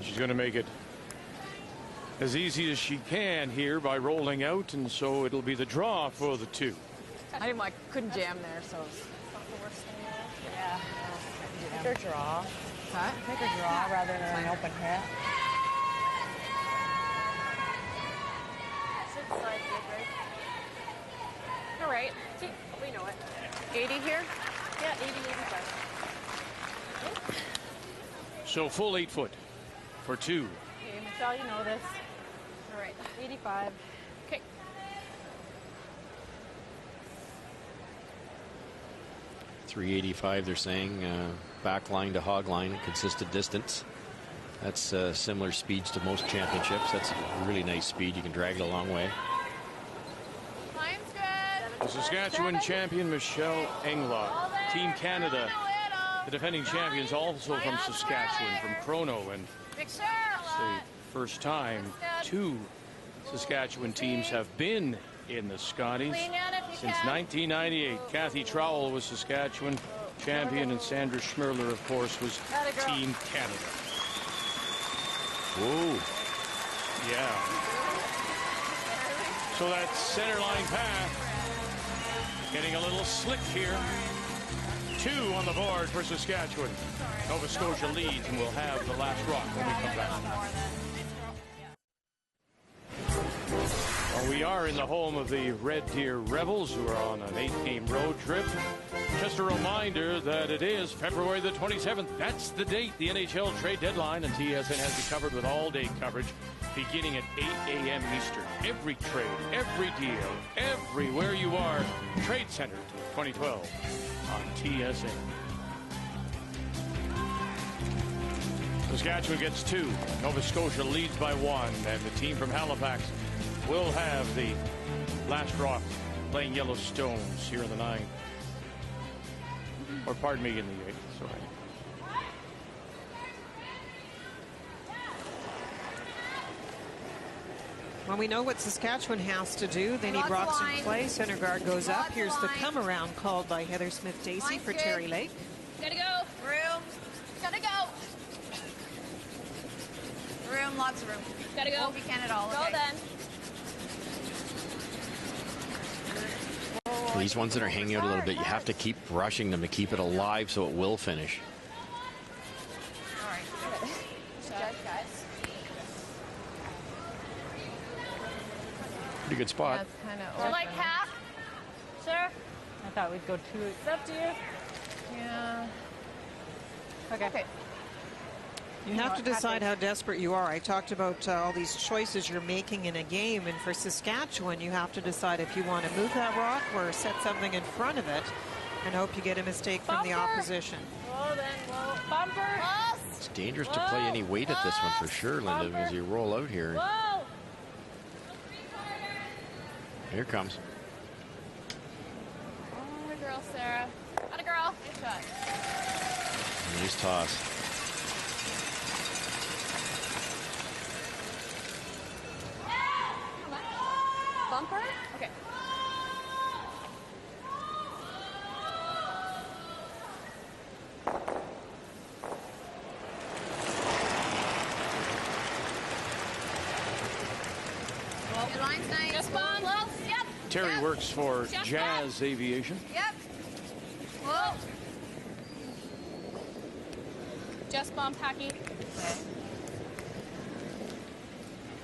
Speaker 1: She's going to make it as easy as she can here by rolling out, and so it'll be the draw for the 2.
Speaker 14: I couldn't jam there, so it's
Speaker 9: not the worst thing.
Speaker 14: Yeah.
Speaker 11: Make her draw.
Speaker 14: Huh?
Speaker 11: Make her draw rather than an open hit.
Speaker 9: All right. We know it.
Speaker 14: 80 here?
Speaker 9: Yeah, 80, 85.
Speaker 1: So full 8-foot for 2.
Speaker 9: Okay, Michelle, you know this. All right, 85. Okay.
Speaker 2: .385, they're saying, back line to hog line, consistent distance. That's similar speeds to most championships. That's a really nice speed. You can drag it a long way.
Speaker 9: Line's good.
Speaker 1: The Saskatchewan champion, Michelle Englot. Team Canada, the defending champions, also from Saskatchewan, from Chrono, and it's the first time 2 Saskatchewan teams have been in the Scotties since 1998. Kathy Trowell was Saskatchewan champion, and Sandra Schmerler, of course, was Team Canada.
Speaker 2: Whoa.
Speaker 1: Yeah. So that center line path getting a little slick here. 2 on the board for Saskatchewan. Nova Scotia leads, and we'll have the last rock when we come back. Well, we are in the home of the Red Deer Rebels, who are on an 8-game road trip. Just a reminder that it is February the 27th. That's the date, the NHL trade deadline, and TSN has you covered with all-day coverage beginning at 8 a.m. Eastern. Every trade, every deal, everywhere you are. Trade Center 2012 on TSN. Saskatchewan gets 2. Nova Scotia leads by 1, and the team from Halifax will have the last rock playing Yellow Stones here in the 9th. Or pardon me, in the 8th, sorry.
Speaker 3: Well, we know what Saskatchewan has to do. They need rocks in play. Center guard goes up. Here's the come around called by Heather Smith-Dacey for Terry Lake.
Speaker 9: Gotta go. Room. Gotta go.
Speaker 10: Room, lots of room.
Speaker 9: Gotta go.
Speaker 10: Won't be can at all.
Speaker 9: Go
Speaker 10: Okay.
Speaker 9: then.
Speaker 2: These ones that are hanging out a little bit, you have to keep rushing them to keep it alive so it will finish.
Speaker 10: All right.
Speaker 9: Good, guys.
Speaker 2: Pretty good spot.
Speaker 11: That's kind of
Speaker 9: So like half? Sure.
Speaker 11: I thought we'd go 2.
Speaker 9: It's up to you.
Speaker 11: Yeah. Okay.
Speaker 3: You have to decide how desperate you are. I talked about all these choices you're making in a game, and for Saskatchewan, you have to decide if you want to move that rock or set something in front of it and hope you get a mistake from the opposition.
Speaker 9: Whoa, then, whoa. Bumper.
Speaker 2: It's dangerous to play any weight at this one for sure, Linda, as you roll out here.
Speaker 9: Whoa.
Speaker 2: Here comes.
Speaker 9: Oh, a girl, Sarah. Got a girl. Good shot.
Speaker 2: Nice toss.
Speaker 9: Bumper? Okay.
Speaker 10: Well, your line's nice.
Speaker 9: Just bomb. Close. Yep.
Speaker 1: Terry works for Jazz Aviation.
Speaker 10: Yep.
Speaker 9: Whoa. Just bomb, Packy.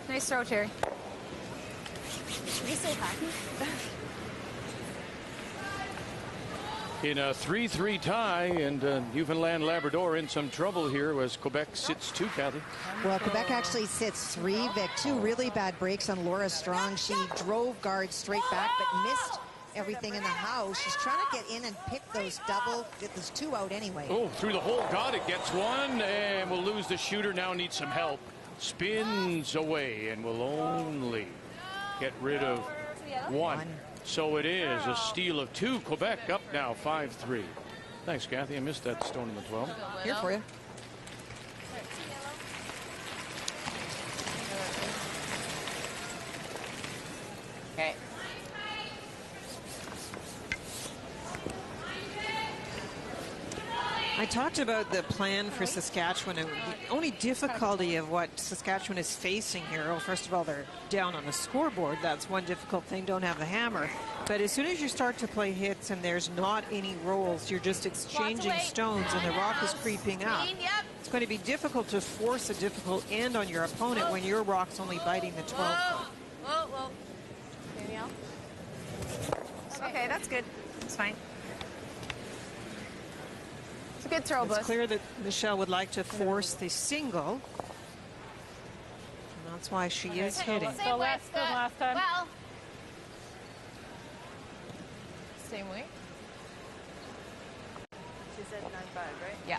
Speaker 10: Nice throw, Terry.
Speaker 9: Did you say Packy?
Speaker 1: In a 3-3 tie, and Newfoundland Labrador in some trouble here as Quebec sits 2, Kathy.
Speaker 8: Well, Quebec actually sits 3, Vic. 2 really bad breaks on Laura Strong. She drove guards straight back, but missed everything in the house. She's trying to get in and pick those get those 2 out anyway.
Speaker 1: Oh, through the hole. God, it gets one, and we'll lose the shooter. Now needs some help. Spins away, and will only get rid of 1. So it is a steal of 2. Quebec up now 5-3. Thanks, Kathy. I missed that stone in the 12.
Speaker 8: Here for you.
Speaker 10: Okay.
Speaker 3: I talked about the plan for Saskatchewan, and the only difficulty of what Saskatchewan is facing here, well, first of all, they're down on the scoreboard. That's one difficult thing, don't have the hammer. But as soon as you start to play hits and there's not any rolls, you're just exchanging stones and the rock is creeping up. It's going to be difficult to force a difficult end on your opponent when your rock's only biting the 12 foot.
Speaker 10: Whoa, whoa. Danielle? Okay, that's good. It's fine. It's a good throw,
Speaker 3: It's
Speaker 10: Bush.
Speaker 3: clear that Michelle would like to force the single. And that's why she is hitting.
Speaker 9: So less than last time. Well.
Speaker 11: Same weight? She said 9.5, right?
Speaker 10: Yeah.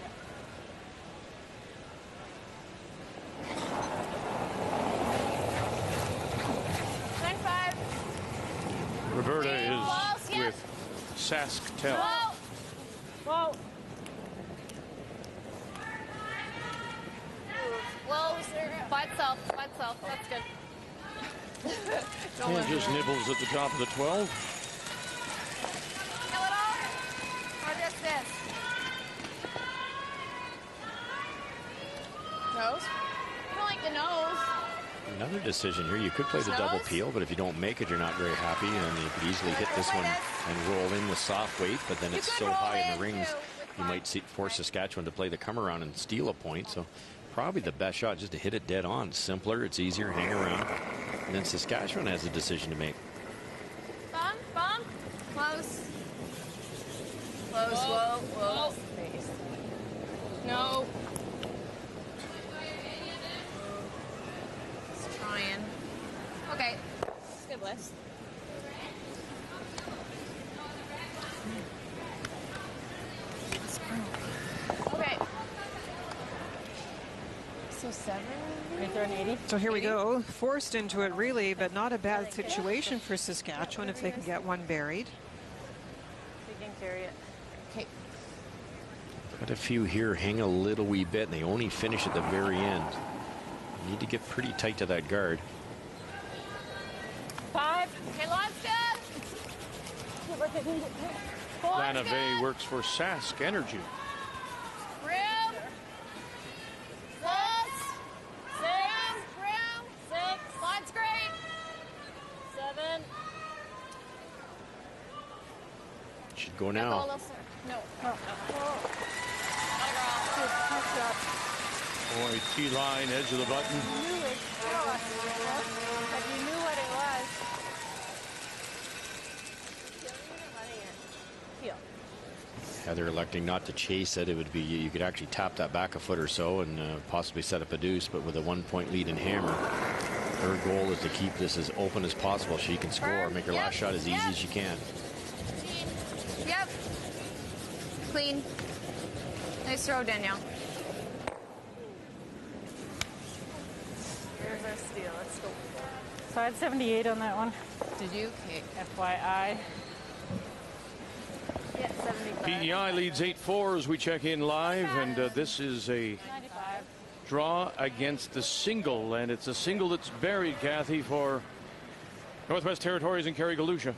Speaker 1: Roberta is with Sasktel.
Speaker 9: Whoa. Whoa. Well, by itself. By itself. That's good.
Speaker 1: And just nibbles at the top of the 12.
Speaker 9: Kill it all? Or just this? Nose? You don't like the nose.
Speaker 2: Another decision here. You could play the double peel, but if you don't make it, you're not very happy. And you could easily hit this one and roll in with soft weight, but then it's so high in the rings, you might force Saskatchewan to play the come around and steal a point. So probably the best shot just to hit it dead on. It's simpler, it's easier, hang around. And then Saskatchewan has a decision to make.
Speaker 9: Bump, bump. Close.
Speaker 10: Close, whoa, whoa.
Speaker 9: No.
Speaker 10: Just trying. Okay.
Speaker 9: It's good list.
Speaker 10: Okay.
Speaker 11: So 7? Right there an 80?
Speaker 3: So here we go. Forced into it, really, but not a bad situation for Saskatchewan if they can get one buried.
Speaker 11: They can carry it.
Speaker 10: Okay.
Speaker 2: Got a few here hang a little wee bit, and they only finish at the very end. You need to get pretty tight to that guard.
Speaker 1: Lana Vey works for Sask Energy.
Speaker 9: Room. 6. Line's great. 7.
Speaker 2: Should go now.
Speaker 9: No.
Speaker 1: Boy, T-line, edge of the button.
Speaker 9: But you knew what it was.
Speaker 2: Heather electing not to chase it. It would be, you could actually tap that back a foot or so and possibly set up a deuce, but with a 1-point lead in hammer, her goal is to keep this as open as possible. She can score, make her last shot as easy as she can.
Speaker 10: Yep. Clean. Nice throw, Danielle.
Speaker 9: Here's our steal. Let's go. So I had 78 on that one.
Speaker 14: Did you? Okay.
Speaker 9: FYI. Yeah, 75.
Speaker 1: PEI leads 8-4 as we check in live, and this is a
Speaker 9: 95.
Speaker 1: draw against the single, and it's a single that's buried, Kathy, for Northwest Territories and Kerry Galusha.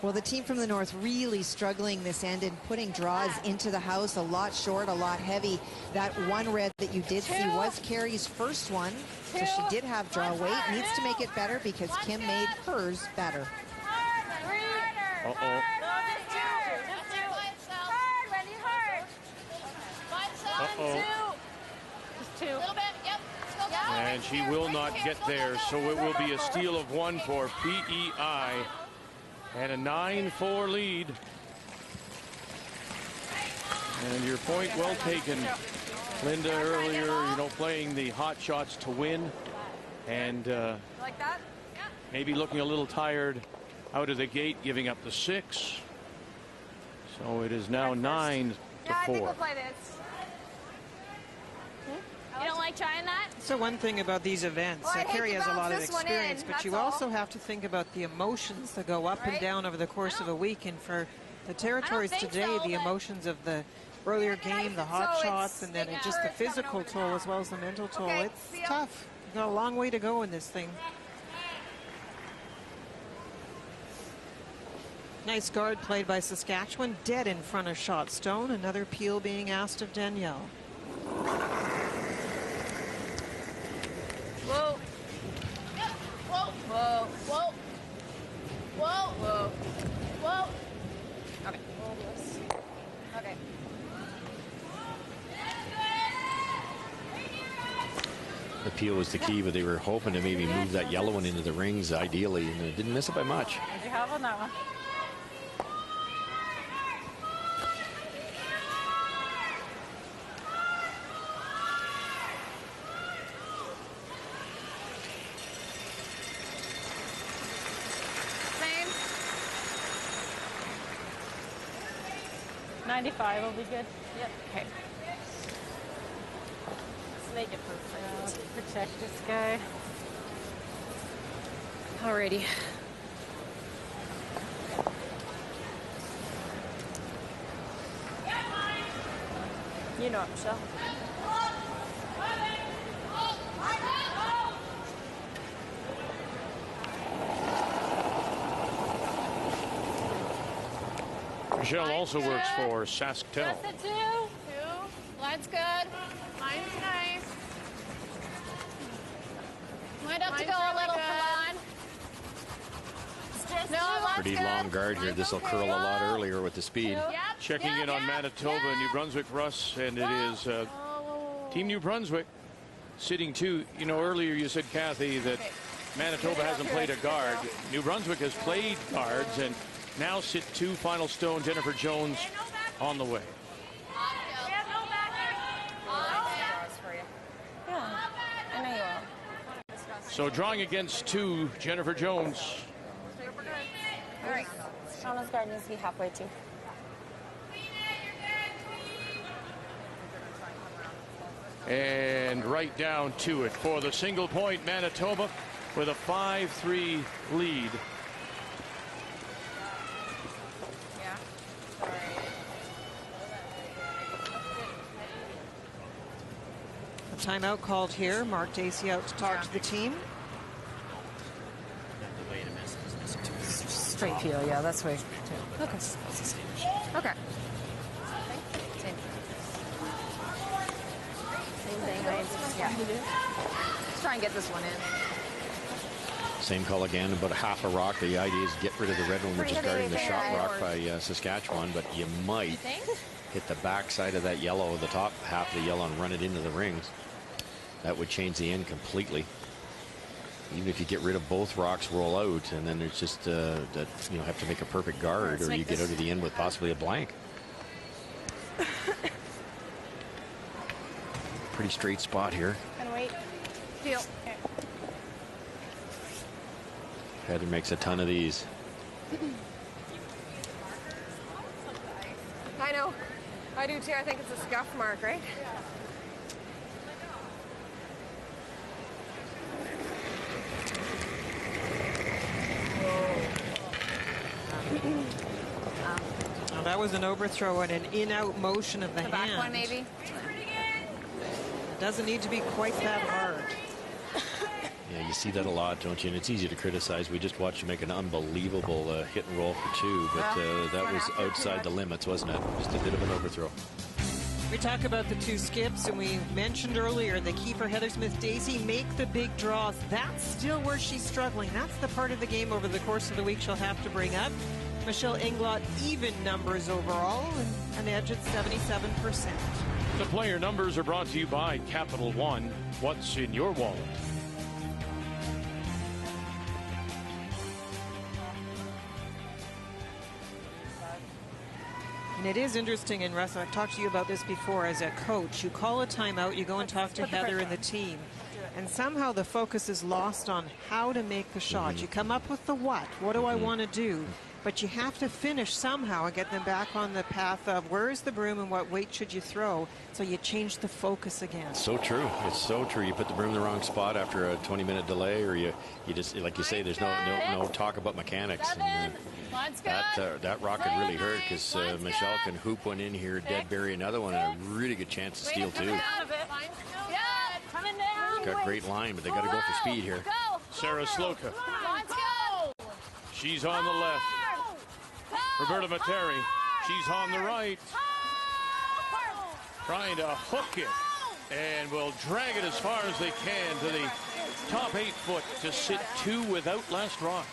Speaker 8: Well, the team from the north really struggling this end and putting draws into the house, a lot short, a lot heavy. That one red that you did see was Kerry's first one, so she did have draw weight. Needs to make it better because Kim made hers better.
Speaker 1: Uh-oh. Uh-oh.
Speaker 9: Just 2.
Speaker 1: And she will not get there, so it will be a steal of 1 for PEI. And a 9-4 lead. And your point well taken, Linda, earlier, playing the hot shots to win. And
Speaker 10: Like that?
Speaker 1: maybe looking a little tired out of the gate, giving up the 6. So it is now 9-4.
Speaker 10: Yeah, I think we'll play this.
Speaker 9: You don't like trying that?
Speaker 3: So one thing about these events,
Speaker 10: Well, I'd hate
Speaker 3: Kerry
Speaker 10: to
Speaker 3: has a
Speaker 10: bounce
Speaker 3: lot of
Speaker 10: this one
Speaker 3: experience,
Speaker 10: in,
Speaker 3: but you
Speaker 10: that's all.
Speaker 3: also have to think about the emotions that go up and
Speaker 10: Right?
Speaker 3: down over the course of a week. And for the territories
Speaker 9: think
Speaker 3: today,
Speaker 9: so,
Speaker 3: the
Speaker 9: but-
Speaker 3: emotions of the earlier game, the hot
Speaker 10: So
Speaker 3: shots, and then
Speaker 10: it's
Speaker 3: just the
Speaker 10: it's coming
Speaker 3: physical
Speaker 10: over
Speaker 3: toll
Speaker 10: now.
Speaker 3: as well as the mental toll.
Speaker 10: Okay,
Speaker 3: It's
Speaker 10: see ya.
Speaker 3: tough. You've got a long way to go in this thing. Nice guard played by Saskatchewan, dead in front of shot stone. Another peel being asked of Danielle.
Speaker 9: Whoa. Whoa. Whoa. Whoa. Whoa. Whoa. Whoa.
Speaker 10: Okay. Okay.
Speaker 2: The peel was the key, but they were hoping to maybe move that yellow one into the rings ideally, and they didn't miss it by much.
Speaker 9: What do you have on that one?
Speaker 10: Same.
Speaker 9: 95 will be good. Yep.
Speaker 10: Okay.
Speaker 9: Let's make it perfect. Let's protect this guy.
Speaker 10: Alrighty.
Speaker 9: You know it, Michelle.
Speaker 1: Michelle also works for SaskTel.
Speaker 9: Just a 2. 2. Line's good. Line's nice. Might have to go a little for line. No, line's
Speaker 2: Pretty
Speaker 9: good.
Speaker 2: long guard here. This will curl a lot earlier with the speed.
Speaker 9: Yep.
Speaker 1: Checking in on Manitoba, New Brunswick for us, and it is Team New Brunswick sitting 2. Earlier you said, Kathy, that Manitoba hasn't played a guard. New Brunswick has played guards and now sit 2. Final stone, Jennifer Jones on the way.
Speaker 4: I know you will.
Speaker 1: So drawing against 2, Jennifer Jones.
Speaker 4: All right. Shauna's guard needs to be halfway too.
Speaker 1: And right down to it for the single point, Manitoba with a 5-3 lead.
Speaker 3: A timeout called here. Mark Dacey out to talk to the team.
Speaker 14: Straight feel, yeah, that's way.
Speaker 10: Okay. Okay. Same thing. Yeah. Let's try and get this one in.
Speaker 2: Same call again, about half a rock. The idea is get rid of the red one, which is guarding the shot rock by Saskatchewan, but you might hit the back side of that yellow, the top half of the yellow, and run it into the rings. That would change the end completely. Even if you get rid of both rocks, roll out, and then there's just that have to make a perfect guard, or you get out of the end with possibly a blank. Pretty straight spot here.
Speaker 10: And wait. Feel.
Speaker 2: Heather makes a ton of these.
Speaker 10: I know. I do too. I think it's a scuff mark, right?
Speaker 3: Well, that was an overthrow and an in-out motion of the hand.
Speaker 10: Back one, maybe.
Speaker 3: It doesn't need to be quite that hard.
Speaker 2: Yeah, you see that a lot, don't you? And it's easy to criticize. We just watched you make an unbelievable hit and roll for two, but that was outside the limits, wasn't it? Just a bit of an overthrow.
Speaker 3: We talk about the two skips, and we mentioned earlier the keeper, Heather Smith-Dacey, make the big draws. That's still where she's struggling. That's the part of the game over the course of the week she'll have to bring up. Michelle Englot, even numbers overall, and an edge at 77%.
Speaker 1: The player numbers are brought to you by Capital One. What's in your wallet?
Speaker 3: And it is interesting, and Russ, I've talked to you about this before as a coach. You call a timeout, you go and talk to Heather and the team, and somehow the focus is lost on how to make the shot. You come up with the what do I want to do? But you have to finish somehow and get them back on the path of where is the broom and what weight should you throw. So you change the focus again.
Speaker 2: So true. It's so true. You put the broom in the wrong spot after a 20-minute delay, or you just, like you say, there's no talk about mechanics. And, that rock could really hurt because Michelle can hoop one in here, dead bury another one, and a really good chance to steal two. Got great line, but they got to go for speed here.
Speaker 1: Sarah Sloka. She's on the left. Roberta Materi, she's on the right. Trying to hook it, and will drag it as far as they can to the top 8 foot to sit two without last rock.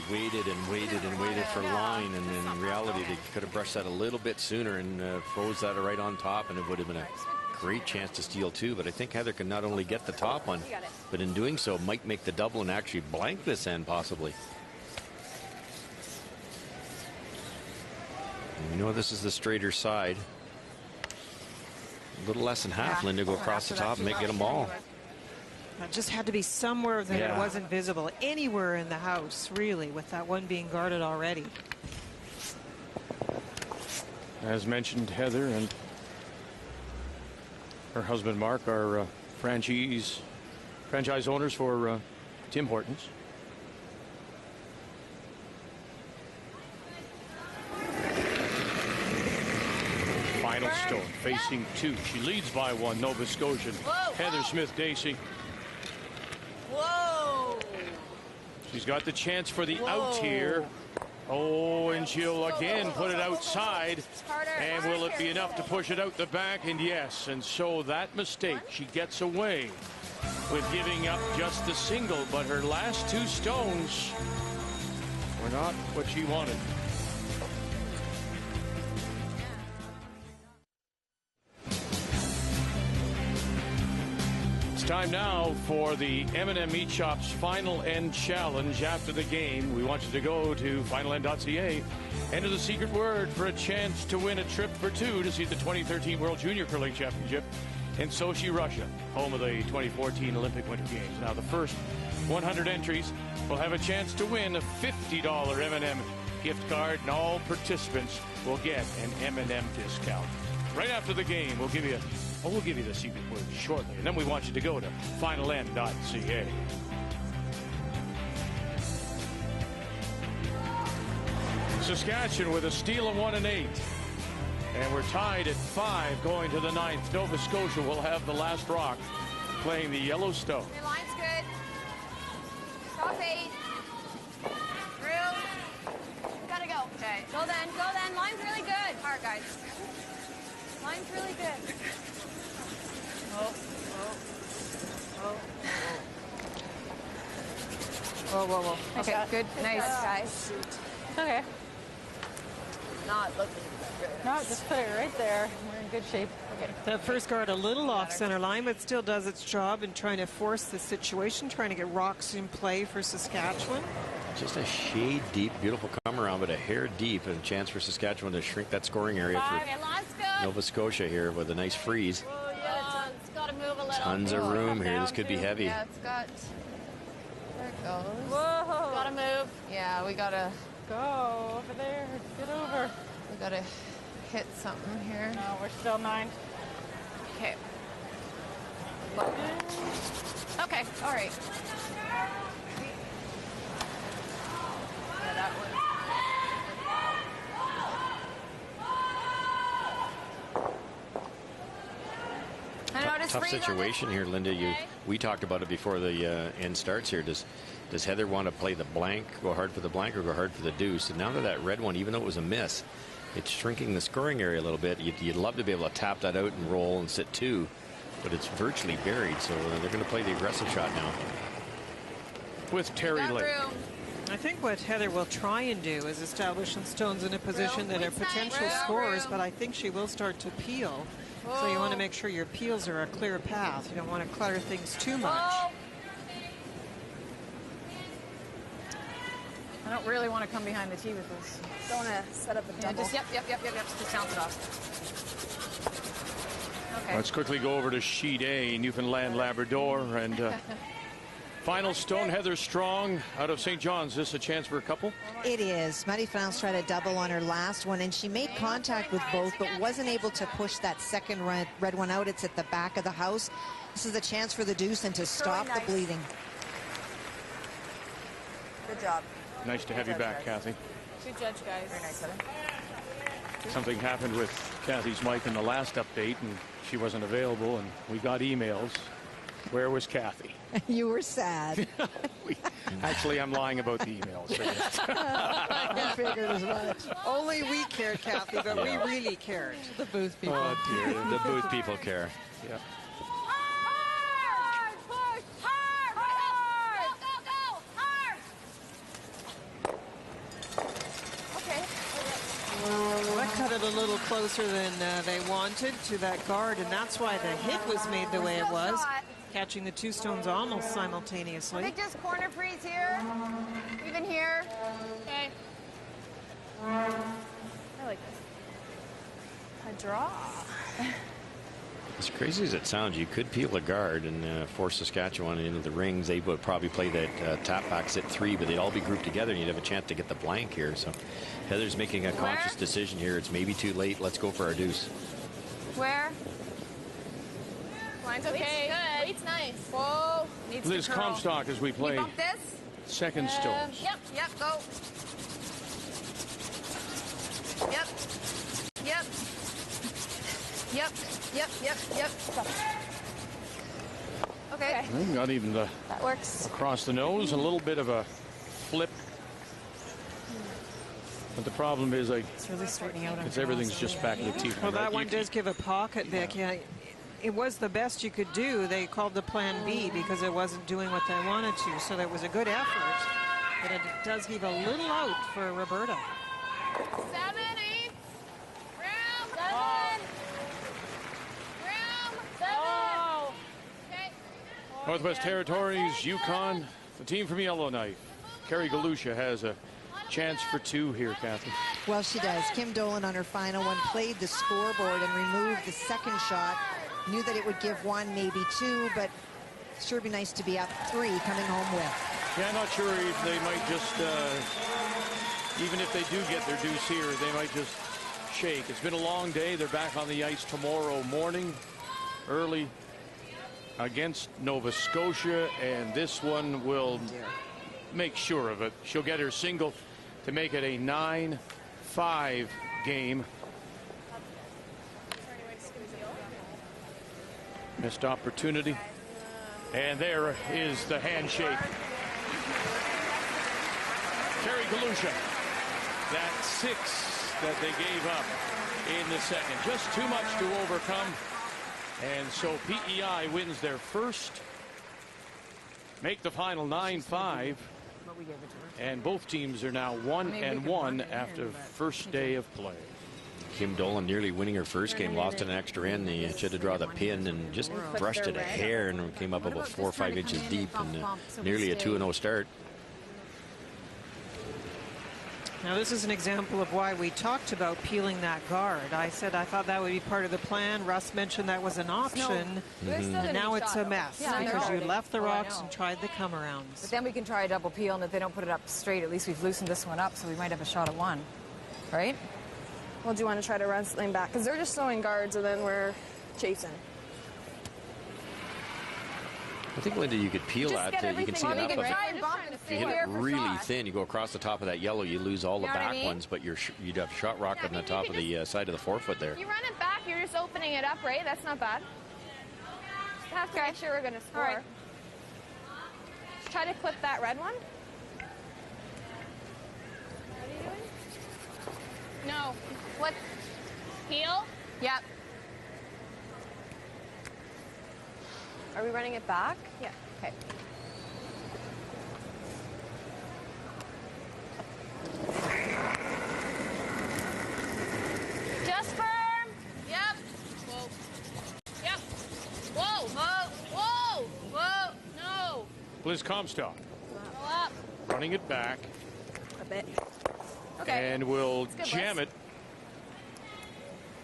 Speaker 2: They waited and waited and waited for line, and in reality they could have brushed that a little bit sooner and froze that right on top, and it would have been a great chance to steal two. But I think Heather can not only get the top one, but in doing so might make the double and actually blank this end possibly. And you know this is the straighter side. A little less than half, Linda, go across the top and get them all.
Speaker 3: It just had to be somewhere that it wasn't visible, anywhere in the house, really, with that one being guarded already.
Speaker 1: As mentioned, Heather and her husband Mark are franchise owners for Tim Hortons. Final stone facing two. She leads by one, Nova Scotian. Heather Smith-Dacey.
Speaker 10: Whoa!
Speaker 1: She's got the chance for the out here. Oh, and she'll again put it outside. And will it be enough to push it out the back? And yes, and so that mistake, she gets away with giving up just the single, but her last two stones were not what she wanted. It's time now for the M&M Meat Shop's Final End Challenge. After the game, we want you to go to finalend.ca, enter the secret word for a chance to win a trip for two to see the 2013 World Junior Curling Championship in Sochi, Russia, home of the 2014 Olympic Winter Games. Now, the first 100 entries will have a chance to win a $50 M&M gift card, and all participants will get an M&M discount. Right after the game, we'll give you the secret word shortly, and then we want you to go to finalend.ca. Saskatchewan with a steal of 1 and 8. And we're tied at 5 going to the 9th. Nova Scotia will have the last rock playing the Yellowstone.
Speaker 10: Your line's good. Stop 8.
Speaker 9: Go then, go then. Line's really good. Hard, guys. Line's really good. Oh, oh, oh.
Speaker 10: Whoa, whoa, whoa. Okay, good. Nice.
Speaker 9: Guys.
Speaker 12: Okay.
Speaker 9: Not looking good.
Speaker 12: No, just put it right there. We're in good shape. Okay.
Speaker 3: That first guard a little off center line, but still does its job in trying to force the situation, trying to get rocks in play for Saskatchewan.
Speaker 2: Just a shade deep, beautiful come around, but a hair deep, and a chance for Saskatchewan to shrink that scoring area for Nova Scotia here with a nice freeze.
Speaker 9: Oh, yeah, it's got to move a little.
Speaker 2: Tons of room here. This could be heavy.
Speaker 10: Yeah, it's got. There it goes.
Speaker 9: Whoa. Got to move.
Speaker 10: Yeah, we got to
Speaker 12: go over there. Get over.
Speaker 10: We got to hit something here.
Speaker 12: No, we're still 9.
Speaker 10: Okay. Okay, all right. Yeah, that one.
Speaker 2: Tough situation here, Linda. We talked about it before the end starts here. Does Heather want to play the blank, go hard for the blank, or go hard for the deuce? And now that red one, even though it was a miss, it's shrinking the scoring area a little bit. You'd love to be able to tap that out and roll and sit 2, but it's virtually buried. So they're going to play the aggressive shot now.
Speaker 1: With Terry Lake.
Speaker 3: I think what Heather will try and do is establish some stones in a position that are potential scorers, but I think she will start to peel. So you want to make sure your peels are a clear path. You don't want to clutter things too much.
Speaker 14: I don't really want to come behind the tee with this.
Speaker 9: Don't want to set up a double.
Speaker 14: Just yep. Just bounce it off.
Speaker 9: Okay.
Speaker 1: Let's quickly go over to sheet A, Newfoundland Labrador, and final stone, Heather Strong out of St. John's. Is this a chance for a couple?
Speaker 8: It is. Maddie France tried a double on her last one, and she made contact with both, but wasn't able to push that second red one out. It's at the back of the house. This is a chance for the deuce and to stop the bleeding.
Speaker 9: Good job.
Speaker 1: Nice to have you back, Kathy.
Speaker 9: Good judge, guys.
Speaker 14: Very nice, Heather.
Speaker 1: Something happened with Kathy's mic in the last update, and she wasn't available, and we got emails. Where was Kathy?
Speaker 8: You were sad.
Speaker 1: Actually, I'm lying about the emails.
Speaker 3: I figured as much. Only we cared, Kathy, but we really cared. The booth people.
Speaker 2: Oh, dear. The booth people care.
Speaker 1: Yeah.
Speaker 9: Hard! Push! Hard! Hard! Go, go, go! Hard! Okay.
Speaker 3: That cut it a little closer than they wanted to that guard, and that's why the hit was made the way it was, catching the 2 stones almost simultaneously.
Speaker 10: I think just corner freeze here, even here.
Speaker 9: Okay.
Speaker 12: I like this. A draw.
Speaker 2: As crazy as it sounds, you could peel a guard and force Saskatchewan into the rings. They would probably play that tap backs at 3, but they'd all be grouped together, and you'd have a chance to get the blank here. So Heather's making a conscious decision here. It's maybe too late. Let's go for our deuce.
Speaker 10: Where?
Speaker 9: Line's okay. Good. Lead's nice.
Speaker 10: Whoa. Needs
Speaker 1: Liz
Speaker 10: to curl.
Speaker 1: Comstock as we
Speaker 10: Can you
Speaker 1: play
Speaker 10: bump this?
Speaker 1: second stones.
Speaker 10: Yep, go. Yep. Okay.
Speaker 1: Not even the
Speaker 9: That works.
Speaker 1: across the nose, a little bit of a flip. But the problem is,
Speaker 14: It's really straightening out.
Speaker 1: it's everything's just back in the tee.
Speaker 3: Well, that one does give a pocket, Vic. Yeah, it was the best you could do. They called the plan B because it wasn't doing what they wanted to. So that was a good effort. But it does leave a little out for Roberta.
Speaker 9: 7, 8. Round. 7. Round. 7.
Speaker 12: Oh.
Speaker 9: Okay.
Speaker 1: Northwest Territories, Yukon, the team from Yellowknife. Carrie Galusha has a chance for 2 here, Kathy.
Speaker 8: Well, she does. Kim Dolan on her final one played the scoreboard and removed the second shot. Knew that it would give 1, maybe 2, but sure be nice to be up 3 coming home with.
Speaker 1: Yeah, I'm not sure if they might just, even if they do get their deuce here, they might just shake. It's been a long day. They're back on the ice tomorrow morning, early, against Nova Scotia, and this one will make sure of it. She'll get her single to make it a 9-5 game. Missed opportunity. And there is the handshake. Carrie Galusha that 6 that they gave up in the second. Just too much to overcome. And so PEI wins their first, make the final 9-5. And both teams are now 1-1 after first day of play.
Speaker 2: Kim Dolan nearly winning her first game, lost an extra end. She had to draw the pin and just brushed it a hair and came up about 4 or 5 inches deep, and nearly a 2-0 start.
Speaker 3: Now this is an example of why we talked about peeling that guard. I said I thought that would be part of the plan. Russ mentioned that was an option. And now it's a mess because you left the rocks and tried the come arounds.
Speaker 14: But then we can try a double peel, and if they don't put it up straight, at least we've loosened this one up, so we might have a shot at one. Right?
Speaker 15: Well, do you want to try to run something back? Because they're just throwing guards, and then we're chasing.
Speaker 2: I think, Linda, you could peel that. You can see enough of it. If you hit it really thin, you go across the top of that yellow, you lose all the back ones, but you'd have shot rock on the top of the side of the forefoot there.
Speaker 7: If you run it back, you're just opening it up, right? That's not bad. Just have to make sure we're going to score. Right. Let's try to clip that red one. What are you doing? No. What? Peel? Yep. Are we running it back? Yeah. Okay. Just firm. Yep. Whoa. Yep. Whoa. Whoa. Whoa. Whoa. No.
Speaker 1: Liz Comstock.
Speaker 7: Go up.
Speaker 1: Running it back.
Speaker 15: A bit.
Speaker 7: Okay.
Speaker 1: And we'll
Speaker 7: Good,
Speaker 1: jam
Speaker 7: Liz.
Speaker 1: it.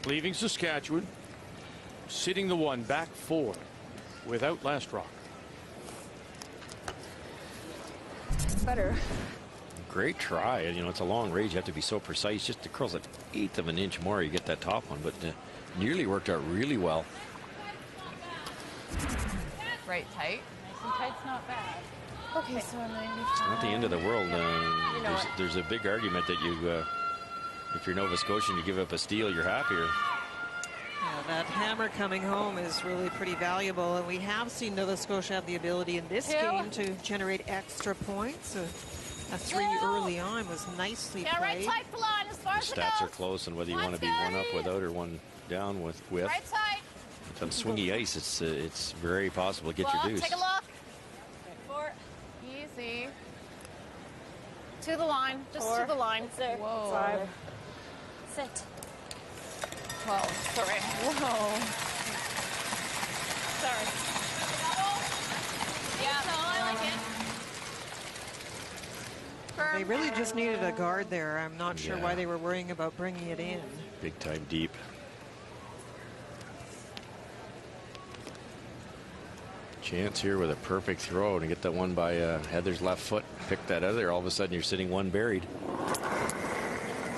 Speaker 1: Leaving Saskatchewan. Sitting the 1 back 4 without last rock.
Speaker 15: Better.
Speaker 2: Great try. You know, it's a long range. You have to be so precise. Just the curls an 1/8 of an inch more, you get that top one. But nearly worked out really well.
Speaker 14: Right tight.
Speaker 12: Nice and tight's not bad.
Speaker 15: Okay, so 95.
Speaker 2: It's not the end of the world. There's a big argument that if you're Nova Scotian, you give up a steal, you're happier.
Speaker 3: Yeah, that hammer coming home is really pretty valuable, and we have seen Nova Scotia have the ability in this game to generate extra points. A 3 early on was nicely played.
Speaker 7: Right side the line as far as
Speaker 2: The stats are close, and whether you want to be one up without or one down with.
Speaker 7: Right side.
Speaker 2: It's on swingy ice. It's very possible to get your deuce.
Speaker 7: Take a look. 4. Easy. To the line. Just to the line. It's there.
Speaker 15: Whoa.
Speaker 7: 5. Sit. 12. Sorry.
Speaker 15: Whoa.
Speaker 7: Sorry. Yeah, no, I like it.
Speaker 3: They really just needed a guard there. I'm not sure why they were worrying about bringing it in.
Speaker 2: Big time deep. Chance here with a perfect throw to get that one by Heather's left foot. Pick that out of there. All of a sudden, you're sitting 1 buried.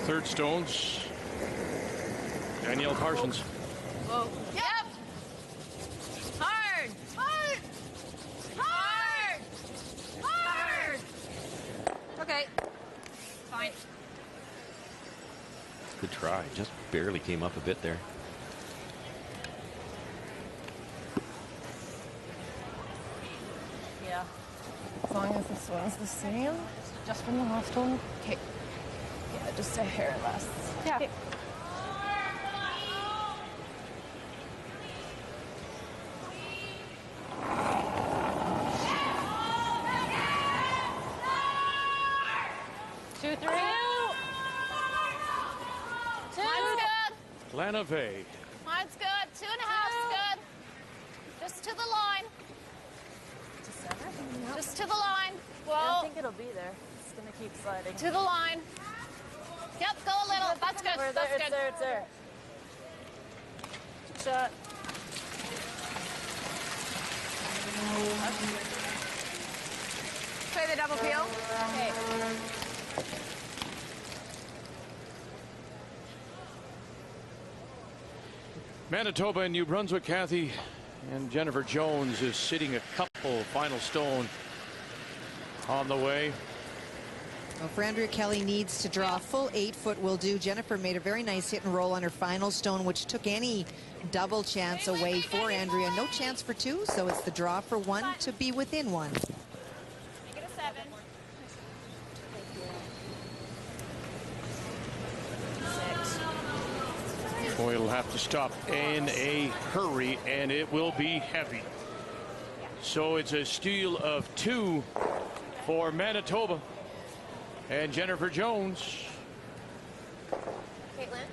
Speaker 1: Third stones. Danielle Parsons.
Speaker 7: Whoa. Yep. Hard. Hard. Hard. Hard. Okay. Fine.
Speaker 2: Good try. Just barely came up a bit there.
Speaker 14: Yeah. As long as this one's the same, just from the last one. Okay. Yeah, just a hair less.
Speaker 7: Yeah.
Speaker 14: Okay.
Speaker 1: Lanavay.
Speaker 7: Mine's good. 2.5's good. Just to the line.
Speaker 14: To center?
Speaker 7: Just to the line.
Speaker 12: I don't think it'll be there. It's going to keep sliding.
Speaker 7: To the line. Yep, go a little. That's good. That's good.
Speaker 12: It's there. It's there. Shot.
Speaker 10: Play the double peel.
Speaker 7: Okay.
Speaker 1: Manitoba and New Brunswick, Kathy, and Jennifer Jones is sitting a couple final stone on the way.
Speaker 8: Well, for Andrea Kelly needs to draw a full 8-foot will do. Jennifer made a very nice hit and roll on her final stone, which took any double chance away for Andrea. No chance for 2, so it's the draw for 1 to be within 1.
Speaker 7: Make it a 7.
Speaker 1: have to stop in a hurry, and it will be heavy. So it's a steal of 2 for Manitoba. And Jennifer Jones.
Speaker 7: Caitlin?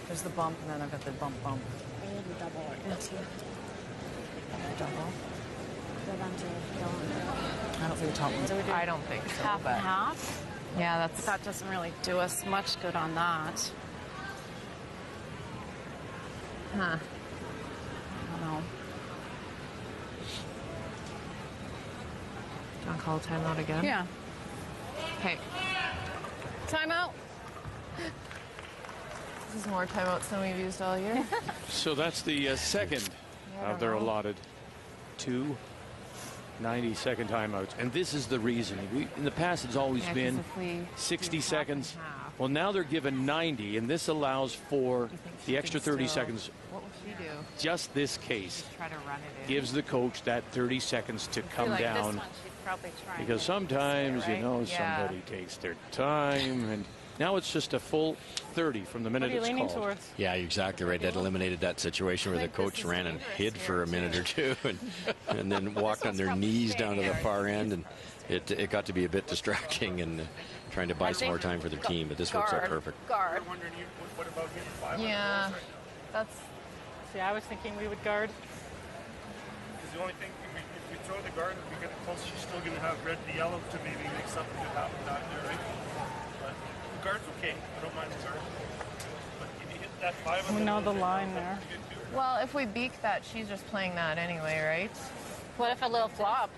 Speaker 11: There's the bump, and then I've got the bump.
Speaker 14: I need the double.
Speaker 11: Double.
Speaker 12: I
Speaker 11: don't think the top one's. I don't think so.
Speaker 12: Half
Speaker 11: but
Speaker 12: and half?
Speaker 11: Yeah,
Speaker 12: that doesn't really do us much good on that.
Speaker 11: Huh.
Speaker 12: I don't know.
Speaker 11: Do you want to call a timeout again?
Speaker 12: Yeah.
Speaker 11: Okay.
Speaker 12: Timeout.
Speaker 11: This is more timeouts than we've used all year.
Speaker 1: So that's the second of their allotted 2 90-second timeouts. And this is the reason. In the past, it's always been 60 seconds. Well, now they're given 90, and this allows for the extra 30 seconds.
Speaker 11: What would she do?
Speaker 1: Just this case
Speaker 11: Try to run it in.
Speaker 1: gives the coach that 30 seconds to come
Speaker 12: like
Speaker 1: down.
Speaker 12: This one she'd probably try
Speaker 1: Because sometimes,
Speaker 12: right?
Speaker 1: you know, somebody takes their time, and now it's just a full 30 from the minute it's called.
Speaker 2: Yeah, you're exactly right. That eliminated that situation where the coach ran and hid for a minute or two and then walked on their knees down to the far end, and it got to be a bit distracting and trying to buy some more time for their team, but this works out perfect.
Speaker 12: Guard.
Speaker 13: What about hitting 5?
Speaker 11: Yeah, that's...
Speaker 9: See, I was thinking we would guard.
Speaker 13: Because the only thing, if we throw the guard, if we get it close, she's still going to have red to yellow to maybe make something happen down there, right? But the guard's okay. I don't mind the guard. But if you hit that 5...
Speaker 9: We know the line there.
Speaker 11: Well, if we beak that, she's just playing that anyway, right?
Speaker 12: What if a little flop?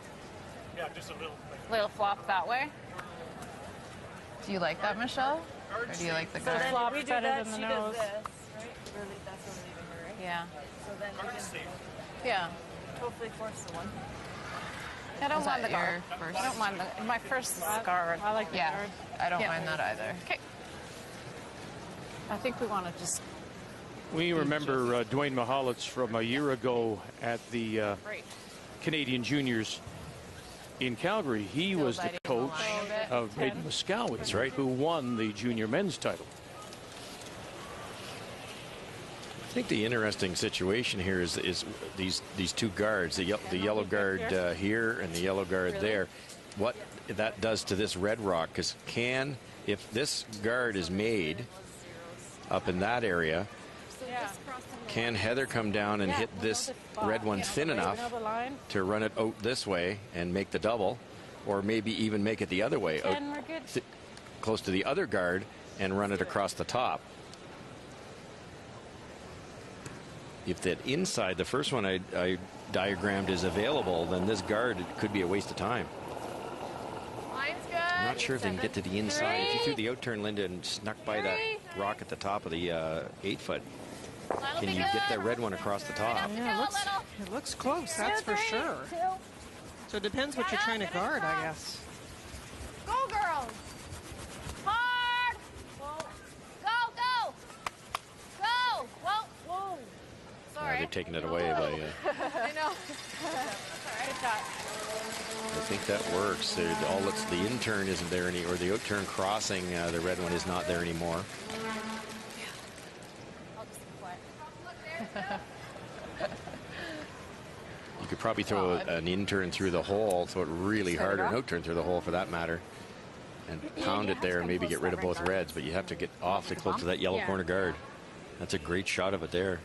Speaker 13: Yeah, just a little.
Speaker 12: Little flop that way?
Speaker 11: Do you like that, Michelle? Or do you like the guard?
Speaker 9: Flop better than the nose.
Speaker 12: Yeah.
Speaker 7: So then you can
Speaker 12: Yeah.
Speaker 7: hopefully force the one.
Speaker 12: I don't
Speaker 11: Was
Speaker 12: mind
Speaker 11: that
Speaker 12: the guard.
Speaker 11: your first?
Speaker 12: I don't mind my first is guard.
Speaker 9: I like the
Speaker 11: Yeah,
Speaker 9: guard.
Speaker 11: I don't mind that either.
Speaker 12: Okay. I think we want to just...
Speaker 1: We remember Dwayne Mahalitz from a year ago at the Canadian Juniors in Calgary. He was the coach of Braden Moskowy,
Speaker 2: That's right,
Speaker 1: who won the junior men's title.
Speaker 2: I think the interesting situation here is these two guards, the yellow guard here and the yellow guard there. What that does to this red rock, because if this guard is made up in that area, can Heather come down and hit this red one thin enough to run it out this way and make the double, or maybe even make it the other way, out close to the other guard and run it across the top? If that inside, the first one I diagrammed, is available, then this guard, it could be a waste of time.
Speaker 11: Line's good.
Speaker 2: I'm not sure if they can get to the inside. If you threw the out-turn, Linda, and snuck by that rock at the top of the 8-foot, can you get that red one across the top?
Speaker 3: Yeah, it looks close, that's for sure. So it depends what you're trying to guard, I guess.
Speaker 7: Go, girls! Hard! Go, go! Go! Whoa, whoa! Sorry.
Speaker 2: They've taken it away by...
Speaker 7: I know.
Speaker 12: Good shot.
Speaker 2: I think that works. The in-turn isn't there or the out-turn crossing, the red one is not there anymore. You could probably throw an in-turn through the hole, throw it really hard, or an out-turn through the hole for that matter, and pound it there and maybe get rid of both reds, but you have to get awfully close to that yellow corner guard. That's a great shot of it there.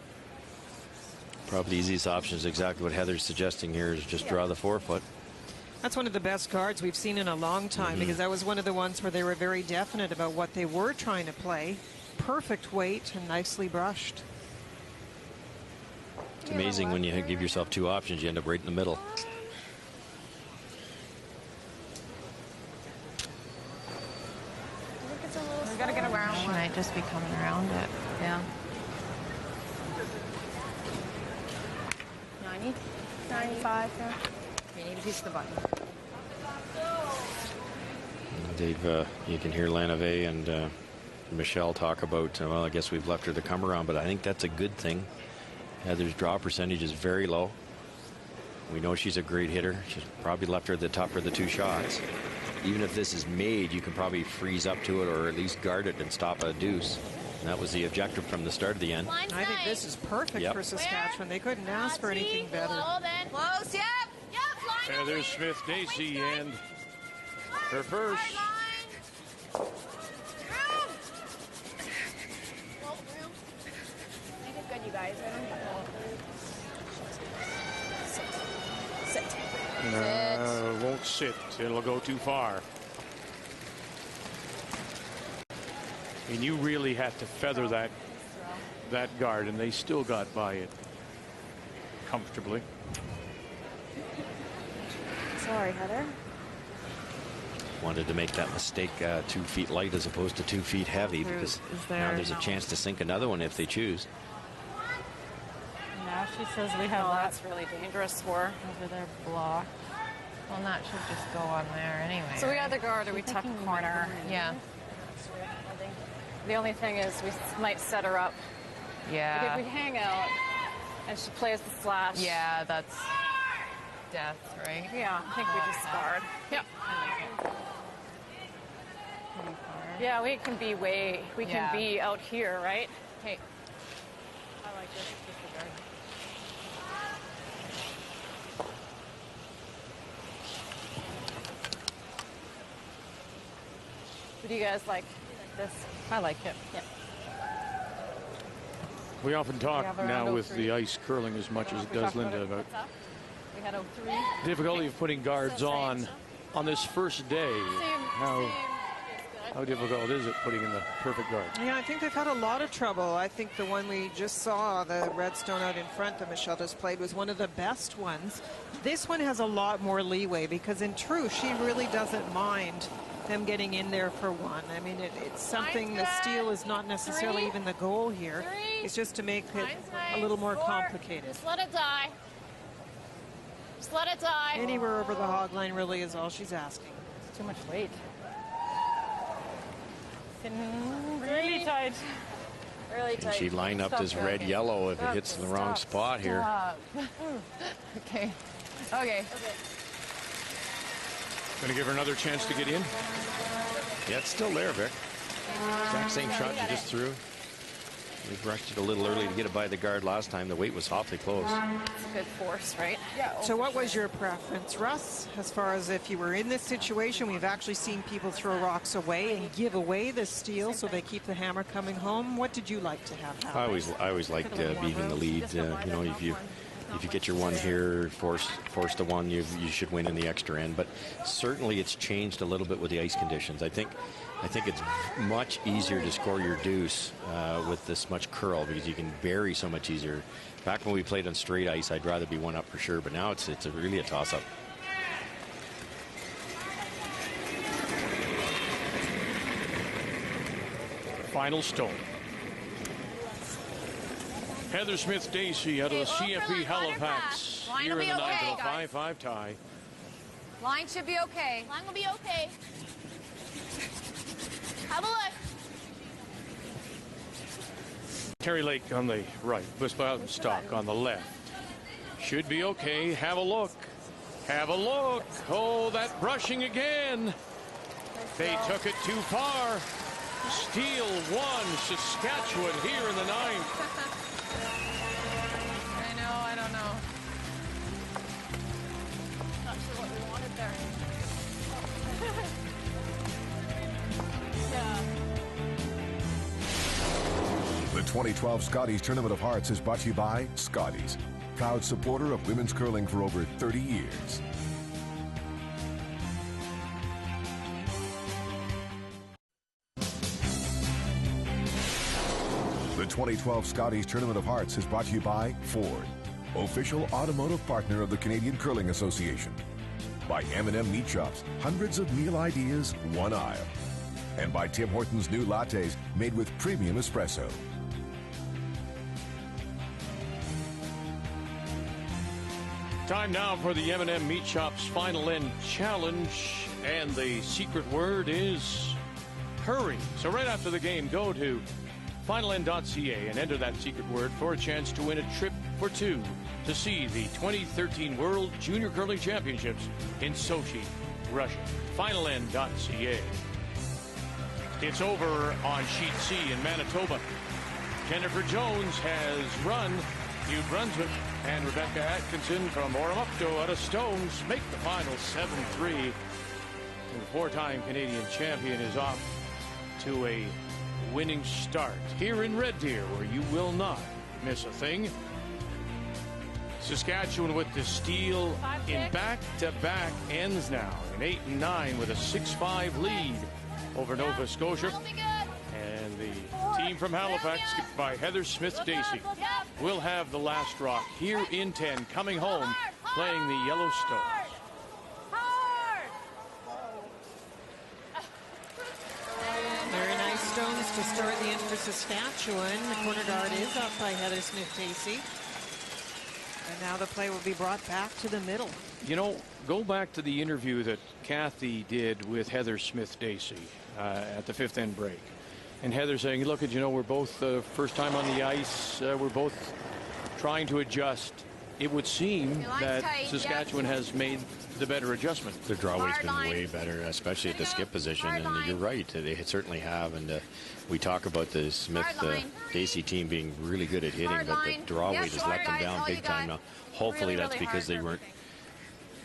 Speaker 2: Probably the easiest option is exactly what Heather's suggesting here, is just draw the 4-foot.
Speaker 3: That's one of the best guards we've seen in a long time, because that was one of the ones where they were very definite about what they were trying to play. Perfect weight and nicely brushed.
Speaker 2: It's amazing when you give yourself two options, you end up right in the middle.
Speaker 11: We gotta get around. She might just be coming around it.
Speaker 12: Yeah.
Speaker 14: 90? 95, yeah.
Speaker 11: You need a piece of the button.
Speaker 2: Dave, you can hear Lanave and Michelle talk about, well, I guess we've left her to come around, but I think that's a good thing. Heather's draw percentage is very low. We know she's a great hitter. She's probably left her at the top for the 2 shots. Even if this is made, you can probably freeze up to it or at least guard it and stop a deuce. And that was the objective from the start of the end.
Speaker 3: I think this is perfect for Saskatchewan. They couldn't ask for anything better.
Speaker 7: Close, yep.
Speaker 1: Heather Smith-Dacey and her first.
Speaker 7: Make it good, you guys.
Speaker 3: Sit.
Speaker 1: Won't sit. It'll go too far. And you really had to feather that guard, and they still got by it comfortably.
Speaker 15: Sorry, Heather.
Speaker 2: Wanted to make that mistake 2 feet light as opposed to 2 feet heavy, because now there's a chance to sink another one if they choose.
Speaker 11: Now she says we have
Speaker 12: that's really dangerous for her.
Speaker 11: over their block. Well, that should just go on there anyway.
Speaker 12: So we either guard or we tuck corner.
Speaker 11: Yeah.
Speaker 12: The only thing is we might set her up.
Speaker 11: Yeah.
Speaker 12: Like if we hang out and she plays the slash.
Speaker 11: Yeah, that's death, right?
Speaker 12: Yeah, I think we just guard. Yep. Yeah, we can be out here, right?
Speaker 11: Hey.
Speaker 12: I like this. Disregard. What do you guys like? This?
Speaker 11: I like it.
Speaker 12: Yeah.
Speaker 1: We often talk now with the ice curling as much as it does, Linda, about
Speaker 12: we had 03.
Speaker 1: difficulty of putting guards on this first day. How difficult is it putting in the perfect guard?
Speaker 3: Yeah, I think they've had a lot of trouble. I think the one we just saw, the Redstone out in front that Michelle just played, was one of the best ones. This one has a lot more leeway because in truth, she really doesn't mind them getting in there for one. I mean, it's something, the steal is not necessarily even the goal here. It's just to make it a little more complicated.
Speaker 7: Just let it die. Just let it die.
Speaker 3: Anywhere over the hog line really is all she's asking.
Speaker 12: It's too much weight.
Speaker 11: Really tight.
Speaker 12: Really tight.
Speaker 2: And she line up this red-yellow if it hits the wrong spot here.
Speaker 11: Okay. Okay.
Speaker 1: Going to give her another chance to get in?
Speaker 2: Yeah, it's still there, Vic. Exact same shot you just threw. We brushed it a little early to get it by the guard last time. The weight was awfully close.
Speaker 12: It's a good force, right?
Speaker 3: Yeah. So what was your preference, Russ, as far as if you were in this situation? We've actually seen people throw rocks away and give away the steal so they keep the hammer coming home. What did you like to have happen?
Speaker 2: I always liked being in the lead. You know, if you get your one here, force the one, you should win in the extra end. But certainly it's changed a little bit with the ice conditions. I think it's much easier to score your deuce with this much curl because you can bury so much easier. Back when we played on straight ice, I'd rather be one up for sure, but now it's really a toss-up.
Speaker 1: Final stone. Heather Smith-Dacey out of the CFP Halifax.
Speaker 7: Line
Speaker 1: Here
Speaker 7: will
Speaker 1: in
Speaker 7: be
Speaker 1: the
Speaker 7: okay,
Speaker 1: night of a
Speaker 7: guys.
Speaker 1: 5-5 tie.
Speaker 7: Line should be okay. Line will be okay. Have a look.
Speaker 1: Terry Lake on the right. Busbowden Stock on the left. Should be okay. Have a look. Have a look. Oh, that brushing again. They took it too far. Steal one. Saskatchewan here in the ninth.
Speaker 11: I don't know.
Speaker 12: Not sure what we wanted there. Yeah.
Speaker 6: The 2012 Scotties Tournament of Hearts is brought to you by Scotties, proud supporter of women's curling for over 30 years. The 2012 Scotties Tournament of Hearts is brought to you by Ford, official automotive partner of the Canadian Curling Association. By M&M Meat Shops, hundreds of meal ideas, one aisle. And by Tim Hortons' new lattes made with premium espresso.
Speaker 1: Time now for the M&M Meat Shop's Final End Challenge. And the secret word is hurry. So right after the game, go to finalend.ca and enter that secret word for a chance to win a trip for two to see the 2013 World Junior Curling Championships in Sochi, Russia. Finalend.ca. It's over on Sheet C in Manitoba. Jennifer Jones has run New Brunswick, and Rebecca Atkinson from Oromocto out of Stones make the final 7-3. And the four-time Canadian champion is off to a winning start here in Red Deer, where you will not miss a thing. Saskatchewan with the steal in back-to-back ends now, in 8 and 9 with a 6-5 lead over Nova Scotia. And the team from Halifax, by Heather Smith-Dacey, will have the last rock here in 10, coming home, playing the Yellowstone.
Speaker 3: Very nice stones to start the end for Saskatchewan. The corner guard is up by Heather Smith-Dacey. And now the play will be brought back to the middle.
Speaker 1: You know, go back to the interview that Kathy did with Heather Smith-Dacey at the fifth end break. And Heather saying, look, you know, we're both first time on the ice. We're both trying to adjust. It would seem that Saskatchewan has made the better adjustment.
Speaker 2: Their drawway's been way better, especially at the skip position. And you're right, they certainly have. And we talk about the Smith-Dacey team being really good at hitting, but the drawway just let them down big time. Now, hopefully that's because they weren't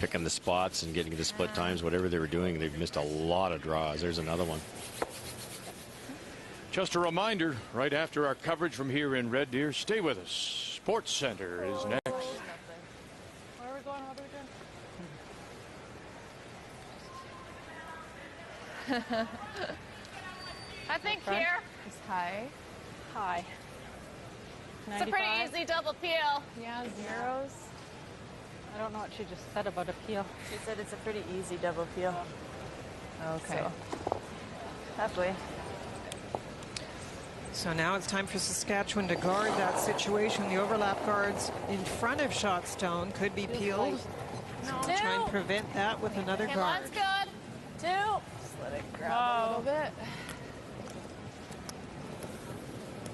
Speaker 2: picking the spots and getting the split times, whatever they were doing. They've missed a lot of draws. There's another one.
Speaker 1: Just a reminder, right after our coverage from here in Red Deer, stay with us. Sports Center is next.
Speaker 9: Where are we going? What are we doing? I think here.
Speaker 14: It's high.
Speaker 9: High. It's
Speaker 14: 95.
Speaker 9: a pretty easy double peel.
Speaker 14: Yeah, zeros.
Speaker 9: I don't know what she just said about a peel.
Speaker 4: She said it's a pretty easy double peel.
Speaker 14: Okay.
Speaker 4: So, hopefully.
Speaker 3: So now it's time for Saskatchewan to guard that situation. The overlap guards in front of Shotstone could be peeled. So we'll try and prevent that with another guard.
Speaker 9: One's good. Two.
Speaker 14: Just let it grab a little bit.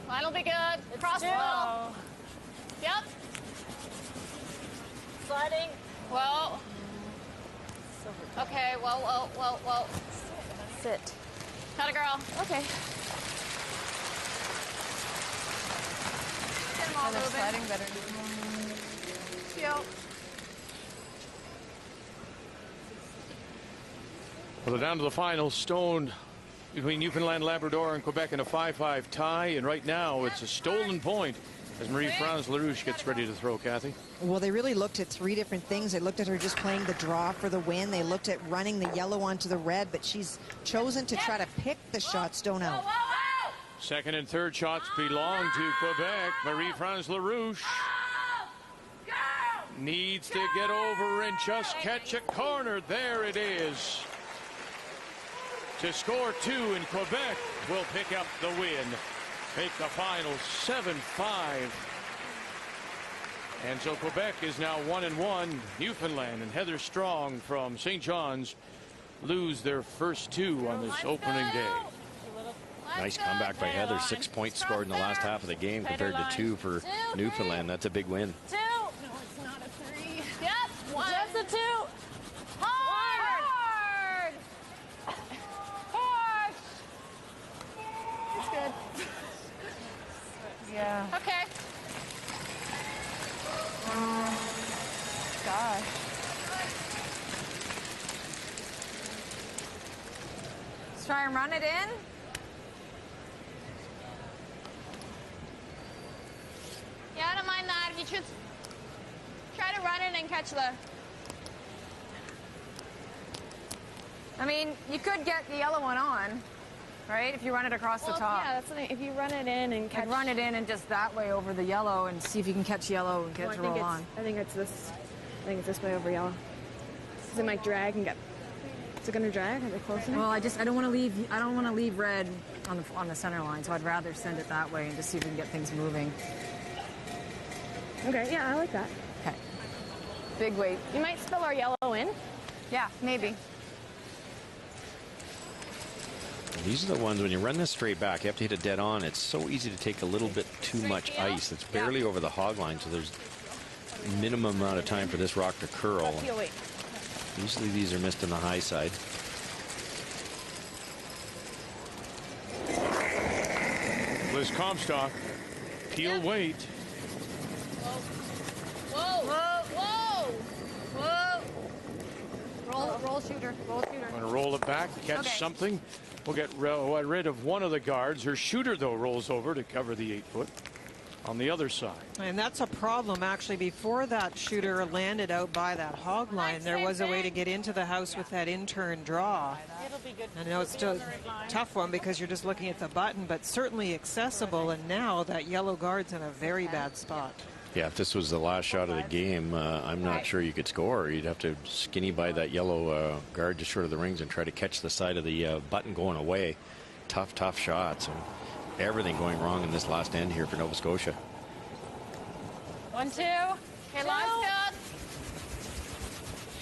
Speaker 9: Line'll be good. Cross the middle. Yep. Sliding. Well. Okay. Whoa.
Speaker 14: Sit.
Speaker 9: Got a girl.
Speaker 14: Okay.
Speaker 9: Get them all
Speaker 14: They're
Speaker 9: moving.
Speaker 14: sliding better.
Speaker 9: Yep.
Speaker 1: Well, they're down to the final. Stone between Newfoundland, Labrador, and Quebec in a 5-5 tie. And right now it's a stolen point as Marie-France LaRouche gets ready to throw, Kathy.
Speaker 8: Well, they really looked at three different things. They looked at her just playing the draw for the win. They looked at running the yellow onto the red, but she's chosen to try to pick the Shotstone out.
Speaker 1: Second and third shots belong to Quebec. Marie-France LaRouche needs to get over and just catch a corner. There it is. To score two, and Quebec will pick up the win. Make the final 7-5. And so Quebec is now 1-1. Newfoundland and Heather Strong from St. John's lose their first two on this opening day.
Speaker 2: Nice comeback by Heather. 6 points scored in the last half of the game compared to 2 for Newfoundland. That's a big win.
Speaker 9: Two. No, it's not a 3. Yep. One. Just a 2. Hard. Push.
Speaker 14: It's good. Yeah.
Speaker 9: Okay.
Speaker 14: Gosh.
Speaker 10: Let's try and run it in.
Speaker 7: Yeah, I don't mind that. If you should try to run it and catch the...
Speaker 10: I mean, you could get the yellow one on, right? If you run it across the top.
Speaker 15: Yeah, that's the thing. If you run it in and catch...
Speaker 10: Like run it in and just that way over the yellow and see if you can catch yellow and get to roll on.
Speaker 15: I think it's this. I think it's this way over yellow. Because it might drag and get... Is it going to drag? Are they close enough?
Speaker 10: Well, I don't want to leave red on the center line, so I'd rather send it that way and just see if we can get things moving.
Speaker 15: Okay, yeah, I like that.
Speaker 10: Okay. Big weight.
Speaker 15: You might spill our yellow in.
Speaker 10: Yeah, maybe.
Speaker 2: These are the ones, when you run this straight back, you have to hit it dead on. It's so easy to take a little bit too much ice. It's barely over the hog line, so there's minimum amount of time for this rock to curl. Usually these are missed on the high side.
Speaker 1: Liz Comstock, peel weight.
Speaker 9: Whoa, whoa, whoa, whoa.
Speaker 15: Roll shooter, roll shooter.
Speaker 1: Going to roll it back, catch something. We'll get rid of one of the guards. Her shooter, though, rolls over to cover the 8-foot on the other side.
Speaker 3: And that's a problem, actually. Before that shooter landed out by that hog line, there was a way to get into the house with that in-turn draw. I know it's still a tough one because you're just looking at the button, but certainly accessible. And now that yellow guard's in a very bad spot.
Speaker 2: Yeah, if this was the last shot of the game, I'm not sure you could score. You'd have to skinny by that yellow guard just short of the rings and try to catch the side of the button going away. Tough shots. And everything going wrong in this last end here for Nova Scotia.
Speaker 9: 1, 2. Okay, line's good.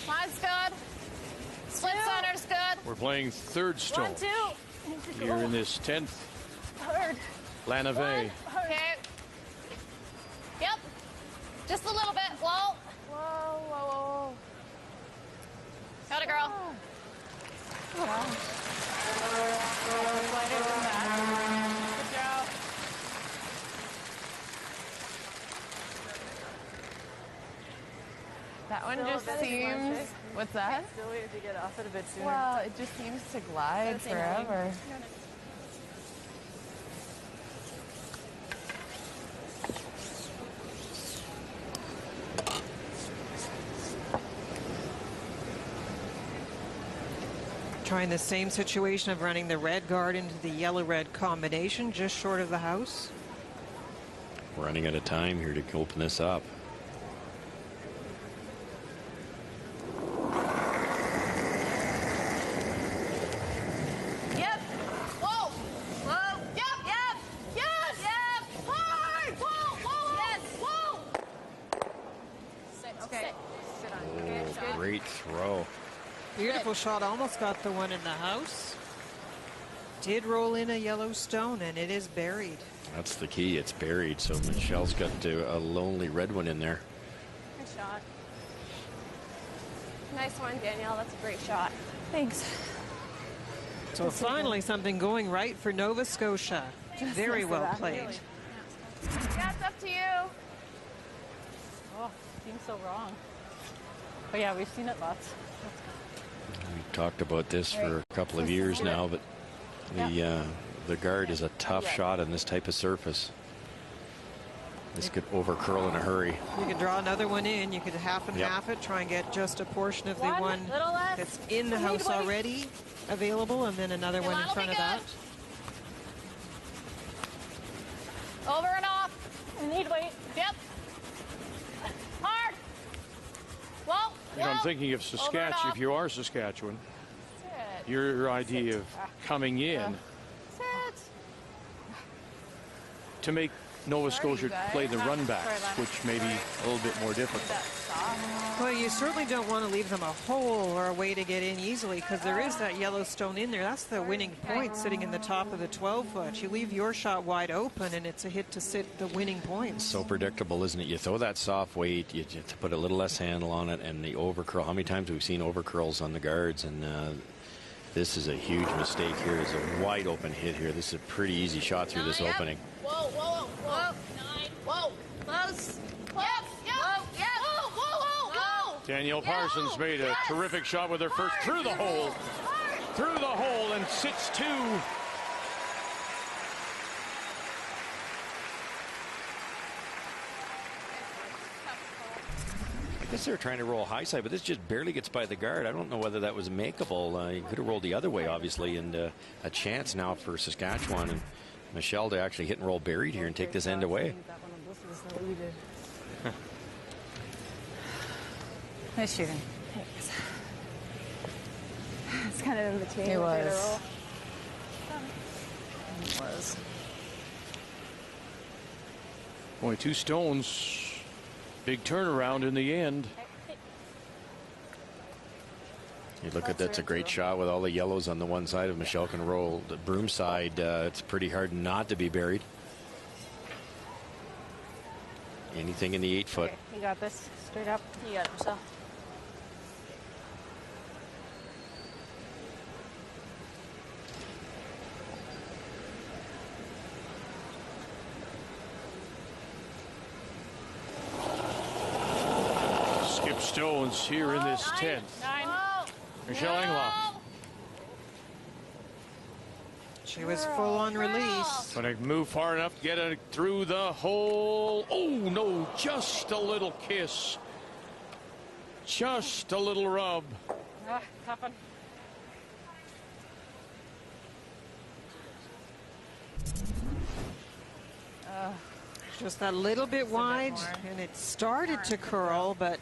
Speaker 9: Line's good. Split center's good.
Speaker 1: We're playing third stone
Speaker 9: 1, 2.
Speaker 1: here in this 10th.
Speaker 9: Third.
Speaker 1: Lanavey.
Speaker 9: Okay. Yep. Just a little bit. Whoa. Whoa, whoa, whoa. Got it, girl. Good job.
Speaker 14: That one just seems. What's that?
Speaker 11: Still waiting to get off it a bit sooner.
Speaker 14: Well, it just seems to glide forever.
Speaker 3: Trying the same situation of running the red guard into the yellow-red combination just short of the house.
Speaker 2: We're running out of time here to open this up.
Speaker 9: Yep. Whoa. Whoa. Yep. Yep. Yes. Yep. Hard. Whoa. Whoa. Yes. Whoa. Sit. Okay. Sit on.
Speaker 2: Oh, great throw.
Speaker 3: Beautiful shot, almost got the one in the house. Did roll in a yellow stone, and it is buried.
Speaker 2: That's the key. It's buried, so Michelle's got a lonely red one in there.
Speaker 15: Good shot. Nice one, Danielle. That's a great shot. Thanks.
Speaker 3: So finally something going right for Nova Scotia. Very well played.
Speaker 9: Yeah, it's up to you.
Speaker 11: Oh, seems so wrong. Oh yeah, we've seen it lots.
Speaker 2: We've talked about this for a couple of years now, but the guard is a tough shot on this type of surface. This could over-curl in a hurry.
Speaker 3: You could draw another one in. You could half and half it, try and get just a portion of the one that's in the house already available, and then another one in front of that.
Speaker 9: Over and off.
Speaker 11: I need weight.
Speaker 9: Yep. Hard. Whoa.
Speaker 1: You know, I'm thinking of Saskatchewan. If you are Saskatchewan, your idea of coming in to make Nova Scotia play the runbacks, which may be a little bit more difficult.
Speaker 3: Well, you certainly don't want to leave them a hole or a way to get in easily, because there is that yellow stone in there. That's the winning point sitting in the top of the 12-foot. You leave your shot wide open, and it's a hit to sit the winning points.
Speaker 2: So predictable, isn't it? You throw that soft weight, you have to put a little less handle on it, and the overcurl. How many times have we seen overcurls on the guards? And this is a huge mistake here. It's a wide open hit here. This is a pretty easy shot through this opening.
Speaker 9: Whoa, whoa, whoa. 9. Whoa. Close. Yes. Whoa. Yes. Whoa, whoa, whoa, whoa.
Speaker 1: Danielle Parsons made a terrific shot with her first through the hole. Through the hole and sits 2.
Speaker 2: I guess they're trying to roll high side, but this just barely gets by the guard. I don't know whether that was makeable. You could have rolled the other way, obviously, and a chance now for Saskatchewan and Michelle to actually hit and roll buried here and take this end away.
Speaker 14: Nice shooting.
Speaker 15: It's kind of imitating.
Speaker 14: It was.
Speaker 15: It was.
Speaker 1: Boy, 2 stones. Big turnaround in the end.
Speaker 2: You look at that's a great shot with all the yellows on the one side. If Michelle can roll the broom side, it's pretty hard not to be buried. Anything in the 8-foot.
Speaker 11: Okay, you got this. Straight up. You got it, Michelle.
Speaker 1: Skip stones here in this 10th.
Speaker 11: 9.
Speaker 1: Michelle Englot.
Speaker 3: She was full on release.
Speaker 1: Going to move far enough to get it through the hole. Oh, no, just a little kiss. Just a little rub.
Speaker 11: Tough one.
Speaker 3: Just a little bit wide, and it started to curl, but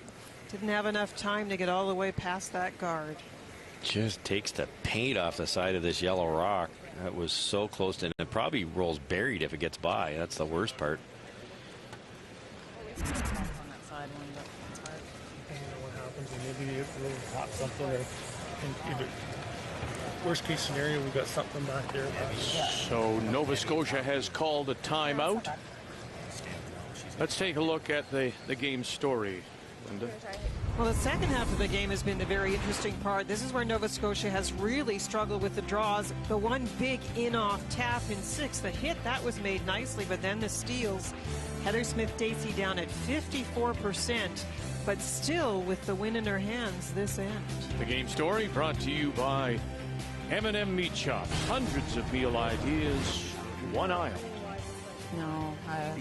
Speaker 3: didn't have enough time to get all the way past that guard.
Speaker 2: Just takes the paint off the side of this yellow rock. That was so close to, and it probably rolls buried if it gets by. That's the worst part.
Speaker 11: On that side one, but it's hard.
Speaker 13: I don't know what happens, and maybe you tap something, or either worst case scenario, we got something back there.
Speaker 1: So Nova Scotia has called a timeout. Let's take a look at the game story, Linda.
Speaker 3: Well, the second half of the game has been the very interesting part. This is where Nova Scotia has really struggled with the draws. The one big in-off tap in 6, the hit, that was made nicely, but then the steals. Heather Smith-Dacey down at 54%, but still with the win in her hands this end.
Speaker 1: The game story brought to you by M&M Meat Shop. Hundreds of meal ideas, one aisle.
Speaker 16: No,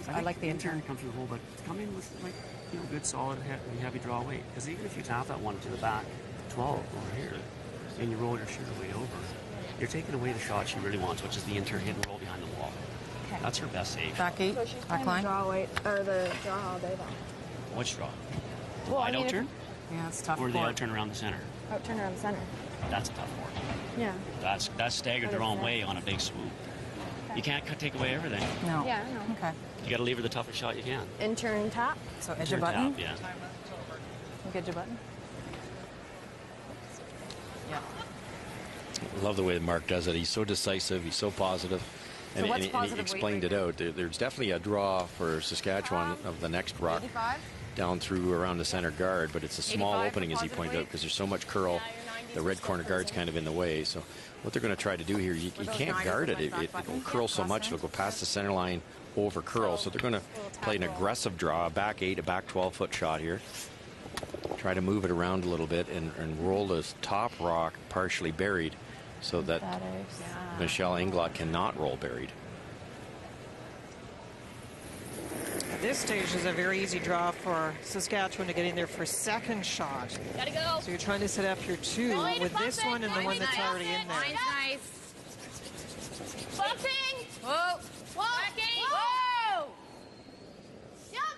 Speaker 16: I like the intern. Come through the hole, but come in with like good solid and heavy draw weight. Because even if you tap that one to the back 12 over here, and you roll your shooter weight over, you're taking away the shot she really wants, which is the intern hit and roll behind the wall. Okay. That's her best save.
Speaker 5: Back 8,
Speaker 15: So she's
Speaker 5: back
Speaker 15: playing
Speaker 5: line.
Speaker 15: the draw weight, or the draw all day though.
Speaker 16: Which draw? The
Speaker 15: Well,
Speaker 16: wide out turn?
Speaker 5: Yeah, it's tough.
Speaker 16: Or the out turn around the center?
Speaker 15: Out turn around the center.
Speaker 16: That's a tough one.
Speaker 15: Yeah.
Speaker 16: That's staggered the wrong way on a big swoop. You can't take away everything.
Speaker 5: No.
Speaker 15: Yeah, I know.
Speaker 5: Okay.
Speaker 16: You got to leave her the toughest shot you can.
Speaker 15: Intern tap.
Speaker 5: So edge
Speaker 16: Turn
Speaker 5: your button.
Speaker 16: tap, yeah.
Speaker 5: Get your button. Yeah.
Speaker 2: I love the way that Mark does it. He's so decisive. He's so positive.
Speaker 5: So what's
Speaker 2: and
Speaker 5: positive
Speaker 2: he explained
Speaker 5: weight
Speaker 2: it out. There's definitely a draw for Saskatchewan of the next rock
Speaker 5: 85?
Speaker 2: down through around the center guard, but it's a small
Speaker 5: 85
Speaker 2: opening, as he
Speaker 5: positive
Speaker 2: pointed out,
Speaker 5: weight?
Speaker 2: because there's so much curl. The red corner guard's kind of in the way. So what they're going to try to do here, you can't guard it. It will curl so much. It'll go past the center line, over curl. So they're going to play an aggressive draw, a back 8, a back 12-foot shot here. Try to move it around a little bit and roll this top rock partially buried so that Michelle Englot cannot roll buried.
Speaker 3: At this stage is a very easy draw for Saskatchewan to get in there for second shot.
Speaker 7: Gotta go.
Speaker 3: So you're trying to set up your 2 with this one and the one that's already in there.
Speaker 7: Nice. Bumping.
Speaker 12: Whoa.
Speaker 7: Whoa.
Speaker 12: Whoa.
Speaker 7: Jump.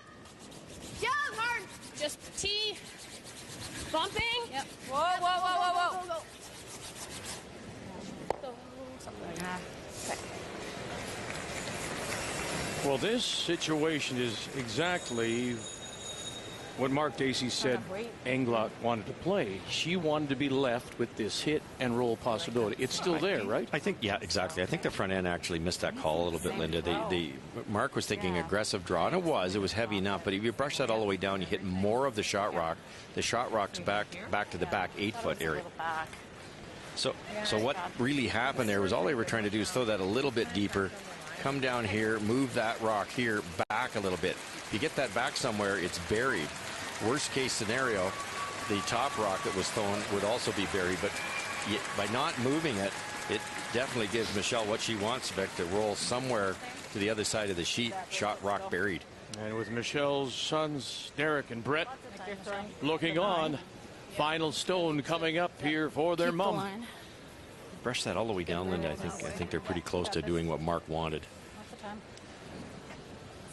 Speaker 7: Jump hard. Just T. Bumping.
Speaker 12: Yep. Whoa, whoa, whoa, whoa, whoa.
Speaker 7: Something like that. Okay.
Speaker 1: Well, this situation is exactly what Mark Dacey said Englot wanted to play. She wanted to be left with this hit and roll possibility. It's still there, right?
Speaker 2: I think, yeah, exactly. I think the front end actually missed that call a little bit, Linda. Mark was thinking aggressive draw, and it was heavy enough, but if you brush that all the way down, you hit more of the shot rock. The shot rock's back to the back 8-foot area. So what really happened there was all they were trying to do is throw that a little bit deeper, come down here, move that rock here back a little bit. If you get that back somewhere, it's buried. Worst case scenario, the top rock that was thrown would also be buried, but by not moving it, it definitely gives Michelle what she wants, Vic, to roll somewhere to the other side of the sheet, shot rock buried.
Speaker 1: And with Michelle's sons, Derek and Brett, looking on, final stone coming up here for their mom.
Speaker 2: Brush that all the way down, Linda. I think they're pretty close to doing what Mark wanted.
Speaker 11: What's the time?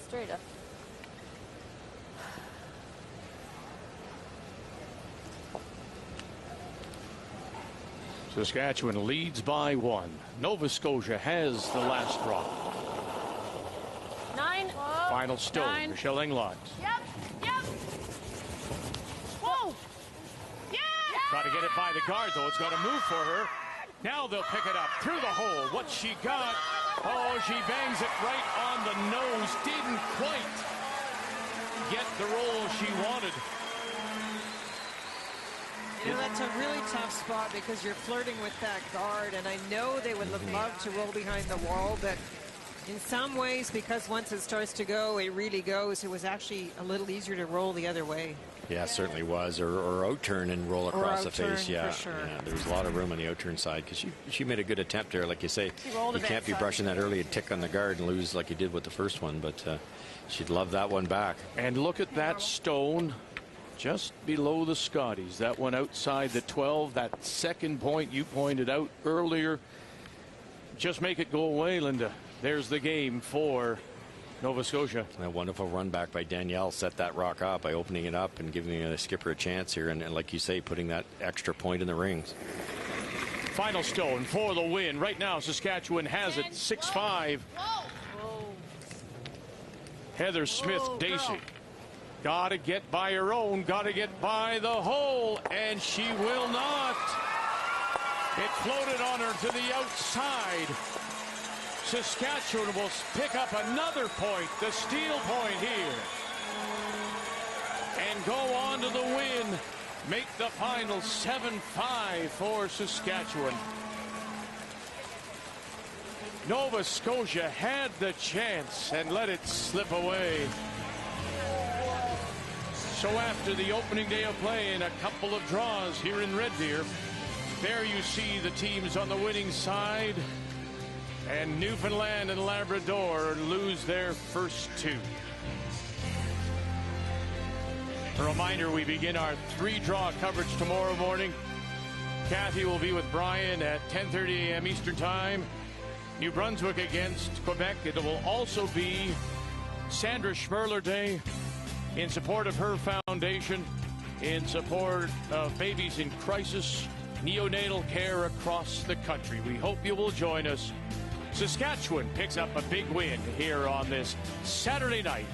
Speaker 11: Straight up.
Speaker 1: Saskatchewan leads by 1. Nova Scotia has the last rock.
Speaker 11: 9. Whoa.
Speaker 1: Final stone,
Speaker 11: 9.
Speaker 1: Michelle Englot.
Speaker 7: Yep. Whoa. Yeah.
Speaker 1: Got to get it by the guard, though. It's got to move for her. Now they'll pick it up through the hole. What she got? Oh, she bangs it right on the nose. Didn't quite get the roll she wanted.
Speaker 3: You know, that's a really tough spot because you're flirting with that guard, and I know they would have loved to roll behind the wall, but in some ways, because once it starts to go, it really goes. It was actually a little easier to roll the other way.
Speaker 2: Yeah, it certainly was, or out-turn and roll across the face. Yeah,
Speaker 3: for sure.
Speaker 2: Yeah, there was a lot of room on the out-turn side because she made a good attempt there. Like you say, you can't be brushing that early and tick on the guard and lose like you did with the first one, but she'd love that one back.
Speaker 1: And look at that stone just below the Scotties. That one outside the 12. That second point you pointed out earlier. Just make it go away, Linda. There's the game for Nova Scotia.
Speaker 2: A wonderful run back by Danielle set that rock up by opening it up and giving the skipper a chance here. And like you say, putting that extra point in the rings.
Speaker 1: Final stone for the win. Right now, Saskatchewan has it 6-5. Heather Smith-Dacey. Got to get by her own. Got to get by the hole. And she will not. It floated on her to the outside. Saskatchewan will pick up another point, the steal point here, and go on to the win, make the final 7-5 for Saskatchewan. Nova Scotia had the chance and let it slip away. So after the opening day of play and a couple of draws here in Red Deer, there you see the teams on the winning side. And Newfoundland and Labrador lose their first two. A reminder, we begin our 3-draw coverage tomorrow morning. Kathy will be with Brian at 10:30 a.m. Eastern Time. New Brunswick against Quebec. It will also be Sandra Schmerler Day in support of her foundation, in support of babies in crisis, neonatal care across the country. We hope you will join us. Saskatchewan picks up a big win here on this Saturday night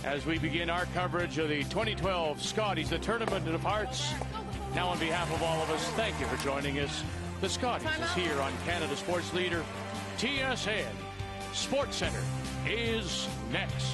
Speaker 1: as we begin our coverage of the 2012 Scotties, the Tournament of Hearts. Now, on behalf of all of us, thank you for joining us. The Scotties is here on Canada Sports Leader. TSN Sports Center is next.